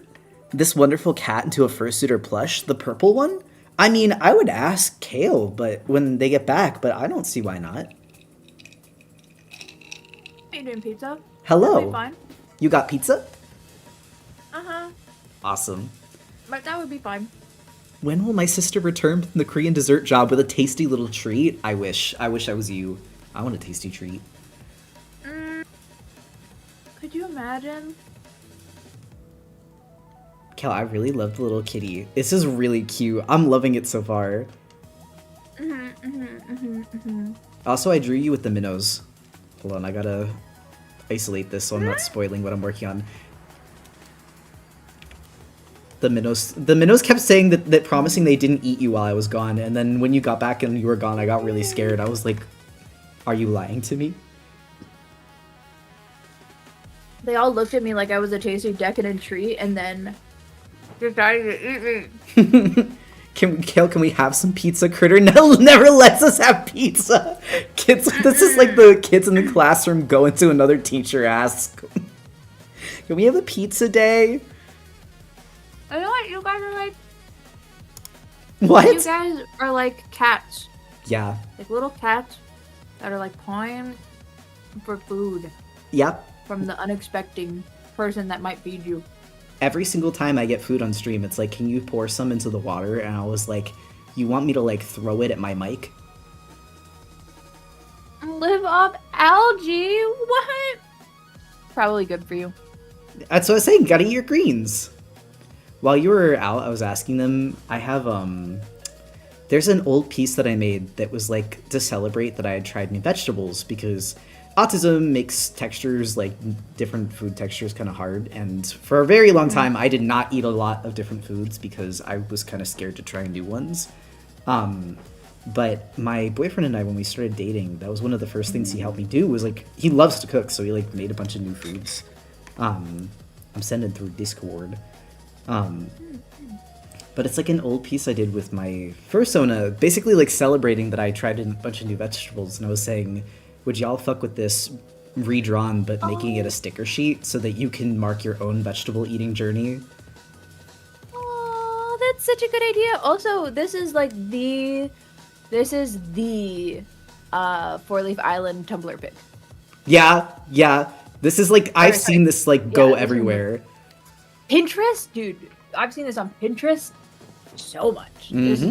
this wonderful cat into a fursuiter plush? The purple one? I mean, I would ask Kale, but when they get back, but I don't see why not. Are you doing pizza? Hello. That'd be fine. You got pizza? Uh-huh. Awesome. But that would be fine. When will my sister return from the Korean dessert job with a tasty little treat? I wish. I wish I was you. I want a tasty treat. Could you imagine? Kel, I really love the little kitty. This is really cute. I'm loving it so far. Also, I drew you with the minnows. Hold on, I gotta isolate this so I'm not spoiling what I'm working on. The minnows kept saying that promising they didn't eat you while I was gone, and then when you got back and you were gone, I got really scared. I was like, are you lying to me? They all looked at me like I was a tasty decadent treat, and then decided to eat me. Can we have some pizza? Critter never lets us have pizza. Kids, this is like the kids in the classroom going to another teacher ask, can we have a pizza day? I know what you guys are like. What? You guys are like cats. Yeah. Like little cats that are like pawing for food. Yep. From the unexpected person that might feed you. Every single time I get food on stream, it's like, can you pour some into the water? And I was like, you want me to like throw it at my mic? Live off algae? What? Probably good for you. That's what I was saying, gotta eat your greens. While you were out, I was asking them, I have, there's an old piece that I made that was like to celebrate that I had tried new vegetables, because autism makes textures, like different food textures, kind of hard, and for a very long time I did not eat a lot of different foods because I was kind of scared to try new ones. But my boyfriend and I, when we started dating, that was one of the first things he helped me do, was like, he loves to cook, so he like made a bunch of new foods. I'm sending through Discord. But it's like an old piece I did with my fursona, basically like celebrating that I tried a bunch of new vegetables, and I was saying, would y'all fuck with this redrawn but making it a sticker sheet so that you can mark your own vegetable eating journey? Oh, that's such a good idea. Also, this is the 4-Leaf Island Tumblr pic. Yeah. This is like, I've seen this like go everywhere. Pinterest? Dude, I've seen this on Pinterest so much. This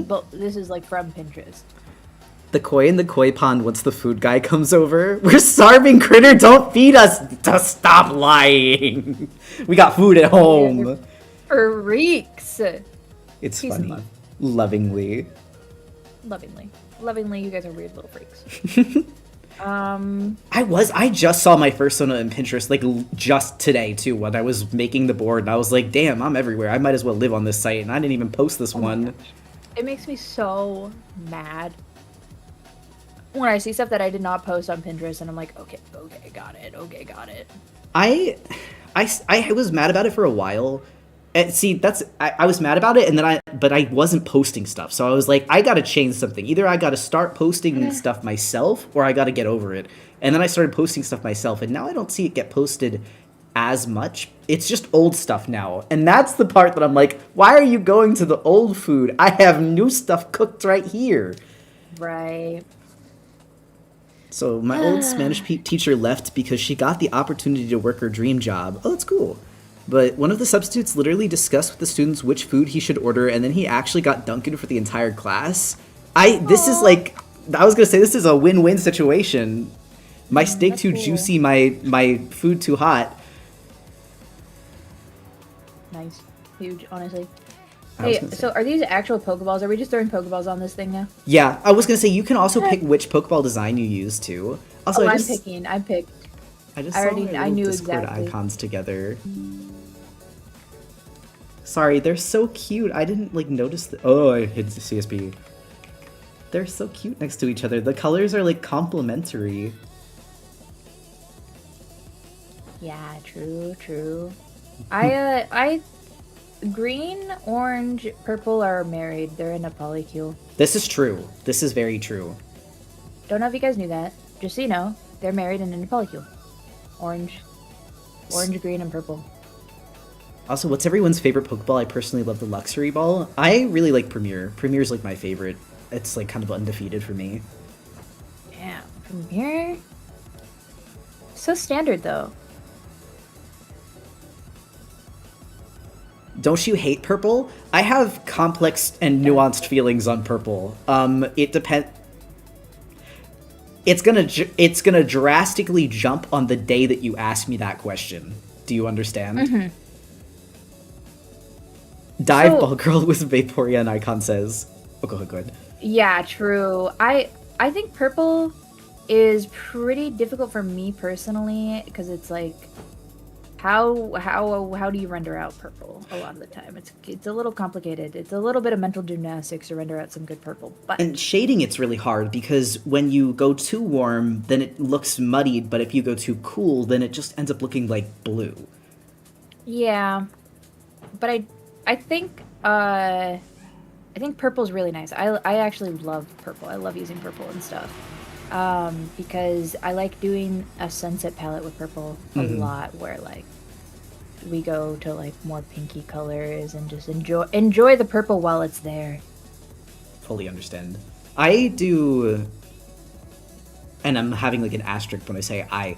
is like from Pinterest. The koi in the koi pond once the food guy comes over. We're starving, Critter, don't feed us! To stop lying! We got food at home! Freaks! It's Peace and funny. love. Lovingly. Lovingly, you guys are weird little freaks. I just saw my fursona in Pinterest, like, just today, too, when I was making the board, and I was like, damn, I'm everywhere. I might as well live on this site, and I didn't even post this one. It makes me so mad when I see stuff that I did not post on Pinterest, and I'm like, okay, got it. I was mad about it for a while. And see, I was mad about it, and then but I wasn't posting stuff, so I was like, I gotta change something. Either I gotta start posting stuff myself, or I gotta get over it. And then I started posting stuff myself, and now I don't see it get posted as much. It's just old stuff now, and that's the part that I'm like, why are you going to the old food? I have new stuff cooked right here. Right. So my old Spanish teacher left because she got the opportunity to work her dream job. Oh, that's cool. But one of the substitutes literally discussed with the students which food he should order, and then he actually got Dunkin' for the entire class. This is like, I was gonna say, this is a win-win situation. My steak too juicy, my food too hot. Nice. Huge, honestly. Hey, so are these actual Pokeballs? Are we just throwing Pokeballs on this thing now? Yeah, I was gonna say, you can also pick which Pokeball design you use too. Also, I picked. I knew Discord exactly. Icons together. Sorry, they're so cute. I didn't like notice oh, I hit the CSB. They're so cute next to each other. The colors are like complementary. Yeah, true. Green, orange, purple are married. They're in a polycule. This is true. This is very true. Don't know if you guys knew that. Just so you know, they're married and in a polycule. Orange, green, and purple. Also, what's everyone's favorite Pokeball? I personally love the Luxury Ball. I really like Premier. Premier's like my favorite. It's like kind of undefeated for me. Yeah, Premier. So standard though. Don't you hate purple? I have complex and nuanced feelings on purple. It depends. It's gonna drastically jump on the day that you ask me that question. Do you understand? Mm-hmm. Dive Ball Girl with Vaporeon and Icon says. Oh, go ahead. Yeah, true. I think purple is pretty difficult for me personally because it's like how do you render out purple a lot of the time? It's a little complicated. It's a little bit of mental gymnastics to render out some good purple. But and shading it's really hard because when you go too warm, then it looks muddied, but if you go too cool, then it just ends up looking like blue. Yeah. But I think purple's really nice. I actually love purple. I love using purple and stuff. Because I like doing a sunset palette with purple a lot where like we go to like more pinky colors and just enjoy the purple while it's there. Fully understand. I do, and I'm having like an asterisk when I say I.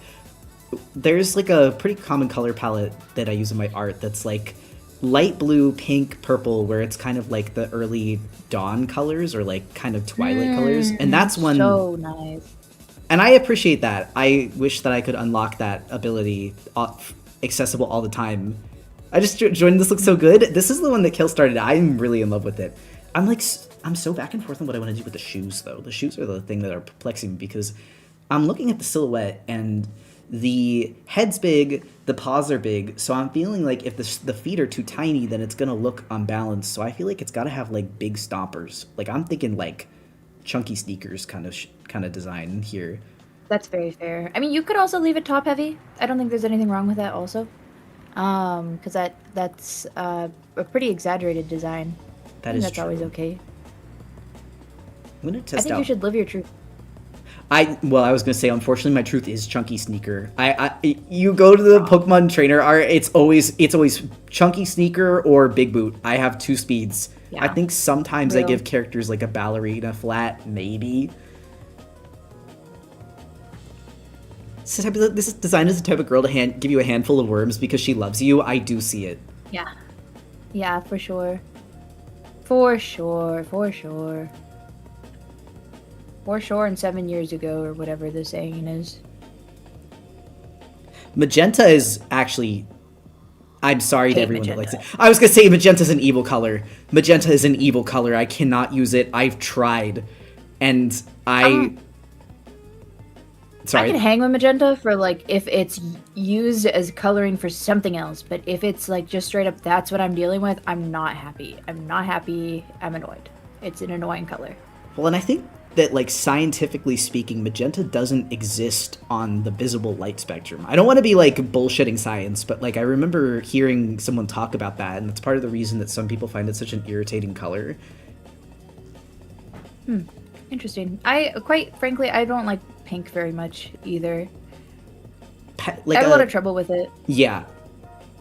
There's like a pretty common color palette that I use in my art that's like light blue, pink, purple, where it's kind of like the early dawn colors or like kind of twilight colors, and that's one. So nice. And I appreciate that. I wish that I could unlock that ability accessible all the time. I just joined. This looks so good. This is the one that Kill started. I'm really in love with it. I'm so back and forth on what I want to do with the shoes, though. The shoes are the thing that are perplexing me because I'm looking at the silhouette and the head's big, the paws are big, so I'm feeling like if the feet are too tiny, then it's gonna look unbalanced. So I feel like it's gotta have like big stompers. Like I'm thinking like chunky sneakers kind of design here. That's very fair. I mean, you could also leave it top heavy. I don't think there's anything wrong with that also. Because that's a pretty exaggerated design. That's true. Always okay. I'm gonna test out. I think you should live your truth. I was gonna say, unfortunately, my truth is chunky sneaker. You go to the Pokemon trainer art, it's always chunky sneaker or big boot. I have two speeds. Yeah. I think sometimes I give characters like a ballerina flat, maybe. This design is the type of girl to give you a handful of worms because she loves you. I do see it. Yeah, for sure. For sure. And 7 years ago, or whatever the saying is. Magenta is actually... I'm sorry to everyone that likes it. I was going to say magenta's an evil color. Magenta is an evil color. I cannot use it. I've tried. And Sorry. I can hang with magenta for, like, if it's used as coloring for something else. But if it's, like, just straight up, that's what I'm dealing with, I'm not happy. I'm annoyed. It's an annoying color. Well, and I think that, like, scientifically speaking, magenta doesn't exist on the visible light spectrum. I don't want to be, like, bullshitting science, but, like, I remember hearing someone talk about that, and that's part of the reason that some people find it such an irritating color. Interesting. Quite frankly, I don't like pink very much either. I have a lot of trouble with it. Yeah.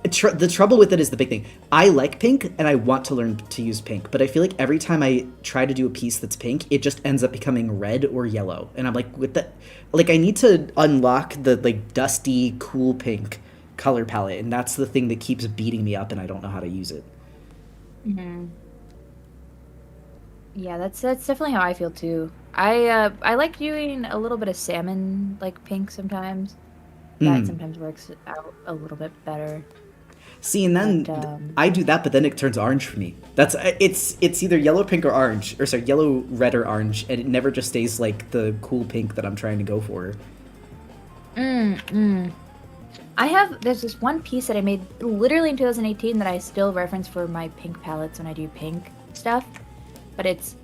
The trouble with it is the big thing. I like pink, and I want to learn to use pink, but I feel like every time I try to do a piece that's pink, it just ends up becoming red or yellow. And I'm like, with that, like, I need to unlock the, like, dusty, cool pink color palette, and that's the thing that keeps beating me up, and I don't know how to use it. Yeah, that's definitely how I feel, too. I like doing a little bit of salmon, like, pink sometimes. That sometimes works out a little bit better. See, and then I do that, but then it turns orange for me. It's either yellow, pink, or orange, or sorry, yellow, red, or orange, and it never just stays like the cool pink that I'm trying to go for. There's this one piece that I made literally in 2018 that I still reference for my pink palettes when I do pink stuff, but it's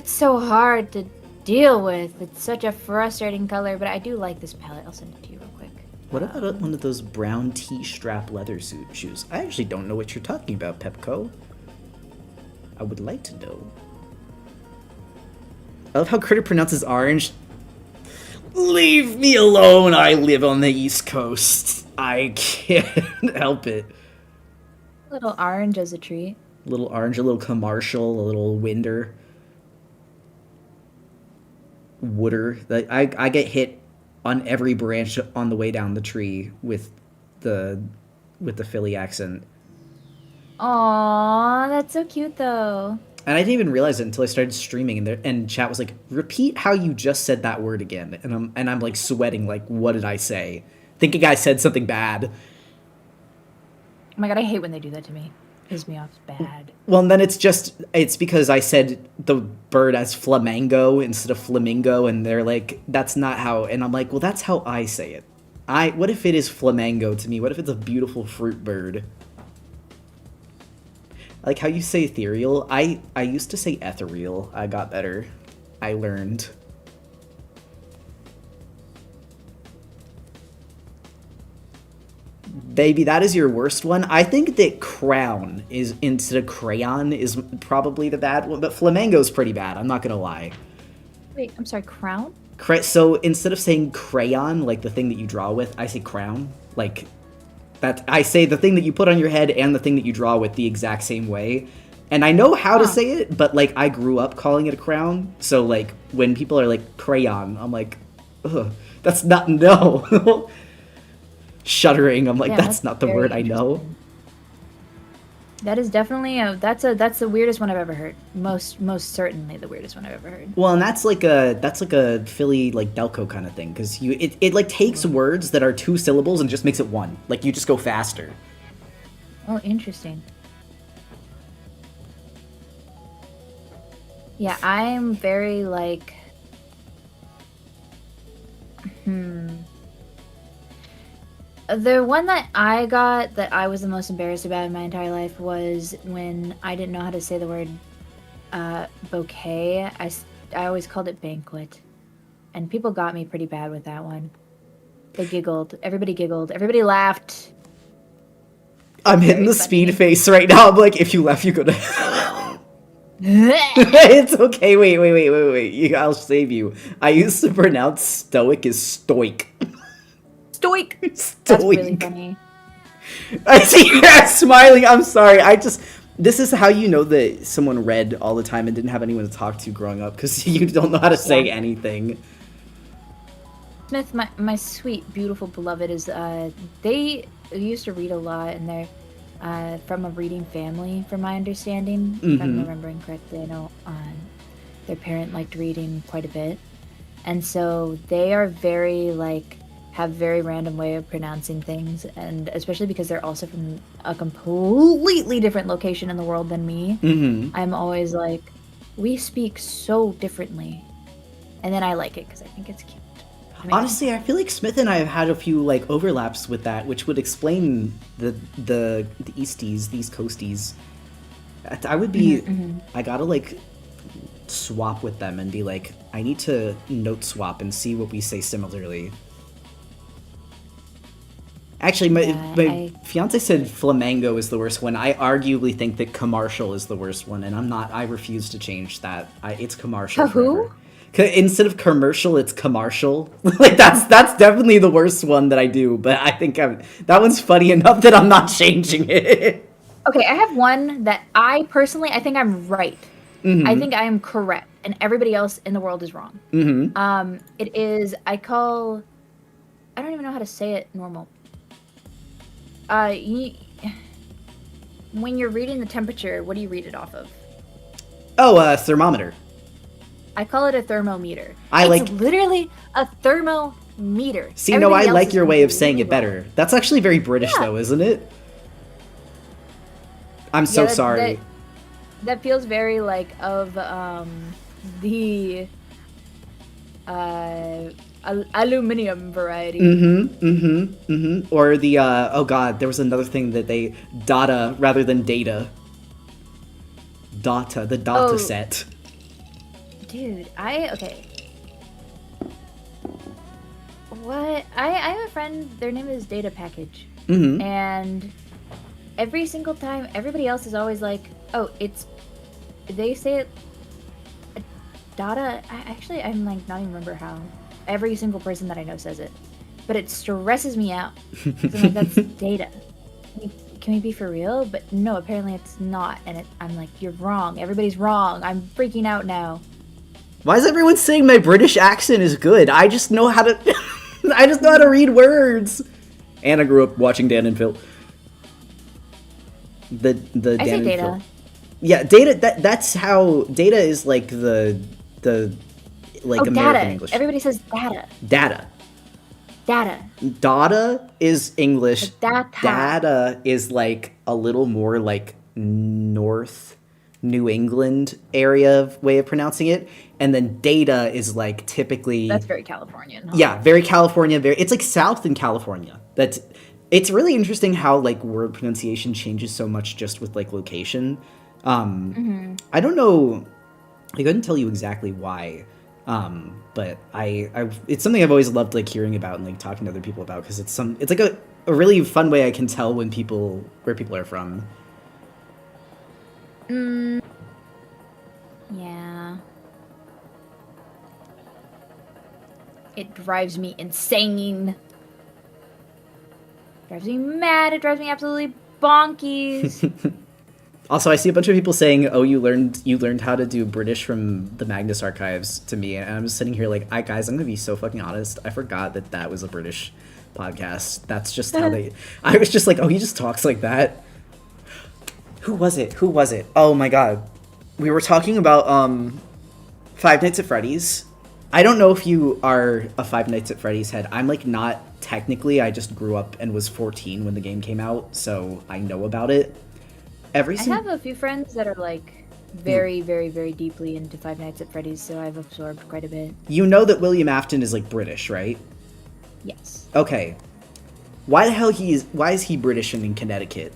so hard to deal with. It's such a frustrating color, but I do like this palette. I'll send it to you real quick. What about one of those brown T-strap leather shoes? I actually don't know what you're talking about, Pepco. I would like to know. I love how Critter pronounces orange. Leave me alone, I live on the East Coast. I can't help it. Little orange as a treat. A little orange, a little commercial, a little winder, wooder. I get hit on every branch on the way down the tree the with the Philly accent. Aw, that's so cute though. And I didn't even realize it until I started streaming, and chat was like, "Repeat how you just said that word again." And I'm like sweating, like, what did I say? Thinking I said something bad. Oh my god, I hate when they do that to me. Pisses me off bad. Well, and then it's because I said the bird as flamingo instead of flamingo, and they're like, that's not how. And I'm like, well, that's how I say it. What if it is flamingo to me? What if it's a beautiful fruit bird? Like how you say ethereal. I used to say ethereal. I got better. I learned. Baby, that is your worst one. I think that crown is instead of crayon is probably the bad one, but flamingo's pretty bad. I'm not gonna lie. Wait, I'm sorry, crown? So instead of saying crayon, like the thing that you draw with, I say crown. Like that, I say the thing that you put on your head and the thing that you draw with the exact same way. And I know how to say it, but like I grew up calling it a crown. So like when people are like crayon, I'm like, ugh, that's not no. Shuddering, I'm like, Yeah, that's not the word I know. That is definitely that's the weirdest one I've ever heard. Most certainly the weirdest one I've ever heard. Well, and that's like a Philly like Delco kind of thing, because it like takes words that are 2 syllables and just makes it 1. Like you just go faster. Oh, interesting. Yeah, I'm very like The one that I got that I was the most embarrassed about in my entire life was when I didn't know how to say the word bouquet. I always called it banquet. And people got me pretty bad with that one. They giggled. Everybody giggled. Everybody laughed. I'm hitting the speed face right now. I'm like, if you laugh, you go to hell. It's okay. Wait. I'll save you. I used to pronounce stoic as stoic. Stoic. Stoic. That's really funny. I see you smiling. I'm sorry. This is how you know that someone read all the time and didn't have anyone to talk to growing up, because you don't know how to say anything. Smith, my sweet, beautiful beloved is, they used to read a lot, and they're from a reading family, from my understanding, if I'm remembering correctly. I know their parent liked reading quite a bit. And so they are very, like, have very random way of pronouncing things, and especially because they're also from a completely different location in the world than me. I'm always like, we speak so differently, and then I like it because I think it's cute. Honestly, I feel like Smith and I have had a few like overlaps with that, which would explain the Easties, these Coasties. I would be, I gotta like swap with them and be like, I need to note swap and see what we say similarly. Actually, my fiance said flamingo is the worst one. I arguably think that commercial is the worst one, and I refuse to change that. It's commercial. Who? Instead of commercial, it's commercial. Like that's definitely the worst one that I do. But I think that one's funny enough that I'm not changing it. Okay, I have one that I think I'm right. I think I am correct, and everybody else in the world is wrong. It is, I don't even know how to say it normal. When you're reading the temperature, what do you read it off of? Oh, thermometer. I call it a thermometer. It's literally a thermometer. See, no, I like your way of saying it better. That's actually very British, though, isn't it? I'm so sorry. That feels very like of the aluminum variety. Or the oh god, there was another thing that they data rather than data. The data set. Dude, okay. What? I have a friend, their name is Data Package. And every single time, everybody else is always like, oh, they say it, data, I'm like, not even remember how. Every single person that I know says it. But it stresses me out. I'm like, that's data. can we be for real? But no, apparently it's not. And I'm like, you're wrong. Everybody's wrong. I'm freaking out now. Why is everyone saying my British accent is good? I just know how to... I just know how to read words. And I grew up watching Dan and Phil. The I Dan say and Data. Phil. Yeah, Data. That's how Data is like the American Data. English. Everybody says Data. Data. Data. Data is English. Data. Data is like a little more like North New England area way of pronouncing it, and then data is like typically That's very Californian. Huh? Yeah, very California. It's like South in California. It's really interesting how like word pronunciation changes so much just with like location. I don't know. I couldn't tell you exactly why, but it's something I've always loved like hearing about and like talking to other people about because it's like a really fun way I can tell where people are from. Yeah. It drives me insane. It drives me mad. It drives me absolutely bonkies. Also, I see a bunch of people saying, "Oh, you learned how to do British from the Magnus Archives" to me, and I'm just sitting here like, guys, I'm gonna be so fucking honest. I forgot that was a British podcast. That's just how they. I was just like, oh, he just talks like that. Who was it? Oh my god, we were talking about Five Nights at Freddy's. I don't know if you are a Five Nights at Freddy's head. I'm like not technically. I just grew up and was 14 when the game came out, so I know about it. I have a few friends that are like very, very, very deeply into Five Nights at Freddy's, so I've absorbed quite a bit. You know that William Afton is like British, right? Yes. Okay. Why is he British and in Connecticut?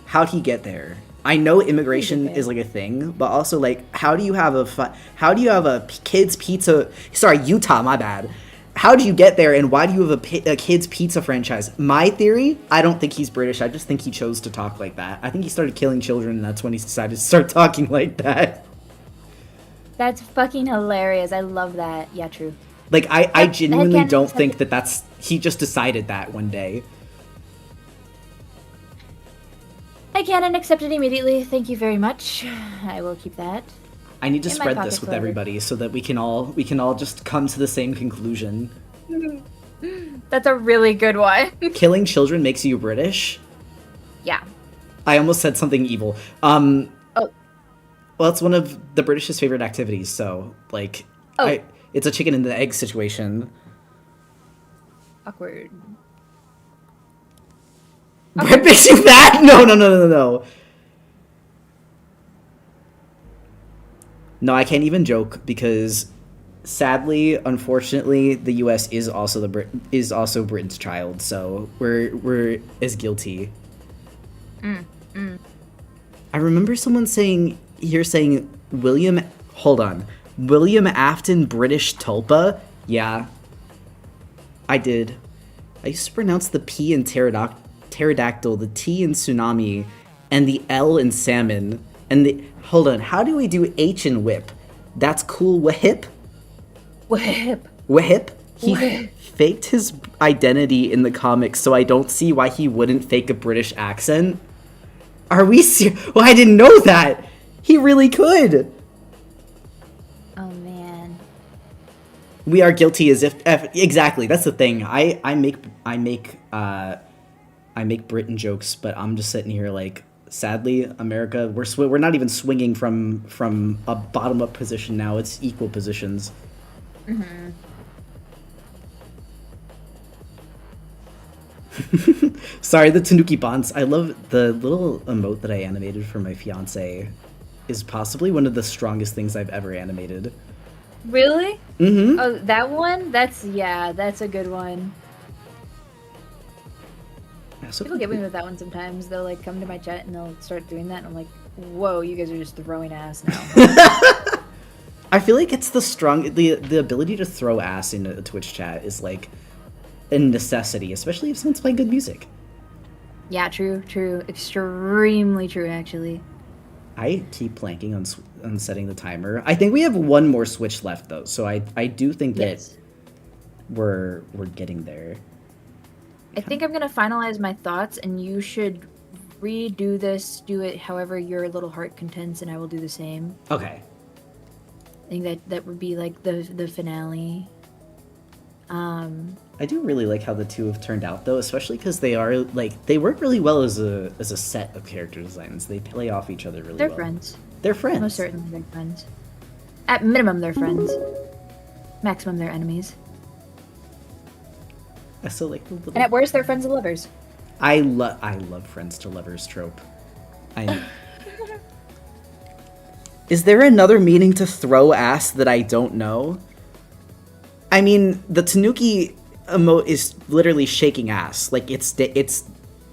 How'd he get there? I know immigration is like a thing, but also like how do you have a kids pizza? Sorry, Utah, my bad. How do you get there, and why do you have a kids pizza franchise? My theory, I don't think he's British. I just think he chose to talk like that. I think he started killing children, and that's when he decided to start talking like that. That's fucking hilarious. I love that. Yeah, true. Like I genuinely don't accept think that's he just decided that one day. I can accept it immediately. Thank you very much. I will keep that. I need to In my spread pocket this with forever. everybody so that we can all just come to the same conclusion. That's a really good one. Killing children makes you British? Yeah. I almost said something evil. Oh. Well, it's one of the British's favorite activities, so like it's a chicken and the egg situation. Awkward. What makes you mad? No. No, I can't even joke because, sadly, unfortunately, the U.S. is also Britain's child, so we're as guilty. I remember someone saying William Afton British Tulpa. Yeah, I did. I used to pronounce the P in pterodactyl, the T in tsunami, and the L in salmon. And hold on, how do we do H in whip? That's cool. Whip. He faked his identity in the comics, so I don't see why he wouldn't fake a British accent. Are we serious? Well, I didn't know that. He really could. Oh man. We are guilty as if exactly. That's the thing. I make Britain jokes, but I'm just sitting here like, sadly, America, we're not even swinging from a bottom up position now. It's equal positions. Mm-hmm. Sorry, the Tanuki Bonds. I love the little emote that I animated for my fiance. Is possibly one of the strongest things I've ever animated. Really? Mm-hmm. Oh, that one? That's a good one. So People get me with that one sometimes. They'll like come to my chat and they'll start doing that, and I'm like, whoa, you guys are just throwing ass now. I feel like it's the ability to throw ass in a Twitch chat is like a necessity, especially if someone's playing good music. Yeah, true. Extremely true, actually. I keep planking on setting the timer. I think we have one more switch left though, so I do think that we're getting there. I think I'm gonna finalize my thoughts, and you should redo this, do it however your little heart contents, and I will do the same. Okay. I think that would be like the finale. I do really like how the two have turned out, though, especially because they are like they work really well as a set of character designs. They play off each other really They're well. friends. They're friends. Most certainly, they're friends. At minimum, they're friends. Maximum, they're enemies. I still like the little... And at worst, they're friends and lovers. I love friends to lovers trope. Is there another meaning to throw ass that I don't know? I mean, the Tanuki emote is literally shaking ass. Like, it's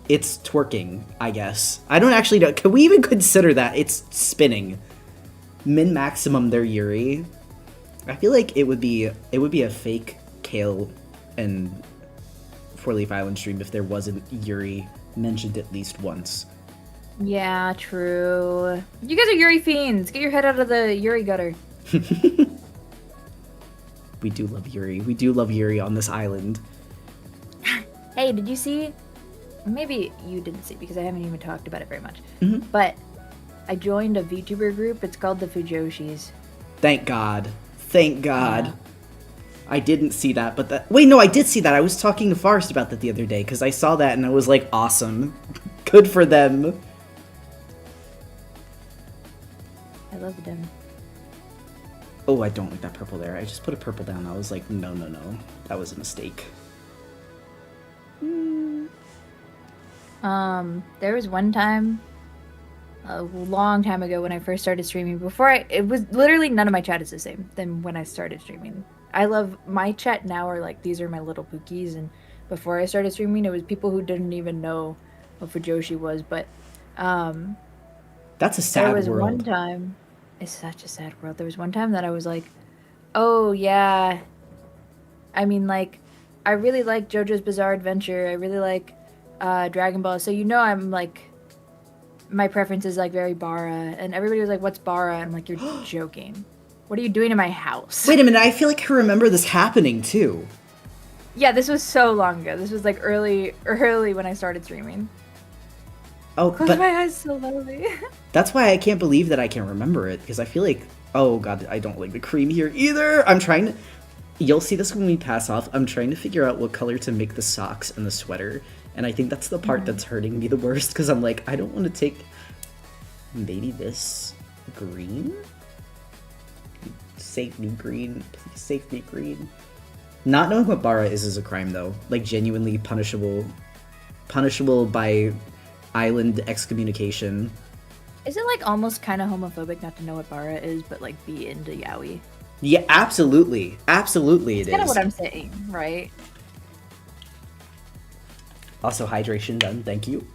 twerking, I guess. I don't actually know. Can we even consider that? It's spinning. Min maximum, they're Yuri. I feel like it would be a fake Kale and Four Leaf Island stream if there wasn't Yuri mentioned at least once. Yeah, true. You guys are Yuri fiends. Get your head out of the Yuri gutter. We do love Yuri. We do love Yuri on this island. Hey, did you see? Maybe you didn't see because I haven't even talked about it very much. Mm-hmm. But I joined a VTuber group. It's called the Fujoshis. Thank God. Thank God. Yeah. I didn't see that, but that... Wait, no, I did see that. I was talking to Forrest about that the other day, because I saw that and I was like, awesome. Good for them. I love them. Oh, I don't like that purple there. I just put a purple down. I was like, no. That was a mistake. There was one time, a long time ago when I first started streaming, it was literally none of my chat is the same than when I started streaming. I love my chat now are like, these are my little pookies, and before I started streaming, it was people who didn't even know what Fujoshi was, but, that's a sad world. There was one time, it's such a sad world. There was one time that I was like, oh yeah, I mean, like, I really like JoJo's Bizarre Adventure, I really like, Dragon Ball, so I'm like, my preference is like very Bara, and everybody was like, what's Bara? And I'm like, you're joking. What are you doing in my house? Wait a minute, I feel like I remember this happening too. Yeah, this was so long ago. This was like early when I started streaming. Oh, Close but my eyes so slowly. that's why I can't believe that I can remember it, because I feel like, oh god, I don't like the cream here either. I'm trying to... You'll see this when we pass off. I'm trying to figure out what color to make the socks and the sweater. And I think that's the part that's hurting me the worst, because I'm like, I don't want to take maybe this green? Safe new green. Please save me green. Not knowing what Bara is a crime, though. Like, genuinely punishable. Punishable by island excommunication. Is it like almost kind of homophobic not to know what Bara is, but like be into yaoi? Yeah, absolutely. Absolutely it is. That's kind of what I'm saying, right? Also, hydration done. Thank you.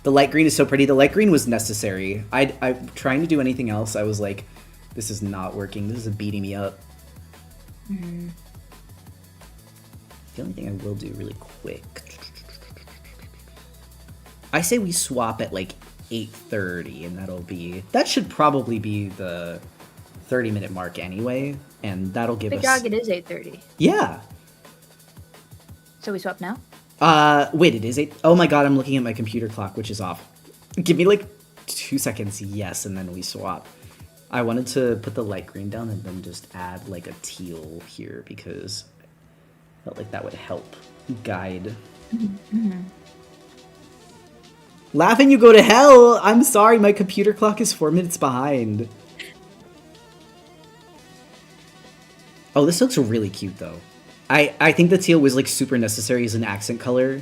The light green is so pretty. The light green was necessary. I'm trying to do anything else. I was like, this is not working. This is beating me up. Mm-hmm. The only thing I will do really quick. I say we swap at like 8:30, and that should probably be the 30-minute mark anyway, and that'll give Big us... Dog, it is 8:30. Yeah. So we swap now? Wait, it is 8? Oh my god, I'm looking at my computer clock, which is off. Give me like 2 seconds, yes, and then we swap. I wanted to put the light green down and then just add like a teal here because I felt like that would help guide. Mm-hmm. Laughing you go to hell! I'm sorry, my computer clock is 4 minutes behind. Oh, this looks really cute though. I think the teal was like super necessary as an accent color.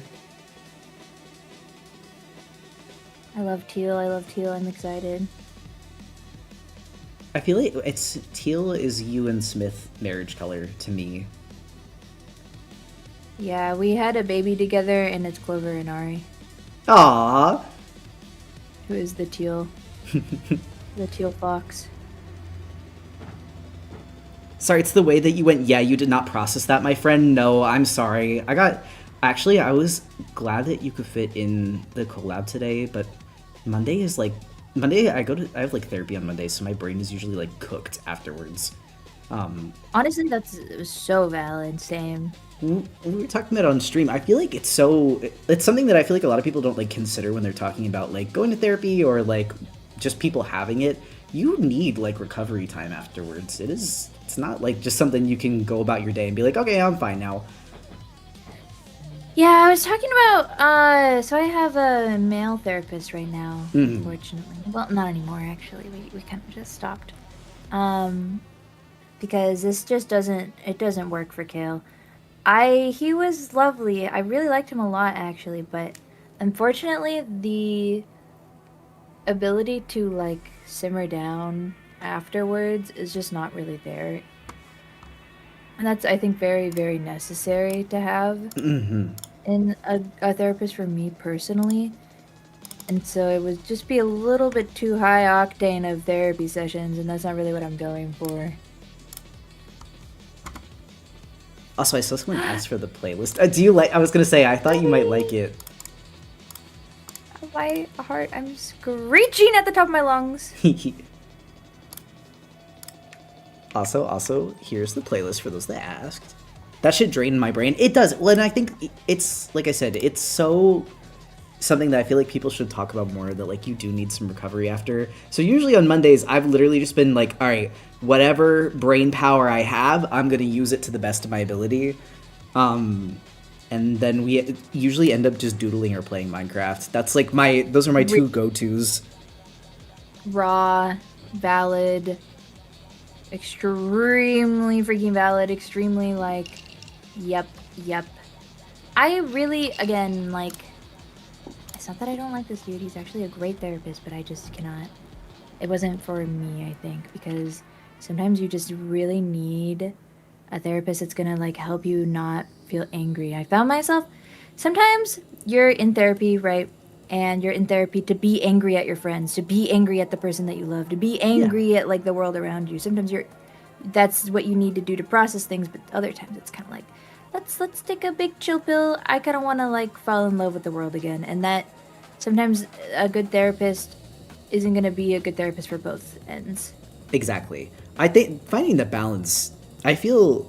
I love teal, I'm excited. I feel like teal is you and Smith marriage color to me. Yeah, we had a baby together and it's Clover and Ari. Aww. Who is the teal? The teal fox. Sorry, it's the way that you went, yeah, you did not process that, my friend. No, I'm sorry. Actually, I was glad that you could fit in the collab today, but Monday is like... Monday, I have like therapy on Monday, so my brain is usually like cooked afterwards. Honestly, that's so valid, same. we were talking about it on stream. I feel like it's something that I feel like a lot of people don't like consider when they're talking about like going to therapy or like just people having it. You need like recovery time afterwards. It's not like just something you can go about your day and be like, okay, I'm fine now. Yeah, I was talking about, so I have a male therapist right now, unfortunately. Well, not anymore, actually. We kind of just stopped. Because this just doesn't work for Kale. He was lovely. I really liked him a lot, actually, but unfortunately, the ability to, like, simmer down afterwards is just not really there. And that's, I think, very, very necessary to have in a therapist for me personally. And so it would just be a little bit too high octane of therapy sessions, and that's not really what I'm going for. Also, I saw someone ask for the playlist. Do you like? I was gonna say I thought you might like it. My heart, I'm screeching at the top of my lungs. Also, here's the playlist for those that asked. That should drain my brain. It does. Well, and I think it's like I said, it's so something that I feel like people should talk about more. That like you do need some recovery after. So usually on Mondays, I've literally just been like, all right, whatever brain power I have, I'm gonna use it to the best of my ability. And then we usually end up just doodling or playing Minecraft. That's like those are my two go-tos. Raw, valid, extremely freaking valid, extremely like, yep. I really, again, like, it's not that I don't like this dude. He's actually a great therapist, but I just cannot. It wasn't for me, I think, because sometimes you just really need a therapist that's gonna like help you not feel angry. I found myself sometimes you're in therapy, right? And you're in therapy to be angry at your friends, to be angry at the person that you love, to be angry at like the world around you. Sometimes that's what you need to do to process things, but other times it's kind of like let's take a big chill pill. I kind of want to like fall in love with the world again, and that sometimes a good therapist isn't going to be a good therapist for both ends. Exactly. I think finding the balance. I feel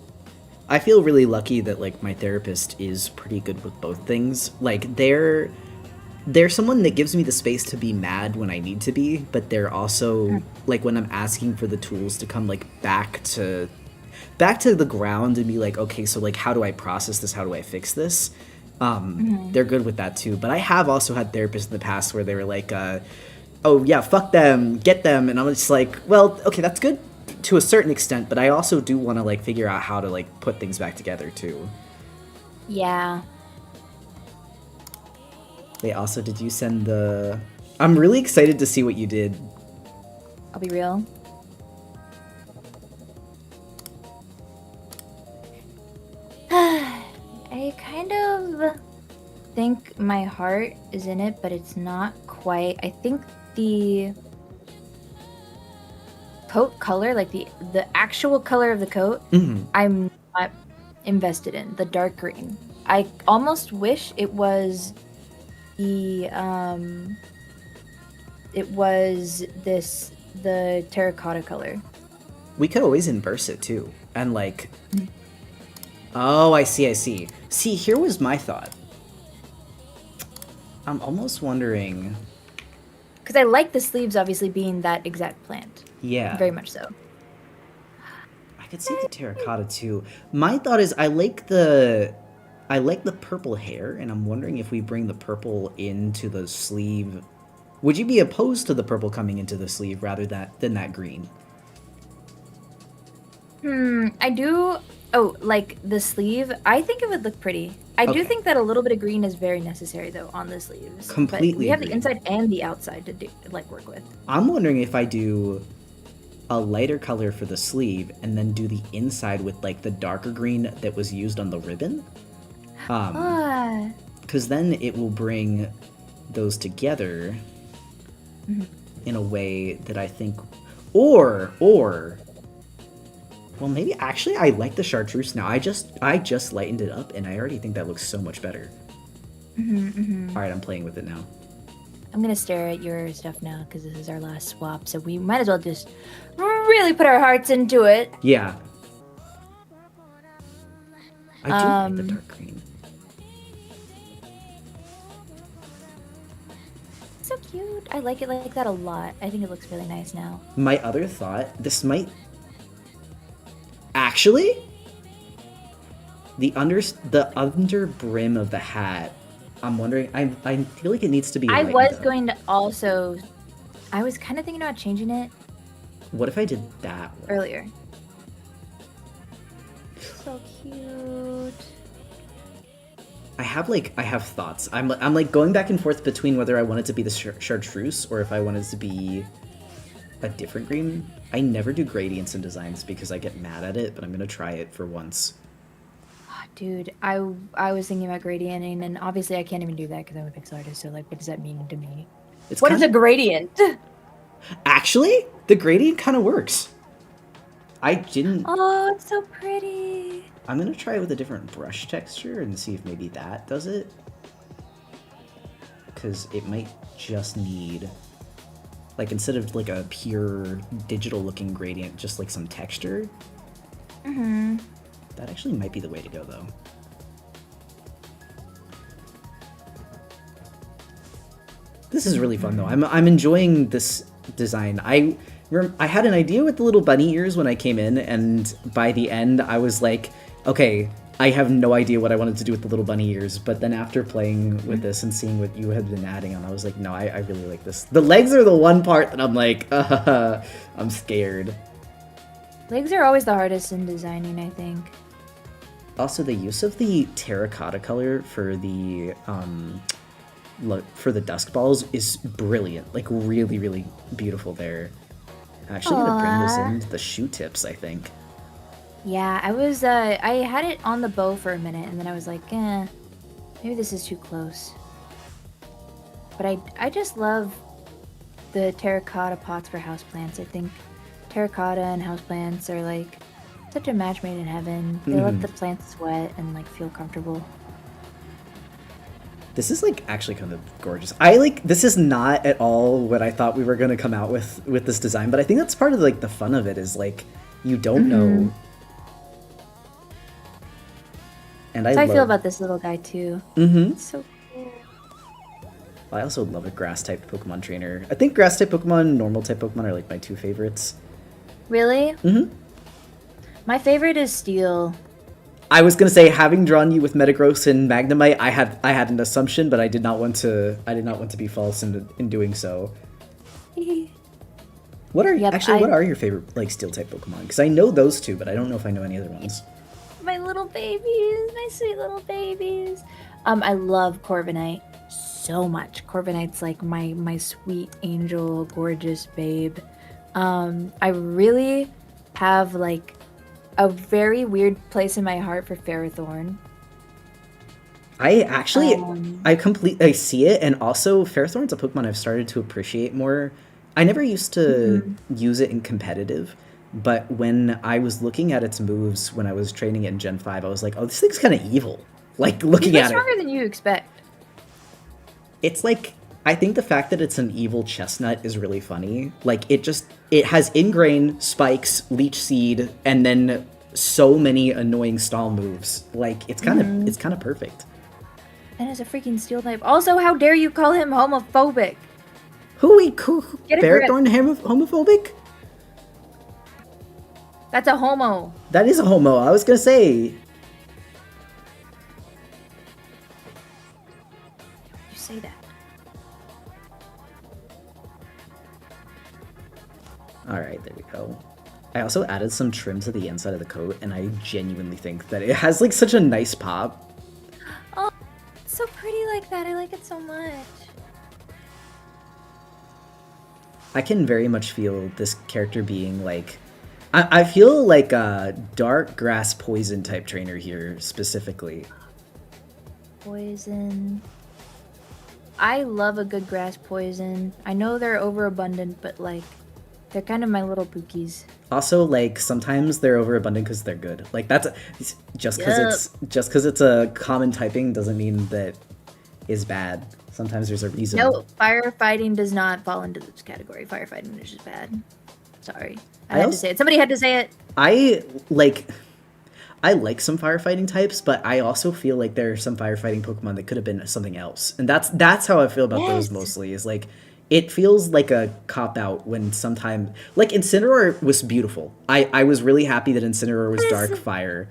really lucky that like my therapist is pretty good with both things. Like they're someone that gives me the space to be mad when I need to be, but they're also like when I'm asking for the tools to come like back to the ground and be like, okay, so like how do I process this? How do I fix this? They're good with that too. But I have also had therapists in the past where they were like, oh yeah, fuck them, get them, and I'm just like, well, okay, that's good to a certain extent, but I also do want to like figure out how to like put things back together too. Yeah. Wait, also, did you send the... I'm really excited to see what you did. I'll be real. I kind of think my heart is in it, but it's not quite. I think the coat color, like the actual color of the coat, I'm not invested in. The dark green. I almost wish it was the terracotta color. We could always inverse it too. And like... Oh, I see. See, here was my thought. I'm almost wondering... Because I like the sleeves obviously being that exact plant. Yeah. Very much so. I could see the terracotta too. My thought is I like the purple hair, and I'm wondering if we bring the purple into the sleeve. Would you be opposed to the purple coming into the sleeve rather than that green? I do... Oh, like the sleeve? I think it would look pretty. I do think that a little bit of green is very necessary, though, on the sleeves. Completely but we have agree. the inside and the outside to do, like work with. I'm wondering if I do a lighter color for the sleeve and then do the inside with like the darker green that was used on the ribbon. Because then it will bring those together in a way that I think... Or... Well, maybe actually I like the chartreuse now. I just lightened it up, and I already think that looks so much better. All right, I'm playing with it now. I'm gonna stare at your stuff now because this is our last swap, so we might as well just really put our hearts into it. Yeah. I do like the dark green. So cute. I like it like that a lot. I think it looks really nice now. My other thought, this might... Actually, the under brim of the hat, I'm wondering, I feel like it needs to be I lightened was up. going to also... I was kind of thinking about changing it What if I did that one? earlier. So cute. I have thoughts. I'm like going back and forth between whether I want it to be the chartreuse or if I want it to be a different green. I never do gradients in designs because I get mad at it, but I'm gonna try it for once. Oh, dude, I was thinking about gradienting, and obviously I can't even do that because I'm a pixel artist. So like, what does that mean to me? It's What is a gradient? Actually, the gradient kind of works. I didn't. Oh, it's so pretty. I'm gonna try it with a different brush texture and see if maybe that does it. Because it might just need, like, instead of like a pure digital looking gradient, just like some texture. Mm-hmm. That actually might be the way to go, though. This is really fun, though. I'm enjoying this design. I had an idea with the little bunny ears when I came in, and by the end, I was like, okay, I have no idea what I wanted to do with the little bunny ears. But then after playing with this and seeing what you had been adding on, I was like, no, I really like this. The legs are the one part that I'm like, I'm scared. Legs are always the hardest in designing, I think. Also, the use of the terracotta color for the dusk balls is brilliant. Like, really, really beautiful there. I'm actually gonna bring those into the shoe tips, I think. Yeah, I had it on the bow for a minute, and then I was like, maybe this is too close. But I just love the terracotta pots for houseplants. I think terracotta and houseplants are like such a match made in heaven. They let the plants sweat and like feel comfortable. This is like actually kind of gorgeous. This is not at all what I thought we were gonna come out with this design, but I think that's part of like the fun of it is like you don't know. And I feel about this little guy too. It's so cool. I also love a grass type Pokemon trainer. I think grass type Pokemon, normal type Pokemon are like my two favorites. Really? My favorite is Steel. I was gonna say, having drawn you with Metagross and Magnemite, I had an assumption, but I did not want to be false in doing so. What are your favorite like Steel type Pokemon? Because I know those two, but I don't know if I know any other ones. My little babies, my sweet little babies. I love Corviknight so much. Corviknight's like my sweet angel, gorgeous babe. I really have like a very weird place in my heart for Ferrothorn. I actually, I see it, and also Ferrothorn's a Pokemon I've started to appreciate more. I never used to use it in competitive, but when I was looking at its moves when I was training it in Gen 5, I was like, oh, this thing's kind of evil. Like, looking at it. It's stronger than you expect. It's like, I think the fact that it's an evil chestnut is really funny. Like, it has Ingrain, Spikes, Leech Seed, and then so many annoying stall moves. Like, it's kind of perfect. And it's a freaking Steel type. Also, how dare you call him homophobic? Ferrothorn homophobic? That's a homo. That is a homo. I was gonna say. You say that. Alright, there we go. I also added some trim to the inside of the coat, and I genuinely think that it has like such a nice pop. Oh, it's so pretty like that. I like it so much. I can very much feel this character being like... I feel like a dark grass poison type trainer here, specifically. Poison. I love a good grass poison. I know they're overabundant, but like, they're kind of my little pookies. Also, like, sometimes they're overabundant because they're good. Like, that's... Just because it's a common typing doesn't mean that is bad. Sometimes there's a reason. No, firefighting does not fall into this category. Firefighting is just bad. Sorry. I had to say it. Somebody had to say it. I like some firefighting types, but I also feel like there are some firefighting Pokemon that could have been something else, and that's how I feel about those Yes. mostly. Is like it feels like a cop out when sometimes like Incineroar was beautiful. I was really happy that Incineroar was dark Yes. fire.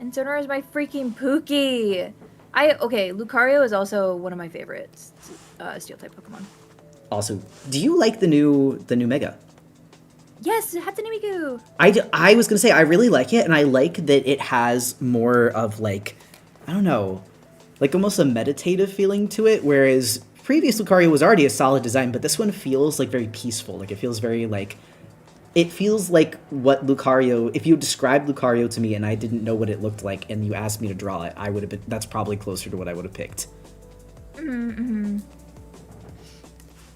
Incineroar is my freaking Pookie. Okay, Lucario is also one of my favorites. Steel type Pokemon. Also, do you like the new Mega? Yes, Hatsune Miku. I was gonna say I really like it, and I like that it has more of like, I don't know, like almost a meditative feeling to it. Whereas previous Lucario was already a solid design, but this one feels like very peaceful. Like it feels very like, it feels like what Lucario. If you described Lucario to me and I didn't know what it looked like, and you asked me to draw it, I would have been. That's probably closer to what I would have picked. Mm-hmm.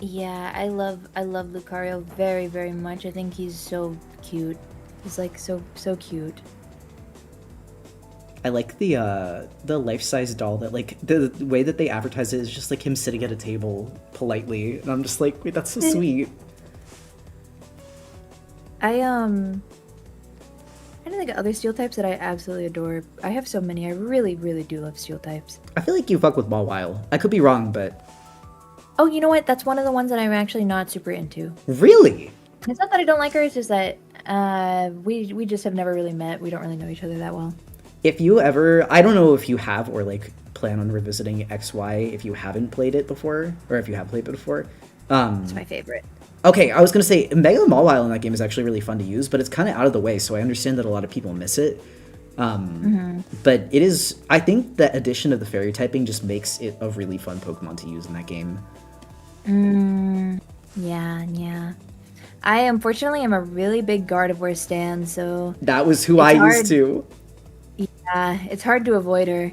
Yeah, I love Lucario very, very much. I think he's so cute. He's like so cute. I like the life size doll that like the way that they advertise it is just like him sitting at a table politely, and I'm just like, wait, that's so sweet. I don't think other steel types that I absolutely adore. I have so many. I really, really do love steel types. I feel like you fuck with Mawile. I could be wrong, but Oh, you know what? That's one of the ones that I'm actually not super into. really, It's not that I don't like her. It's just that we just have never really met. We don't really know each other that well. if you ever, I don't know if you have or like plan on revisiting XY if you haven't played it before, or if you have played it before. It's my favorite. Okay, I was gonna say Mega Mawile in that game is actually really fun to use, but it's kind of out of the way, so I understand that a lot of people miss it. But it is, I think the addition of the fairy typing just makes it a really fun Pokemon to use in that game. Yeah. I unfortunately am a really big Gardevoir stan, so That was who It's I hard. used to. yeah, it's hard to avoid her.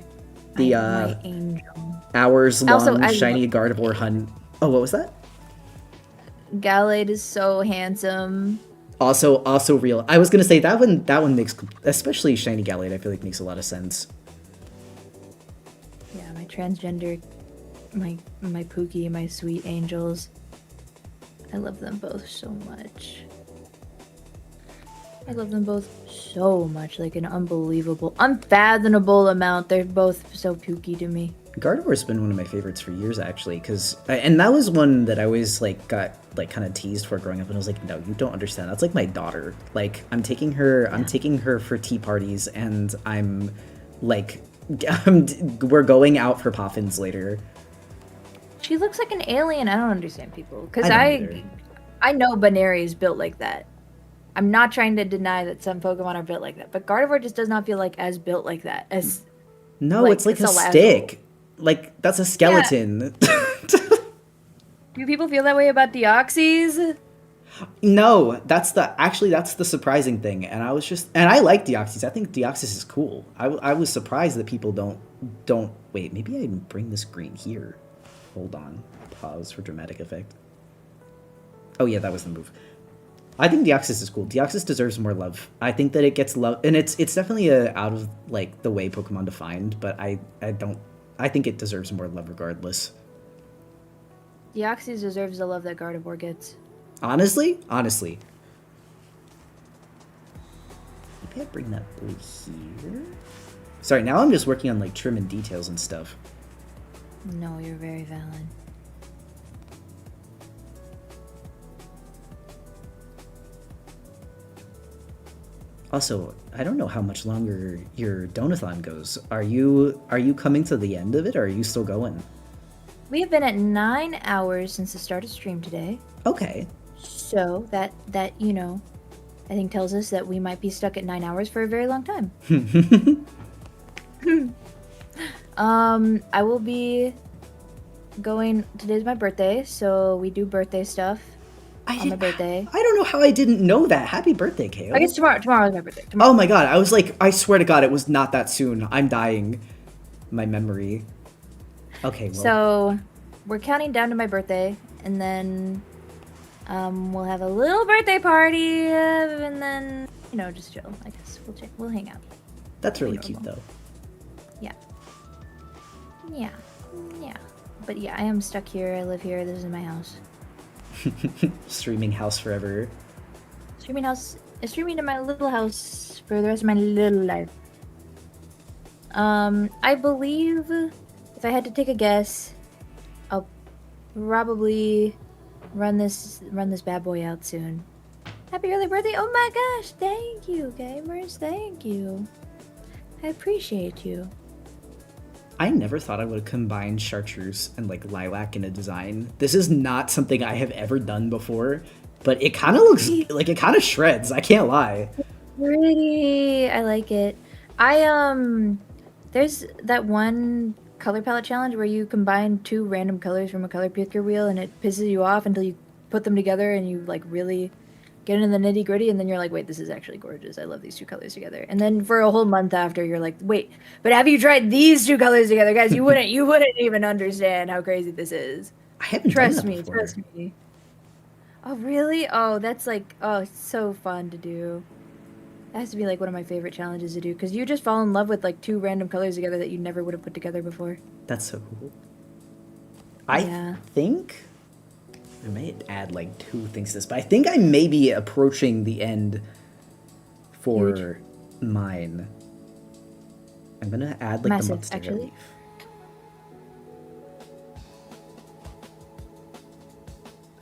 The my angel. hours Also, long I shiny Gardevoir hunt. Oh, what was that? Gallade is so handsome. Also real. I was gonna say that one makes, especially shiny Gallade, I feel like makes a lot of sense. Yeah, my transgender, my Pookie, my sweet angels. I love them both so much. I love them both so much, like an unbelievable, unfathomable amount. They're both so Pookie to me. Gardevoir's been one of my favorites for years, actually, and that was one that I always like got like kind of teased for growing up, and I was like, no, you don't understand. That's like my daughter. Like I'm taking her for tea parties, and I'm like, we're going out for poffins later. She looks like an alien. I don't understand people because I don't either. I know Baneri is built like that. I'm not trying to deny that some Pokemon are built like that, but Gardevoir just does not feel like as built like that as. No, Like, it's like a Salazzle. stick. Like that's a skeleton. Do people feel that way about Deoxys? No, that's the surprising thing, and I like Deoxys. I think Deoxys is cool. I was surprised that people don't wait. Maybe I bring this green here. Hold on, pause for dramatic effect. Oh yeah, that was the move. I think Deoxys is cool. Deoxys deserves more love. I think that it gets love, and it's definitely a out of like the way Pokemon defined, but I think it deserves more love regardless. Deoxys deserves the love that Gardevoir gets. Honestly. Maybe I bring that blue here. Sorry, now I'm just working on like trim and details and stuff. No, you're very valid. Also, I don't know how much longer your Donathon goes. Are you coming to the end of it, or are you still going? We have been at 9 hours since the start of stream today. Okay. So that I think tells us that we might be stuck at 9 hours for a very long time. I will be going. Today's my birthday, so we do birthday stuff on my birthday. I don't know how I didn't know that. Happy birthday, Kale. I guess tomorrow is my birthday. Tomorrow. Oh my god, I was like, I swear to god, it was not that soon. I'm dying. My memory. Okay, well. So we're counting down to my birthday, and then we'll have a little birthday party, and then just chill. I guess we'll hang out. That's really cute, though. Yeah. But yeah, I am stuck here. I live here. This is my house. Streaming house forever. Streaming in my little house for the rest of my little life. I believe if I had to take a guess, I'll probably run this bad boy out soon. Happy early birthday! Oh my gosh, thank you, gamers, thank you. I appreciate you. I never thought I would have combined chartreuse and like lilac in a design. This is not something I have ever done before, but it kind of looks like it kind of shreds. I can't lie. Pretty, I like it. There's that one color palette challenge where you combine two random colors from a color picker wheel, and it pisses you off until you put them together and you like really get into the nitty gritty, and then you're like, wait, this is actually gorgeous. I love these two colors together. And then for a whole month after, you're like, wait, but have you tried these two colors together, guys? You wouldn't even understand how crazy this is. I haven't Trust done that me, before. trust me. Oh really? Oh, that's like, oh, it's so fun to do. That has to be like one of my favorite challenges to do because you just fall in love with like two random colors together that you never would have put together before. That's so cool. Yeah. I think I may add like 2 things to this, but I think I may be approaching the end for Huge. mine. I'm gonna add like Massive, the monster actually. relief.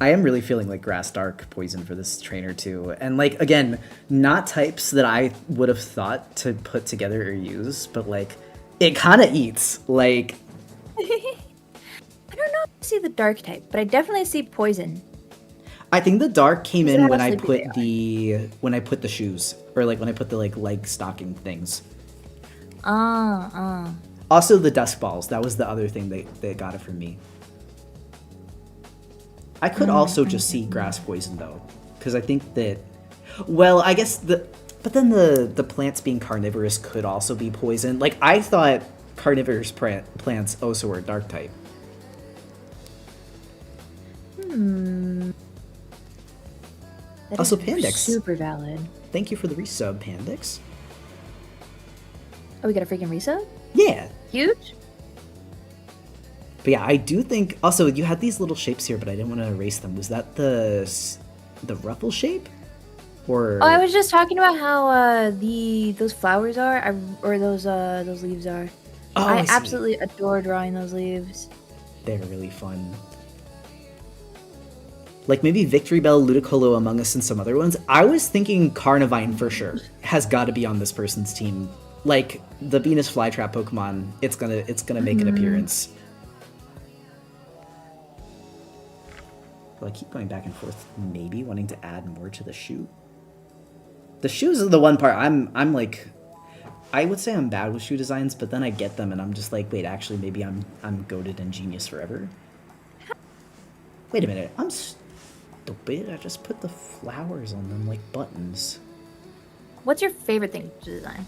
I am really feeling like grass dark poison for this trainer too. And like again, not types that I would have thought to put together or use, but like it kind of eats. Like I don't know if I see the dark type, but I definitely see poison. I think the dark came Is in that when how I sleepy put they when I put the shoes or like when I put the like leg stocking things. Uh. Also the dust balls. That was the other thing that got it from me. I could also just see grass poison though, because I think that, well, I guess but then the plants being carnivorous could also be poison. Like I thought carnivorous plants also were dark type. That Also, is Pandix. super valid. Thank you for the resub, Pandix. Oh, we got a freaking resub? Yeah. Huge? But yeah, I do think also you had these little shapes here, but I didn't want to erase them. Was that the ruffle shape, or? Oh, I was just talking about how those flowers are, or those leaves are. Oh, I see. absolutely adore drawing those leaves. They're really fun. Like maybe Victory Bell, Ludicolo, Among Us, and some other ones. I was thinking Carnivine for sure has got to be on this person's team. Like the Venus Flytrap Pokemon, it's gonna make an appearance. Well, I keep going back and forth, maybe wanting to add more to the shoe. The shoes are the one part I'm like, I would say I'm bad with shoe designs, but then I get them and I'm just like, wait, actually, maybe I'm goated and genius forever. Wait a minute, I'm stupid. I just put the flowers on them like buttons. What's your favorite thing to design?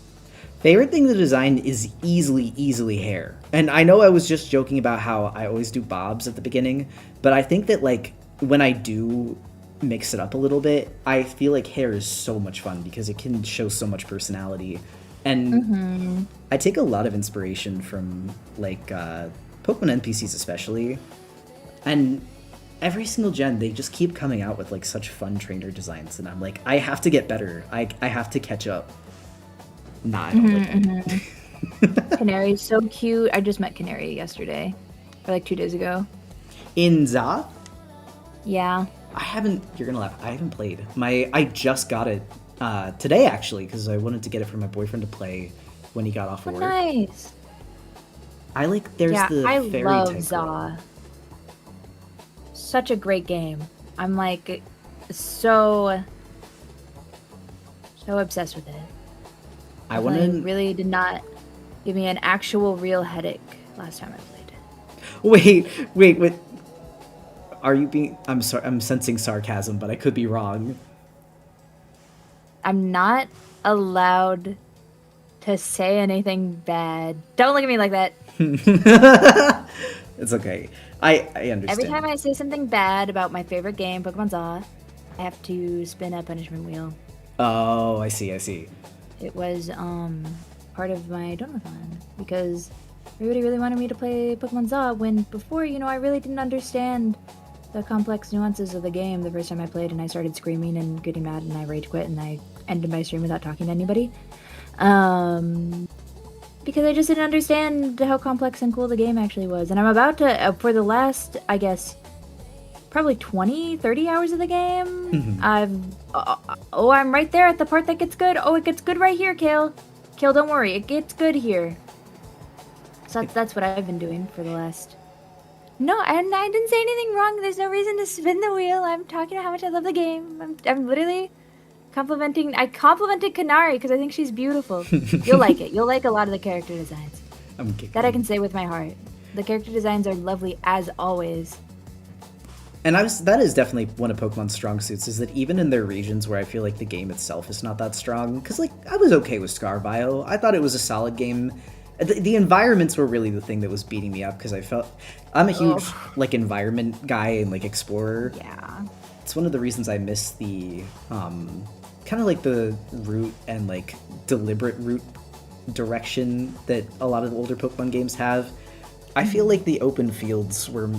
Favorite thing to design is easily hair. And I know I was just joking about how I always do bobs at the beginning, but I think that like when I do mix it up a little bit, I feel like hair is so much fun because it can show so much personality. And I take a lot of inspiration from like Pokemon NPCs especially. And every single gen, they just keep coming out with like such fun trainer designs. And I'm like, I have to get better. I have to catch up. Nah, I don't like that. Canary's so cute. I just met Canary yesterday, or like 2 days ago. In Za? Yeah. I haven't, you're gonna laugh, I haven't played. I just got it today actually, because I wanted to get it for my boyfriend to play when he got off of Oh, work. nice. I like, there's the I fairy love type Za. girl. Such a great game. I'm like so obsessed with it. I want to really did not give me an actual real headache last time I played it. wait. Are you being, I'm sorry, I'm sensing sarcasm, but I could be wrong. I'm not allowed to say anything bad. Don't look at me like that. It's okay. I understand. Every time I say something bad about my favorite game, Pokemon Za, I have to spin a punishment wheel. Oh, I see. It was part of my donathon because everybody really wanted me to play Pokemon Za when before, I really didn't understand the complex nuances of the game the first time I played, and I started screaming and getting mad and I rage quit and I ended my stream without talking to anybody. Because I just didn't understand how complex and cool the game actually was. And I'm about to, for the last, I guess, probably 20, 30 hours of the game, I'm right there at the part that gets good. Oh, it gets good right here, Kale. Kale, don't worry, it gets good here. So that's what I've been doing for the last... No, I didn't say anything wrong. There's no reason to spin the wheel. I'm talking about how much I love the game. I'm literally complimenting... I complimented Kanari because I think she's beautiful. You'll like it. You'll like a lot of the character designs. That I can say with my heart. The character designs are lovely as always. And that is definitely one of Pokemon's strong suits, is that even in their regions where I feel like the game itself is not that strong, because, like, I was okay with Scarvile. I thought it was a solid game. The environments were really the thing that was beating me up, because I felt... I'm a huge, like, environment guy and, like, explorer. Yeah. It's one of the reasons I miss the, kind of like the route and, like, deliberate route direction that a lot of the older Pokemon games have. I feel like the open fields were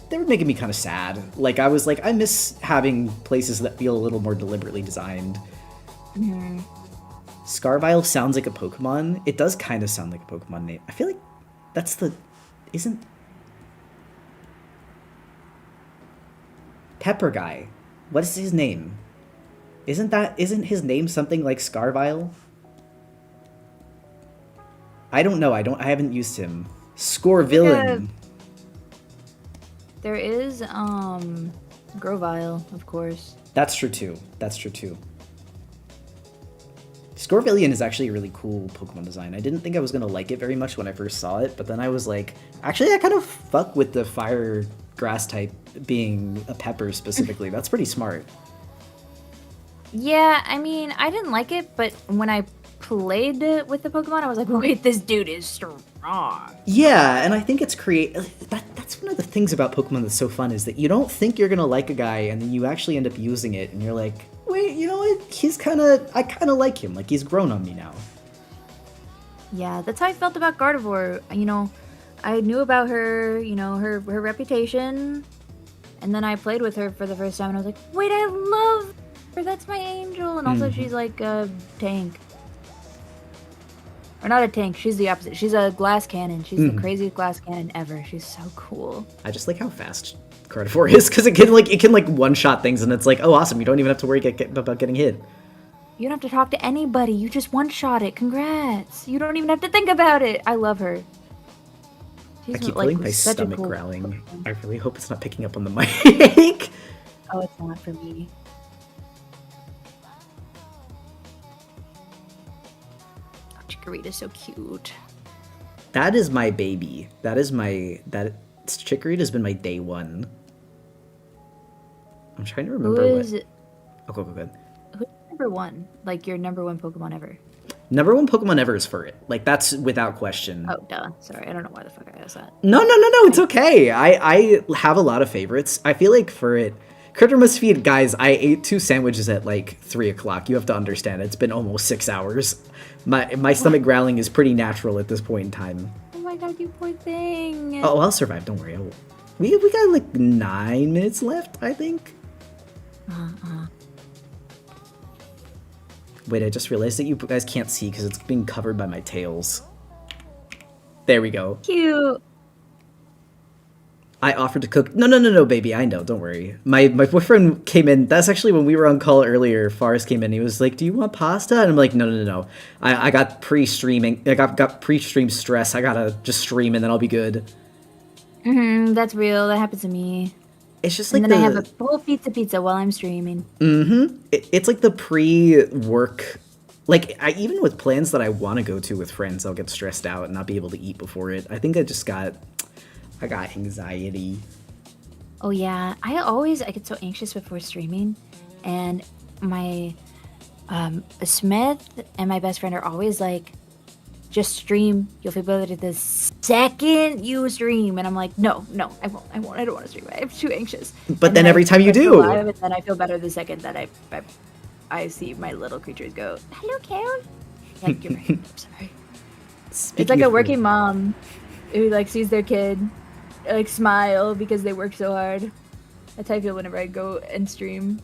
they were making me kind of sad. Like, I was like, I miss having places that feel a little more deliberately designed. Mm-hmm. Scarvile sounds like a Pokemon. It does kind of sound like a Pokemon name. I feel like isn't... Pepper Guy. What is his name? Isn't his name something like Scarvile? I don't know. I haven't used him. Scorevillain. There is, Grovyle, of course. That's true too. Scorevillain is actually a really cool Pokemon design. I didn't think I was going to like it very much when I first saw it, but then I was like, actually, I kind of fuck with the fire grass type being a pepper specifically. That's pretty smart. Yeah, I mean, I didn't like it, but when I played with the Pokemon, I was like, wait, this dude is strong. Yeah, and I think it's that's one of the things about Pokemon that's so fun, is that you don't think you're gonna like a guy, and then you actually end up using it, and you're like, wait, you know what? I kind of like him. Like, he's grown on me now. Yeah, that's how I felt about Gardevoir. You know, I knew about her, you know, her reputation, and then I played with her for the first time, and I was like, wait, I love her. That's my angel. And also, she's like a tank. Or not a tank, she's the opposite. She's a glass cannon. She's the craziest glass cannon ever. She's so cool. I just like how fast Gardevoir is, because it can one-shot things, and it's like, oh, awesome, you don't even have to worry about getting hit. You don't have to talk to anybody. You just one-shot it. Congrats. You don't even have to think about it. I love her. I keep feeling my stomach growling. I really hope it's not picking up on the mic. Oh, it's not for me. Chikorita's so cute. That is my baby. Chikorita's been my day one. I'm trying to remember Oh, go ahead. Who's number one? Like, your number one Pokemon ever? Number one Pokemon ever is Furret. Like, that's without question. Oh, duh. Sorry, I don't know why the fuck I asked that. No, it's okay. I have a lot of favorites. I feel like Furret... Critter must feed, guys, I ate 2 sandwiches at like 3 o'clock. You have to understand, it's been almost 6 hours. My stomach growling is pretty natural at this point in time. Oh my god, you poor thing. Oh, I'll survive, don't worry. We got like 9 minutes left, I think. Wait, I just realized that you guys can't see because it's being covered by my tails. There we go. Cute. I offered to cook. No, baby. I know. Don't worry. My boyfriend came in. That's actually when we were on call earlier. Forrest came in. He was like, "Do you want pasta?" And I'm like, "No. I got pre-streaming. I got pre-stream stress. I gotta just stream and then I'll be good." That's real. That happens to me. It's just like and then I have a full pizza while I'm streaming. It's like the pre-work. Like, even with plans that I want to go to with friends, I'll get stressed out and not be able to eat before it. I think I got anxiety. Oh yeah, I get so anxious before streaming, and my Smith and my best friend are always like, just stream, you'll feel better the second you stream. And I'm like, no, I won't, I don't want to stream, I'm too anxious. But then every time you do, and then I feel better the second that I see my little creatures go, hello Kale. Like, you're right, I'm sorry. It's like a working mom who like sees their kid like smile because they work so hard. That's how I feel whenever I go and stream.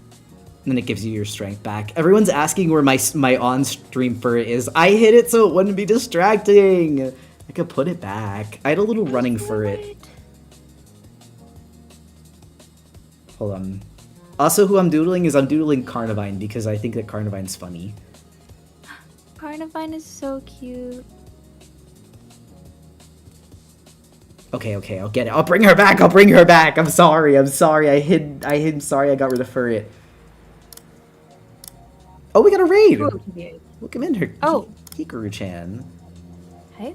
then it gives you your strength back. Everyone's asking where my on-stream fur is. I hid it so it wouldn't be distracting. I could put it back. I had a little running for it. Hold on. Also, who I'm doodling is I'm doodling Carnivine because I think that Carnivine's funny. Carnivine is so cute. Okay, I'll get it. I'll bring her back. I'm sorry. I hid. Sorry, I got rid of Furret. Oh, we got a raid. Welcome in here. Oh, Hikaru-chan. Hey.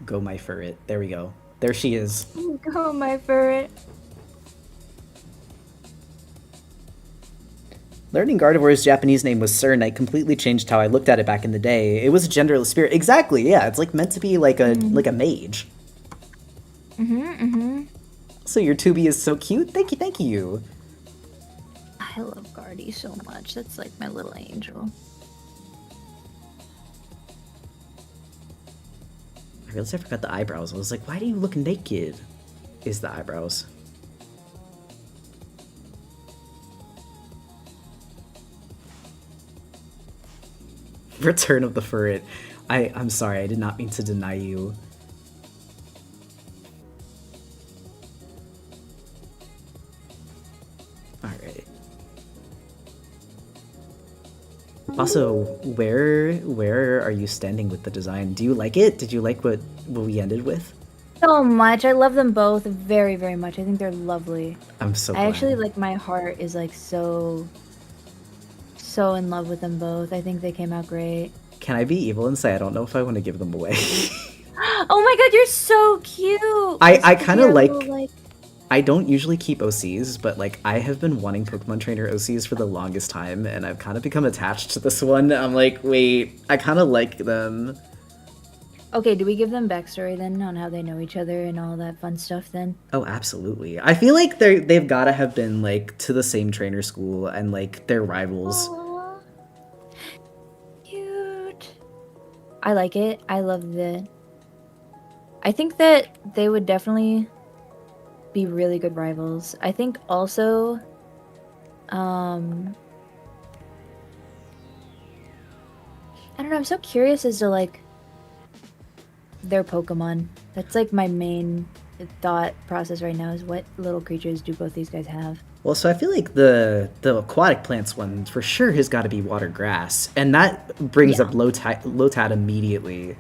Go, my Furret. There we go. There she is. Go, my Furret. Learning Gardevoir's Japanese name was Sir, and I completely changed how I looked at it back in the day. It was a genderless spirit. Exactly, yeah. It's like meant to be like a mage. So your Tubi is so cute. Thank you. I love Guardy so much. That's like my little angel. I realized I forgot the eyebrows. I was like, why do you look naked? Is the eyebrows. Return of the Furret. I'm sorry, I did not mean to deny you. Alright. Also, where are you standing with the design? Do you like it? Did you like what we ended with? So much. I love them both very, very much. I think they're lovely. I'm so glad. I actually, like, my heart is like so in love with them both. I think they came out great. Can I be evil and say I don't know if I want to give them away? Oh my god, you're so cute! I kind of like... I don't usually keep OCs, but like I have been wanting Pokemon Trainer OCs for the longest time, and I've kind of become attached to this one. I'm like, wait, I kind of like them. Okay, do we give them backstory then on how they know each other and all that fun stuff then? Oh, absolutely. I feel like they've gotta have been like to the same trainer school and like they're rivals. Aww. Cute. I like it. I love the... I think that they would definitely be really good rivals. I think also I don't know, I'm so curious as to like their Pokemon. That's like my main thought process right now is what little creatures do both these guys have? Well, so I feel like the aquatic plants one for sure has got to be water grass, and that brings up Lotad immediately.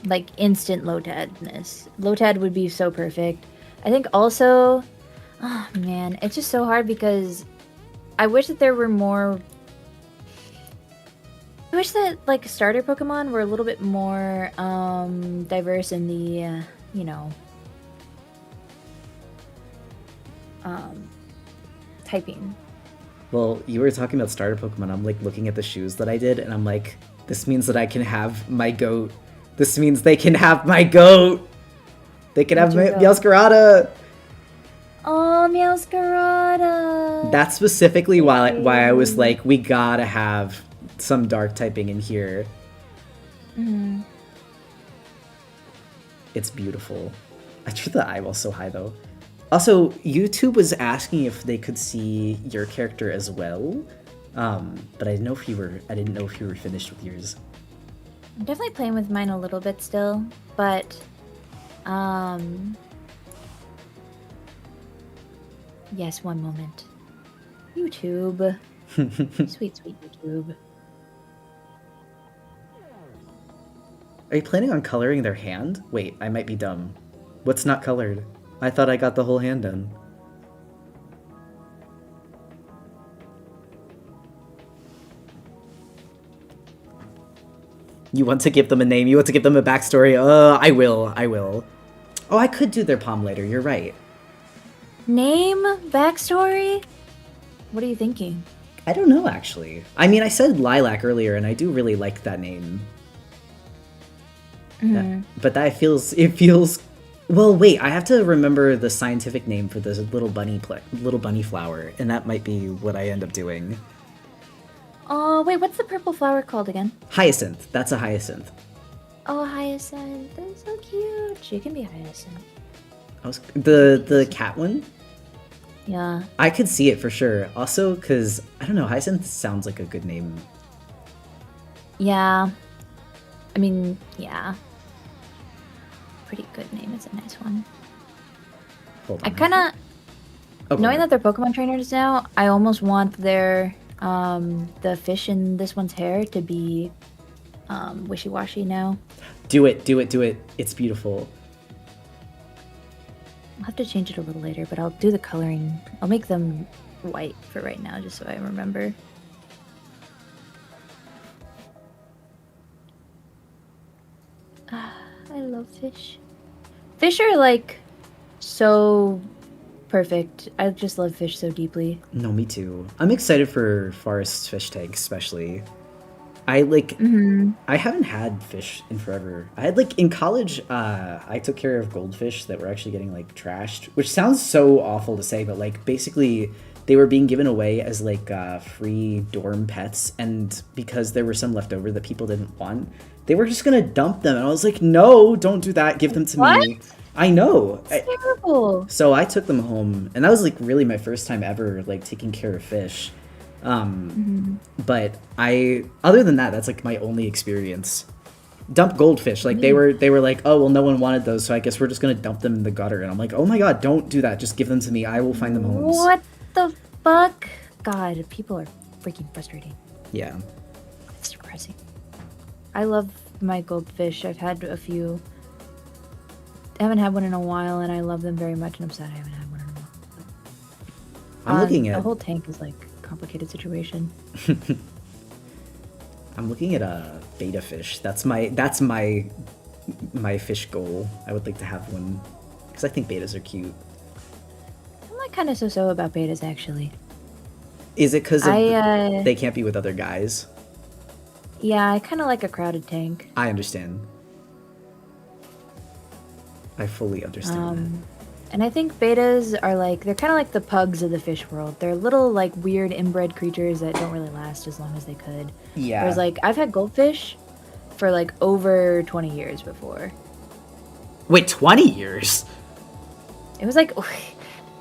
Like instant Lotadness. Lotad would be so perfect. I think also, oh man, it's just so hard because I wish that there were more... I wish that like starter Pokemon were a little bit more diverse in the, you know, typing. Well, you were talking about starter Pokemon. I'm like looking at the shoes that I did, and I'm like, this means that I can have my goat. This means they can have my goat. They can have Meowscarada. Oh, Meowscarada. That's specifically why I was like, we gotta have some dark typing in here. It's beautiful. I drew the eyeball so high though. Also, YouTube was asking if they could see your character as well, but I didn't know if you were finished with yours. I'm definitely playing with mine a little bit still, but yes, one moment. YouTube. Sweet, sweet YouTube. Are you planning on coloring their hand? Wait, I might be dumb. What's not colored? I thought I got the whole hand done. You want to give them a name, you want to give them a backstory? I will. Oh, I could do their palm later, you're right. Name? Backstory? What are you thinking? I don't know, actually. I mean, I said Lilac earlier, and I do really like that name. But it feels... Well, wait, I have to remember the scientific name for this little bunny flower, and that might be what I end up doing. Oh, wait, what's the purple flower called again? Hyacinth. That's a hyacinth. Oh, hyacinth. That's so cute. She can be hyacinth. The cat one. Yeah. I could see it for sure. Also, because I don't know, hyacinth sounds like a good name. Yeah. I mean, yeah. Pretty good name. It's a nice one. Hold I on. kind of, Oh, go knowing ahead. that they're Pokemon trainers now, I almost want their, the fish in this one's hair to be, wishy-washy now. Do it, do it, do it. It's beautiful. I'll have to change it a little later, but I'll do the coloring. I'll make them white for right now, just so I remember. I love fish. Fish are like so perfect. I just love fish so deeply. No, me too. I'm excited for Forest Fish Tank, especially. I like. I haven't had fish in forever. I had like in college. I took care of goldfish that were actually getting like trashed, which sounds so awful to say, but like basically they were being given away as like free dorm pets, and because there were some left over that people didn't want, they were just gonna dump them. And I was like, no, don't do that. Give them to What? me. I know. Terrible. So I took them home, and that was like really my first time ever like taking care of fish. But other than that, that's like my only experience. Dump goldfish, like they were like, oh well, no one wanted those, so I guess we're just gonna dump them in the gutter. And I'm like, oh my god, don't do that. Just give them to me. I will find them homes. What the fuck? God, people are freaking frustrating. Yeah. It's depressing. I love my goldfish. I've had a few. I haven't had one in a while, and I love them very much, and I'm sad I haven't had one in a while. I'm looking The at whole tank is like a complicated situation. I'm looking at a beta fish. That's my fish goal. I would like to have one because I think betas are cute. I'm like kind of so about betas actually. Is it because I they can't be with other guys? yeah, I kind of like a crowded tank. I understand. I fully understand that. And I think betas are like, they're kind of like the pugs of the fish world. They're little like weird inbred creatures that don't really last as long as they could. Yeah. Whereas like I've had goldfish for like over 20 years before. Wait, 20 years? It was like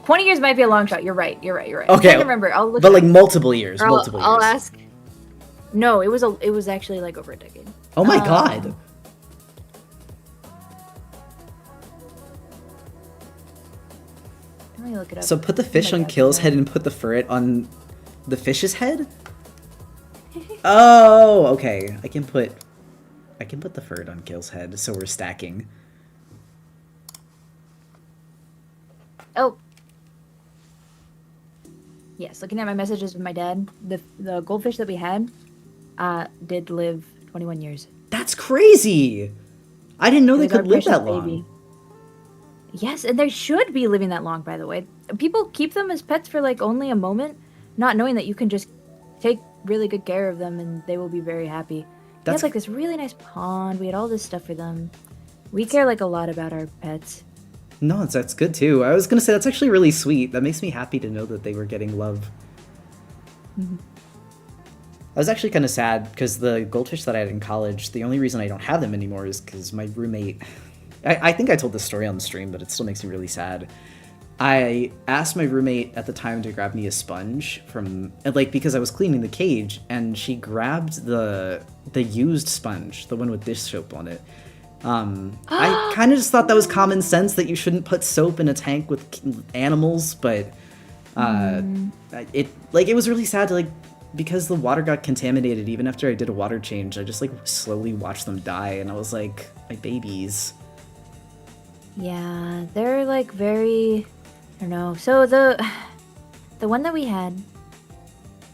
20 years might be a long shot. You're right. Okay. I'm trying to remember. I'll look. But like multiple years. I'll ask. No, it was actually like over a decade. Oh my god. Let me look it up. So put the fish on Kill's head and put the ferret on the fish's head? Oh, okay. I can put the ferret on Kill's head, so we're stacking. Oh. Yes, looking at my messages with my dad, the goldfish that we had did live 21 years. That's crazy! I didn't know It they was our could live precious that long. Yes, and they should be living that long, by the way. People keep them as pets for like only a moment, not knowing that you can just take really good care of them and they will be very happy. We That's had like this really nice pond. We had all this stuff for them. We care like a lot about our pets. No, that's good too. I was gonna say that's actually really sweet. That makes me happy to know that they were getting love. I was actually kind of sad because the goldfish that I had in college, the only reason I don't have them anymore is because my roommate... I think I told this story on the stream, but it still makes me really sad. I asked my roommate at the time to grab me a sponge because I was cleaning the cage, and she grabbed the used sponge, the one with dish soap on it. I kind of just thought that was common sense that you shouldn't put soap in a tank with animals, but it was really sad to because the water got contaminated. Even after I did a water change, I just slowly watched them die, and I was like, my babies. Yeah, they're like very, I don't know. So the one that we had,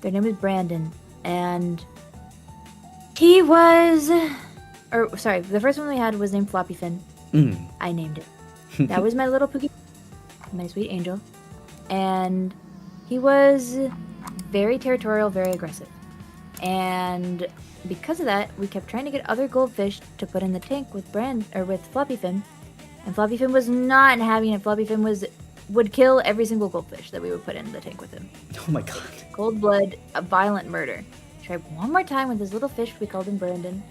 their name was Brandon, and he was, or sorry, the first one we had was named Floppy Fin. I named it. That was my little Pookie, my sweet angel, and he was very territorial, very aggressive, and because of that, we kept trying to get other goldfish to put in the tank with Floppy Fin. And Floppy Fin was not having it. Floppy Fin would kill every single goldfish that we would put in the tank with him. Oh my god. Cold blood, a violent murder. tried one more time with this little fish. We called him Brandon.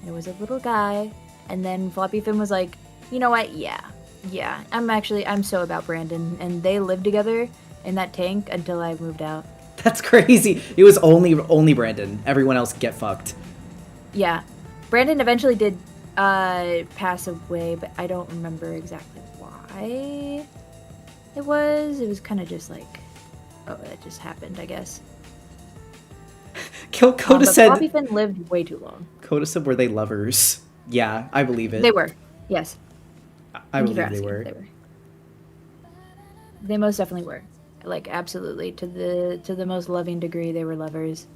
And it was a little guy. And then Floppy Fin was like, you know what? Yeah. I'm so about Brandon. And they lived together in that tank until I moved out. That's crazy. It was only Brandon. Everyone else get fucked. Yeah. Brandon eventually did pass away, but I don't remember exactly why it was. It was kind of just like, oh, it just happened, I guess. Coda said... Floppy Fin lived way too long. Coda said, were they lovers? Yeah, I believe it. They were. Yes. I believe they were. They most definitely were. Like, absolutely. To the most loving degree, they were lovers.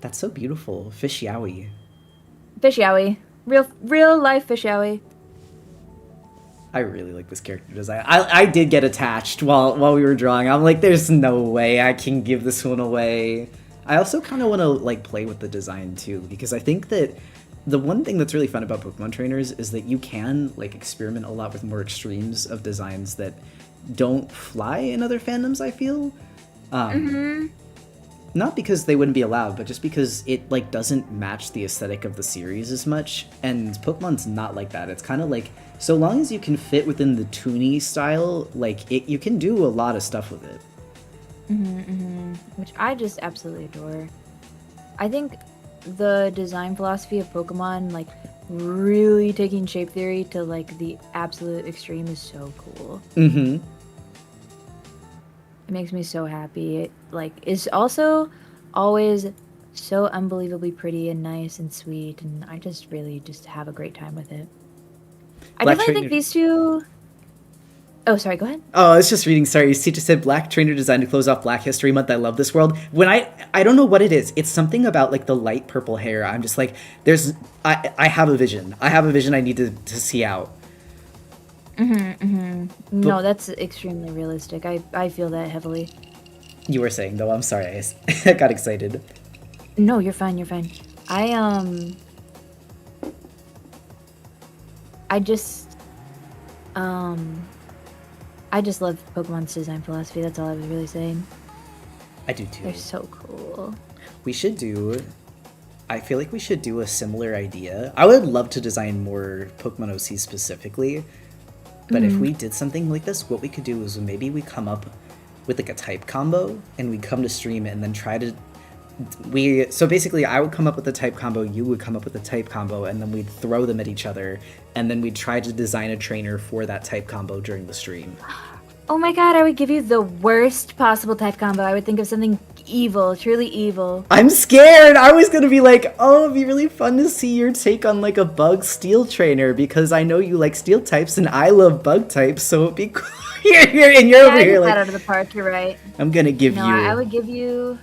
That's so beautiful. Fish Yowie. Fish Yowie. Real life Fish Yowie. I really like this character design. I did get attached while we were drawing. I'm like, there's no way I can give this one away. I also kind of want to like play with the design too, because I think that the one thing that's really fun about Pokemon trainers is that you can like experiment a lot with more extremes of designs that don't fly in other fandoms, I feel. Not because they wouldn't be allowed, but just because it like doesn't match the aesthetic of the series as much. And Pokemon's not like that. It's kind of like, so long as you can fit within the toony style, like you can do a lot of stuff with it. Which I just absolutely adore. I think the design philosophy of Pokemon, like really taking shape theory to like the absolute extreme, is so cool. It makes me so happy. It like is also always so unbelievably pretty and nice and sweet, and I just really just have a great time with it. I definitely think these two... Oh, sorry, go ahead. Oh, I was just reading, sorry. Sita said, Black Trainer designed to close off Black History Month. I love this world. When I don't know what it is. It's something about like the light purple hair. I'm just like, I have a vision. I have a vision I need to see out. No, that's extremely realistic. I feel that heavily. You were saying, though. I'm sorry. I got excited. No, you're fine. You're fine. I just love Pokemon's design philosophy. That's all I was really saying. I do too. They're so cool. I feel like we should do a similar idea. I would love to design more Pokemon OC specifically. But if we did something like this, what we could do is maybe we come up with like a type combo and we come to stream and then try to... So basically I would come up with a type combo, you would come up with a type combo, and then we'd throw them at each other, and then we'd try to design a trainer for that type combo during the stream. Oh my god, I would give you the worst possible type combo. I would think of something evil, truly evil. I'm scared! I was gonna be like, oh, it'd be really fun to see your take on like a bug steel trainer, because I know you like steel types and I love bug types, so it'd be cool. You're over here like... out of the park, you're right. I'm gonna give you... I would give you...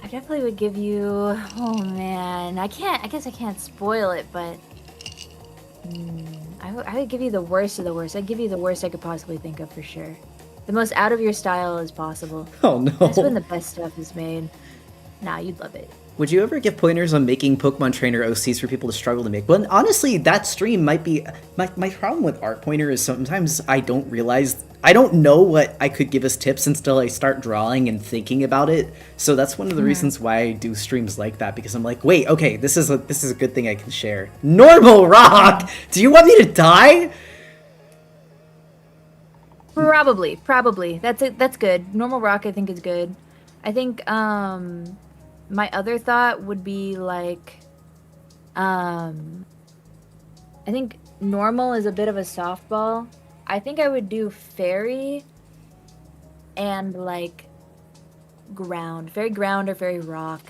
I definitely would give you... Oh man, I guess I can't spoil it, but... I would give you the worst of the worst. I'd give you the worst I could possibly think of for sure. The most out of your style as possible. Oh no. That's when the best stuff is made. Nah, you'd love it. Would you ever give pointers on making Pokemon Trainer OCs for people to struggle to make? Well, honestly, that stream might be... My problem with Art Pointer is sometimes I don't realize... I don't know what I could give as tips until I start drawing and thinking about it. So that's one of the reasons why I do streams like that, because I'm like, wait, okay, this is a good thing I can share. Normal Rock! Do you want me to die? Probably. That's it. That's good. Normal Rock, I think, is good. I think, my other thought would be, like, I think normal is a bit of a softball. I think I would do fairy and, like, ground. Fairy ground or fairy rock,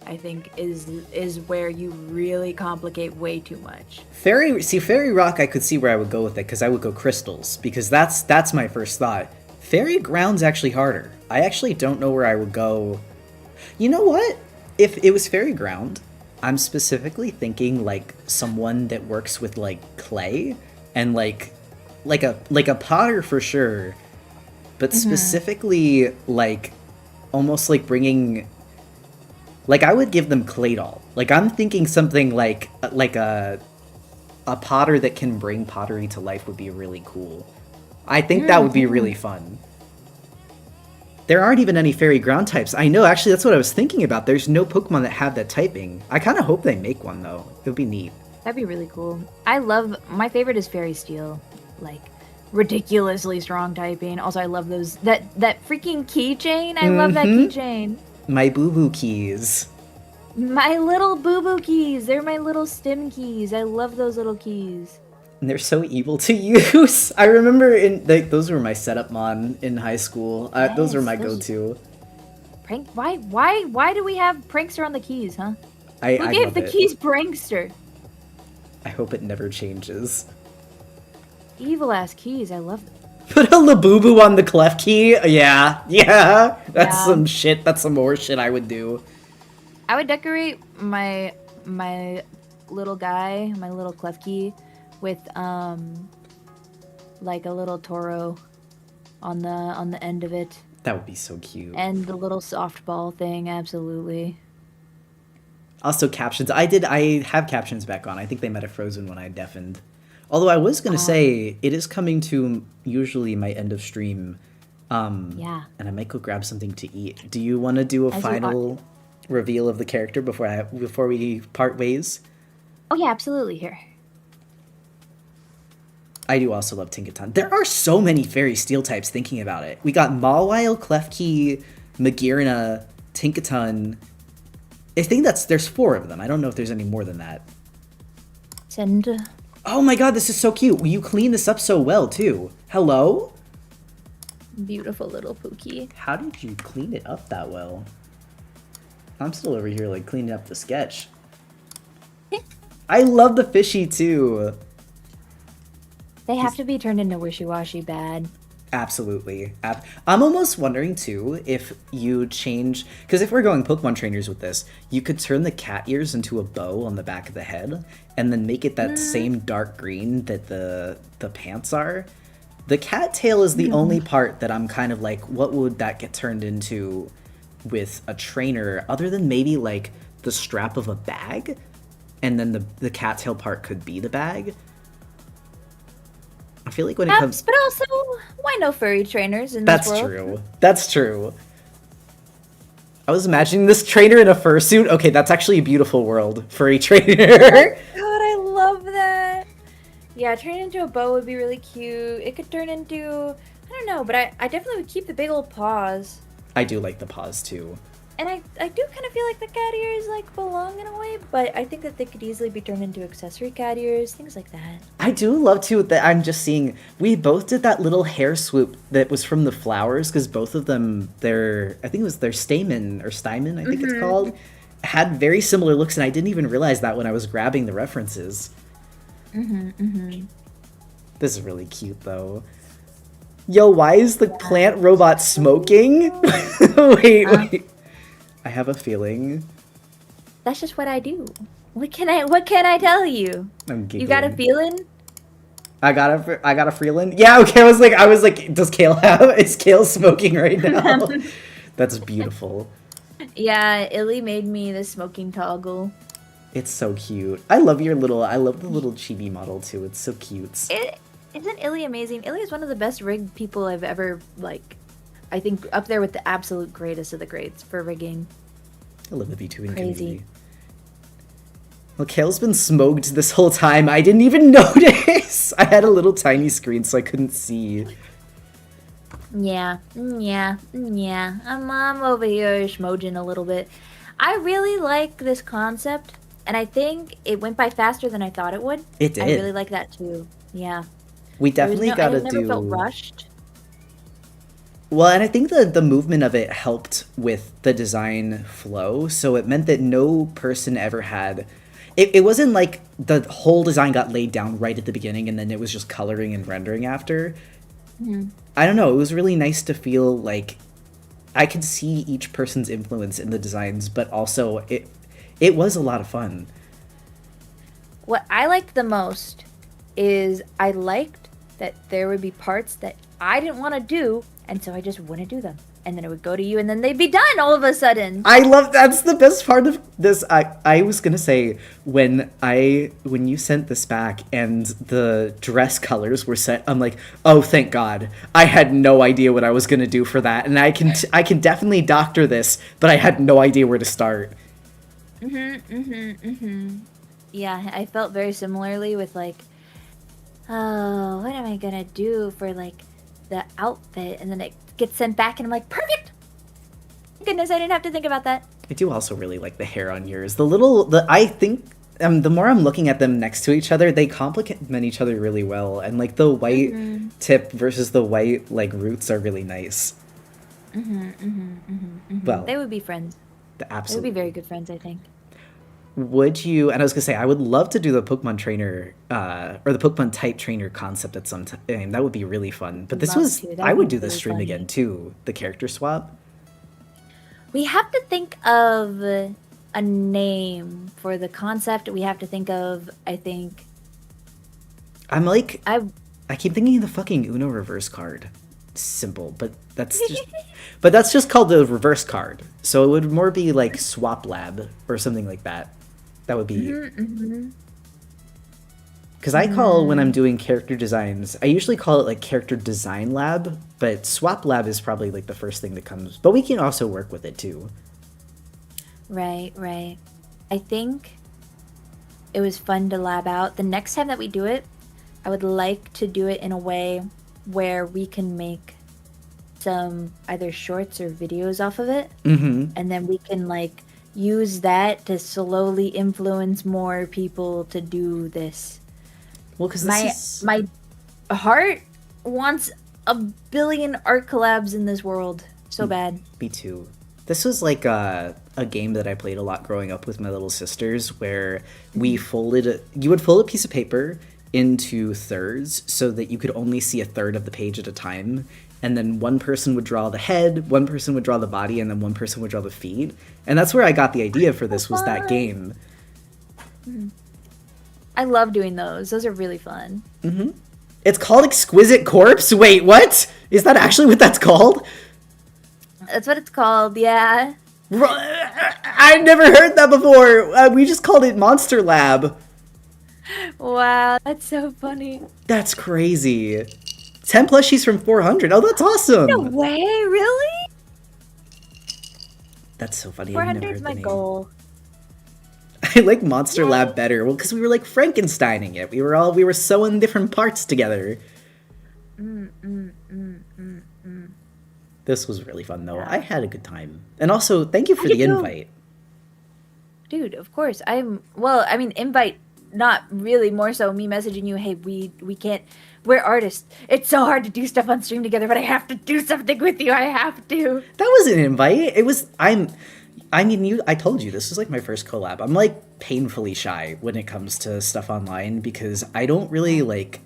I think, is where you really complicate way too much. Fairy rock, I could see where I would go with it, because I would go crystals, because that's my first thought. Fairy ground's actually harder. I actually don't know where I would go. You know what? If it was fairy ground, I'm specifically thinking like someone that works with like clay and like a potter for sure, but specifically like almost like bringing, like I would give them clay doll. Like I'm thinking something like a potter that can bring pottery to life would be really cool. I think that would be really fun. There aren't even any fairy ground types. I know, actually, that's what I was thinking about. There's no Pokemon that have that typing. I kind of hope they make one, though. It would be neat. That'd be really cool. My favorite is Fairy Steel. Like, ridiculously strong typing. Also, I love those, that freaking keychain. I love that keychain. My boo-boo keys. My little boo-boo keys. They're my little stem keys. I love those little keys. And they're so evil to use. I remember those were my setup mon in high school. Those were my go-to. Prank? Why do we have Prankster on the keys, huh? Who gave the keys Prankster? I hope it never changes. Evil ass keys. I love them. Put a Labubu on the clef key. Yeah. That's some shit. That's some more shit I would do. I would decorate my little guy, my little clef key, with like a little Toro on the end of it. That would be so cute. And the little softball thing, absolutely. Also captions. I have captions back on. I think they might have frozen when I deafened. Although I was gonna say it is coming to usually my end of stream. Yeah. And I might go grab something to eat. Do you want to do a final reveal of the character before we part ways? Oh yeah, absolutely. Here. I do also love Tinkaton. There are so many Fairy Steel types thinking about it. We got Mawile, Klefki, Magearna, Tinkaton. I think there's 4 of them. I don't know if there's any more than that. Send. Oh my god, this is so cute. You clean this up so well, too. Hello? Beautiful little Pookie. How did you clean it up that well? I'm still over here, like, cleaning up the sketch. I love the fishy, too. They have to be turned into wishy-washy bad. Absolutely. I'm almost wondering, too, if you change... Because if we're going Pokemon trainers with this, you could turn the cat ears into a bow on the back of the head, and then make it that same dark green that the pants are. The cat tail is the only part that I'm kind of like, what would that get turned into with a trainer, other than maybe, like, the strap of a bag? And then the cattail part could be the bag. I feel like when it comes... But also, why no furry trainers in this world? That's true. That's true. I was imagining this trainer in a fursuit. Okay, that's actually a beautiful world. Furry trainer. God, I love that. Yeah, turning into a bow would be really cute. It could turn into... I don't know, but I definitely would keep the big old paws. I do like the paws, too. And I do kind of feel like the cat ears, like, belong in a way, but I think that they could easily be turned into accessory cat ears, things like that. I do love, too, that I'm just seeing... We both did that little hair swoop that was from the flowers, because both of them, I think it was their stamen, or stymon, I think it's called, had very similar looks, and I didn't even realize that when I was grabbing the references. This is really cute, though. Yo, why is the plant robot smoking? Wait. I have a feeling. That's just what I do. What can I tell you? I'm giggling. You got a feeling? I got a feeling. Yeah, okay. I was like, is Kale smoking right now? That's beautiful. Yeah, Illy made me the smoking toggle. It's so cute. I love the little chibi model too. It's so cute. Isn't Illy amazing? Illy is one of the best rigged people I've ever, like, I think up there with the absolute greatest of the greats for rigging. I love the VTubing Crazy. community. Well, Kale's been smoked this whole time. I didn't even notice. I had a little tiny screen, so I couldn't see. Yeah. I'm over here schmoging a little bit. I really like this concept, and I think it went by faster than I thought it would. It did. I really like that too. Yeah. We definitely gotta I never felt rushed. Well, and I think the movement of it helped with the design flow, so it meant that no person ever had... It wasn't like the whole design got laid down right at the beginning and then it was just coloring and rendering after. I don't know, it was really nice to feel like I could see each person's influence in the designs, but also it was a lot of fun. What I liked the most is I liked that there would be parts that I didn't want to do, And so I just wouldn't do them. And then it would go to you, and then they'd be done all of a sudden. I love that's the best part of this. I was gonna say when you sent this back and the dress colors were set, I'm like, oh thank God. I had no idea what I was gonna do for that, and I can definitely doctor this, but I had no idea where to start. Yeah, I felt very similarly with like, oh, what am I gonna do for like the outfit? And then it gets sent back, and I'm like, perfect. Goodness, I didn't have to think about that. I do also really like the hair on yours. I think the more I'm looking at them next to each other, they complement each other really well. And like the white tip versus the white like roots are really nice. Well, They would be friends. They would absolutely. be very good friends, I think. Would you? And I was gonna say, I would love to do the Pokemon trainer or the Pokemon type trainer concept at some time. That would be really fun. But this Love was, to. That I would would be do this really stream funny. again too. The character swap. We have to think of a name for the concept. We have to think of, I think, I'm like, I I keep thinking of the fucking Uno reverse card. Simple, but that's just called the reverse card. So it would more be like Swap Lab or something like that. That would be because I call when I'm doing character designs, I usually call it like character design lab, but Swap Lab is probably like the first thing that comes. But we can also work with it too. Right. I think it was fun to lab out. The next time that we do it, I would like to do it in a way where we can make some either shorts or videos off of it. And then we can like use that to slowly influence more people to do this. Well, because My heart wants a billion art collabs in this world so bad. Me too. This was like a game that I played a lot growing up with my little sisters, where we you would fold a piece of paper into thirds so that you could only see a third of the page at a time. And then one person would draw the head, one person would draw the body, and then one person would draw the feet. And that's where I got the idea for this, was that game. I love doing those. Those are really fun. It's called Exquisite Corpse? Wait, what? Is that actually what that's called? That's what it's called, yeah. I've never heard that before. We just called it Monster Lab. Wow, that's so funny. That's crazy. 10 plushies from 400. Oh, that's awesome. No way, really? That's so funny. 400 is my goal. I like Monster Lab better. Well, because we were like Frankensteining it. We were sewing different parts together. This was really fun, though. I had a good time. And also, thank you for the invite. Dude, of course. Invite, not really, more so me messaging you, hey, we can't, we're artists. It's so hard to do stuff on stream together, but I have to do something with you. I have to. That was an invite. I told you, this was like my first collab. I'm like painfully shy when it comes to stuff online because I don't really like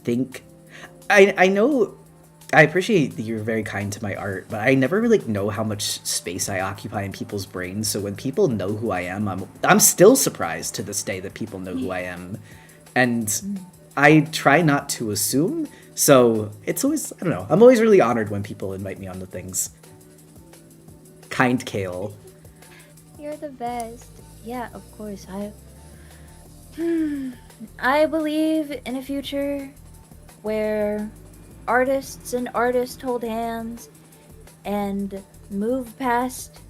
think, I know, I appreciate that you're very kind to my art, but I never really know how much space I occupy in people's brains. So when people know who I am, I'm still surprised to this day that people know who I am. And I try not to assume. So it's always, I don't know, I'm always really honored when people invite me onto things. Kind Kale. You're the best. Yeah, of course. I believe in a future where artists and artists hold hands and move past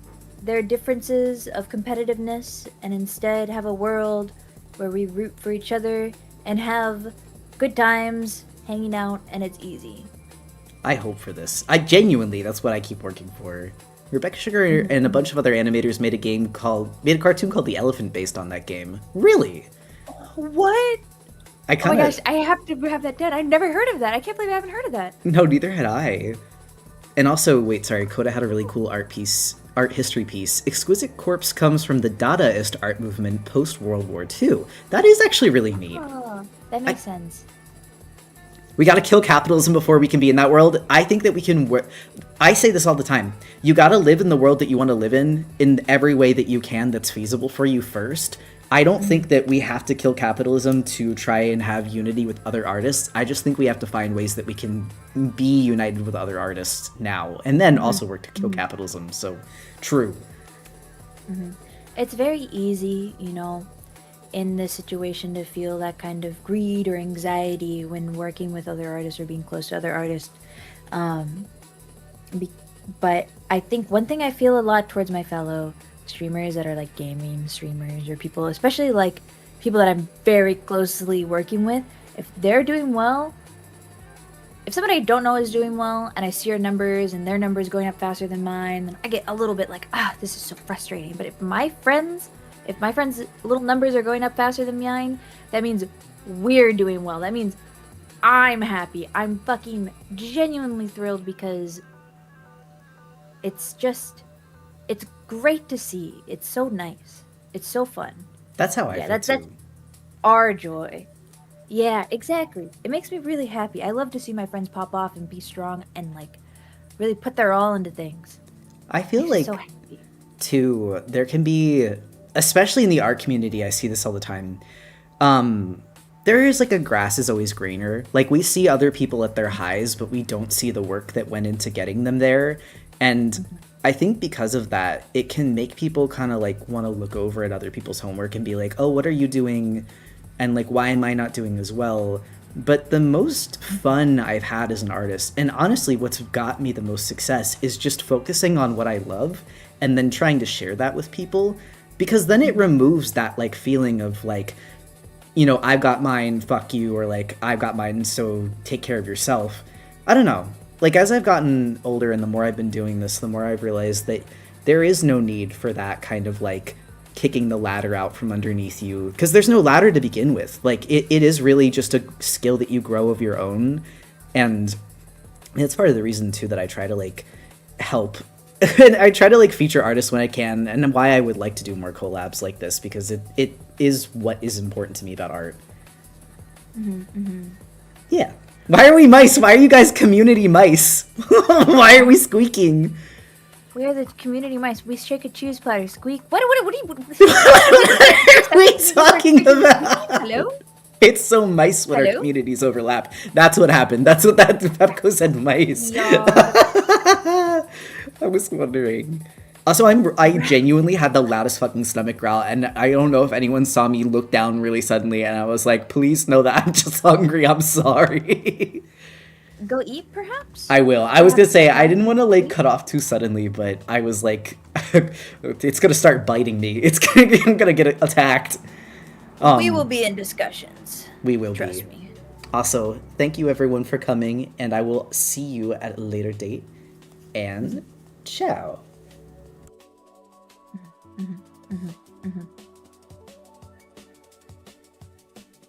their differences of competitiveness and instead have a world where we root for each other and have good times hanging out and it's easy. I hope for this. That's what I keep working for. Rebecca Sugar and a bunch of other animators made a cartoon called The Elephant based on that game. Really? What? Oh my gosh, I have to have that done. I've never heard of that. I can't believe I haven't heard of that. No, neither had I. And also, Coda had a really cool art history piece. Exquisite Corpse comes from the Dadaist art movement post-World War II. That is actually really neat. Oh, that makes sense. We gotta kill capitalism before we can be in that world. I think that we can I say this all the time. You gotta live in the world that you want to live in every way that you can that's feasible for you first. I don't think that we have to kill capitalism to try and have unity with other artists. I just think we have to find ways that we can be united with other artists now, and then also work to kill capitalism. So, true. It's very easy, you know, in this situation to feel that kind of greed or anxiety when working with other artists or being close to other artists. Um, but I think one thing I feel a lot towards my fellow streamers that are like gaming streamers or people, especially like people that I'm very closely working with, if they're doing well, if somebody I don't know is doing well and I see your numbers and their numbers going up faster than mine, then I get a little bit like, this is so frustrating. But if my friends' little numbers are going up faster than mine, that means we're doing well. That means I'm happy. I'm fucking genuinely thrilled because it's great to see. It's so nice. It's so fun. That's how I feel that's too. our joy. Yeah, exactly. It makes me really happy. I love to see my friends pop off and be strong and like really put their all into things. I feel Makes me like so happy. too, there can be, especially in the art community, I see this all the time. There is like a grass is always greener. Like we see other people at their highs, but we don't see the work that went into getting them there. And I think because of that, it can make people kind of like want to look over at other people's homework and be like, oh, what are you doing? And like, why am I not doing as well? But the most fun I've had as an artist, and honestly what's got me the most success, is just focusing on what I love and then trying to share that with people, because then it removes that like feeling of like, you know, I've got mine, fuck you, or like I've got mine, so take care of yourself. I don't know. Like as I've gotten older and the more I've been doing this, the more I've realized that there is no need for that kind of like kicking the ladder out from underneath you, because there's no ladder to begin with. Like it is really just a skill that you grow of your own, and it's part of the reason too that I try to like help and I try to like feature artists when I can, and why I would like to do more collabs like this, because it is what is important to me about art. Yeah. Why are we mice? Why are you guys community mice? Why are we squeaking? We are the community mice. We shake a cheese platter. Squeak. What are you... What are we talking about? Hello? It's so mice when our Hello? communities overlap. That's what happened. That's what Pepco said, mice. Yeah. I was wondering. Also, I genuinely had the loudest fucking stomach growl, and I don't know if anyone saw me look down really suddenly, and I was like, please know that I'm just hungry. I'm sorry. Go eat, perhaps? I will. I was gonna say, I didn't want to like cut off too suddenly, but I was like, it's gonna start biting me. I'm gonna get attacked. We will be in discussions. We will Trust be. me. Also, thank you everyone for coming, and I will see you at a later date. And ciao.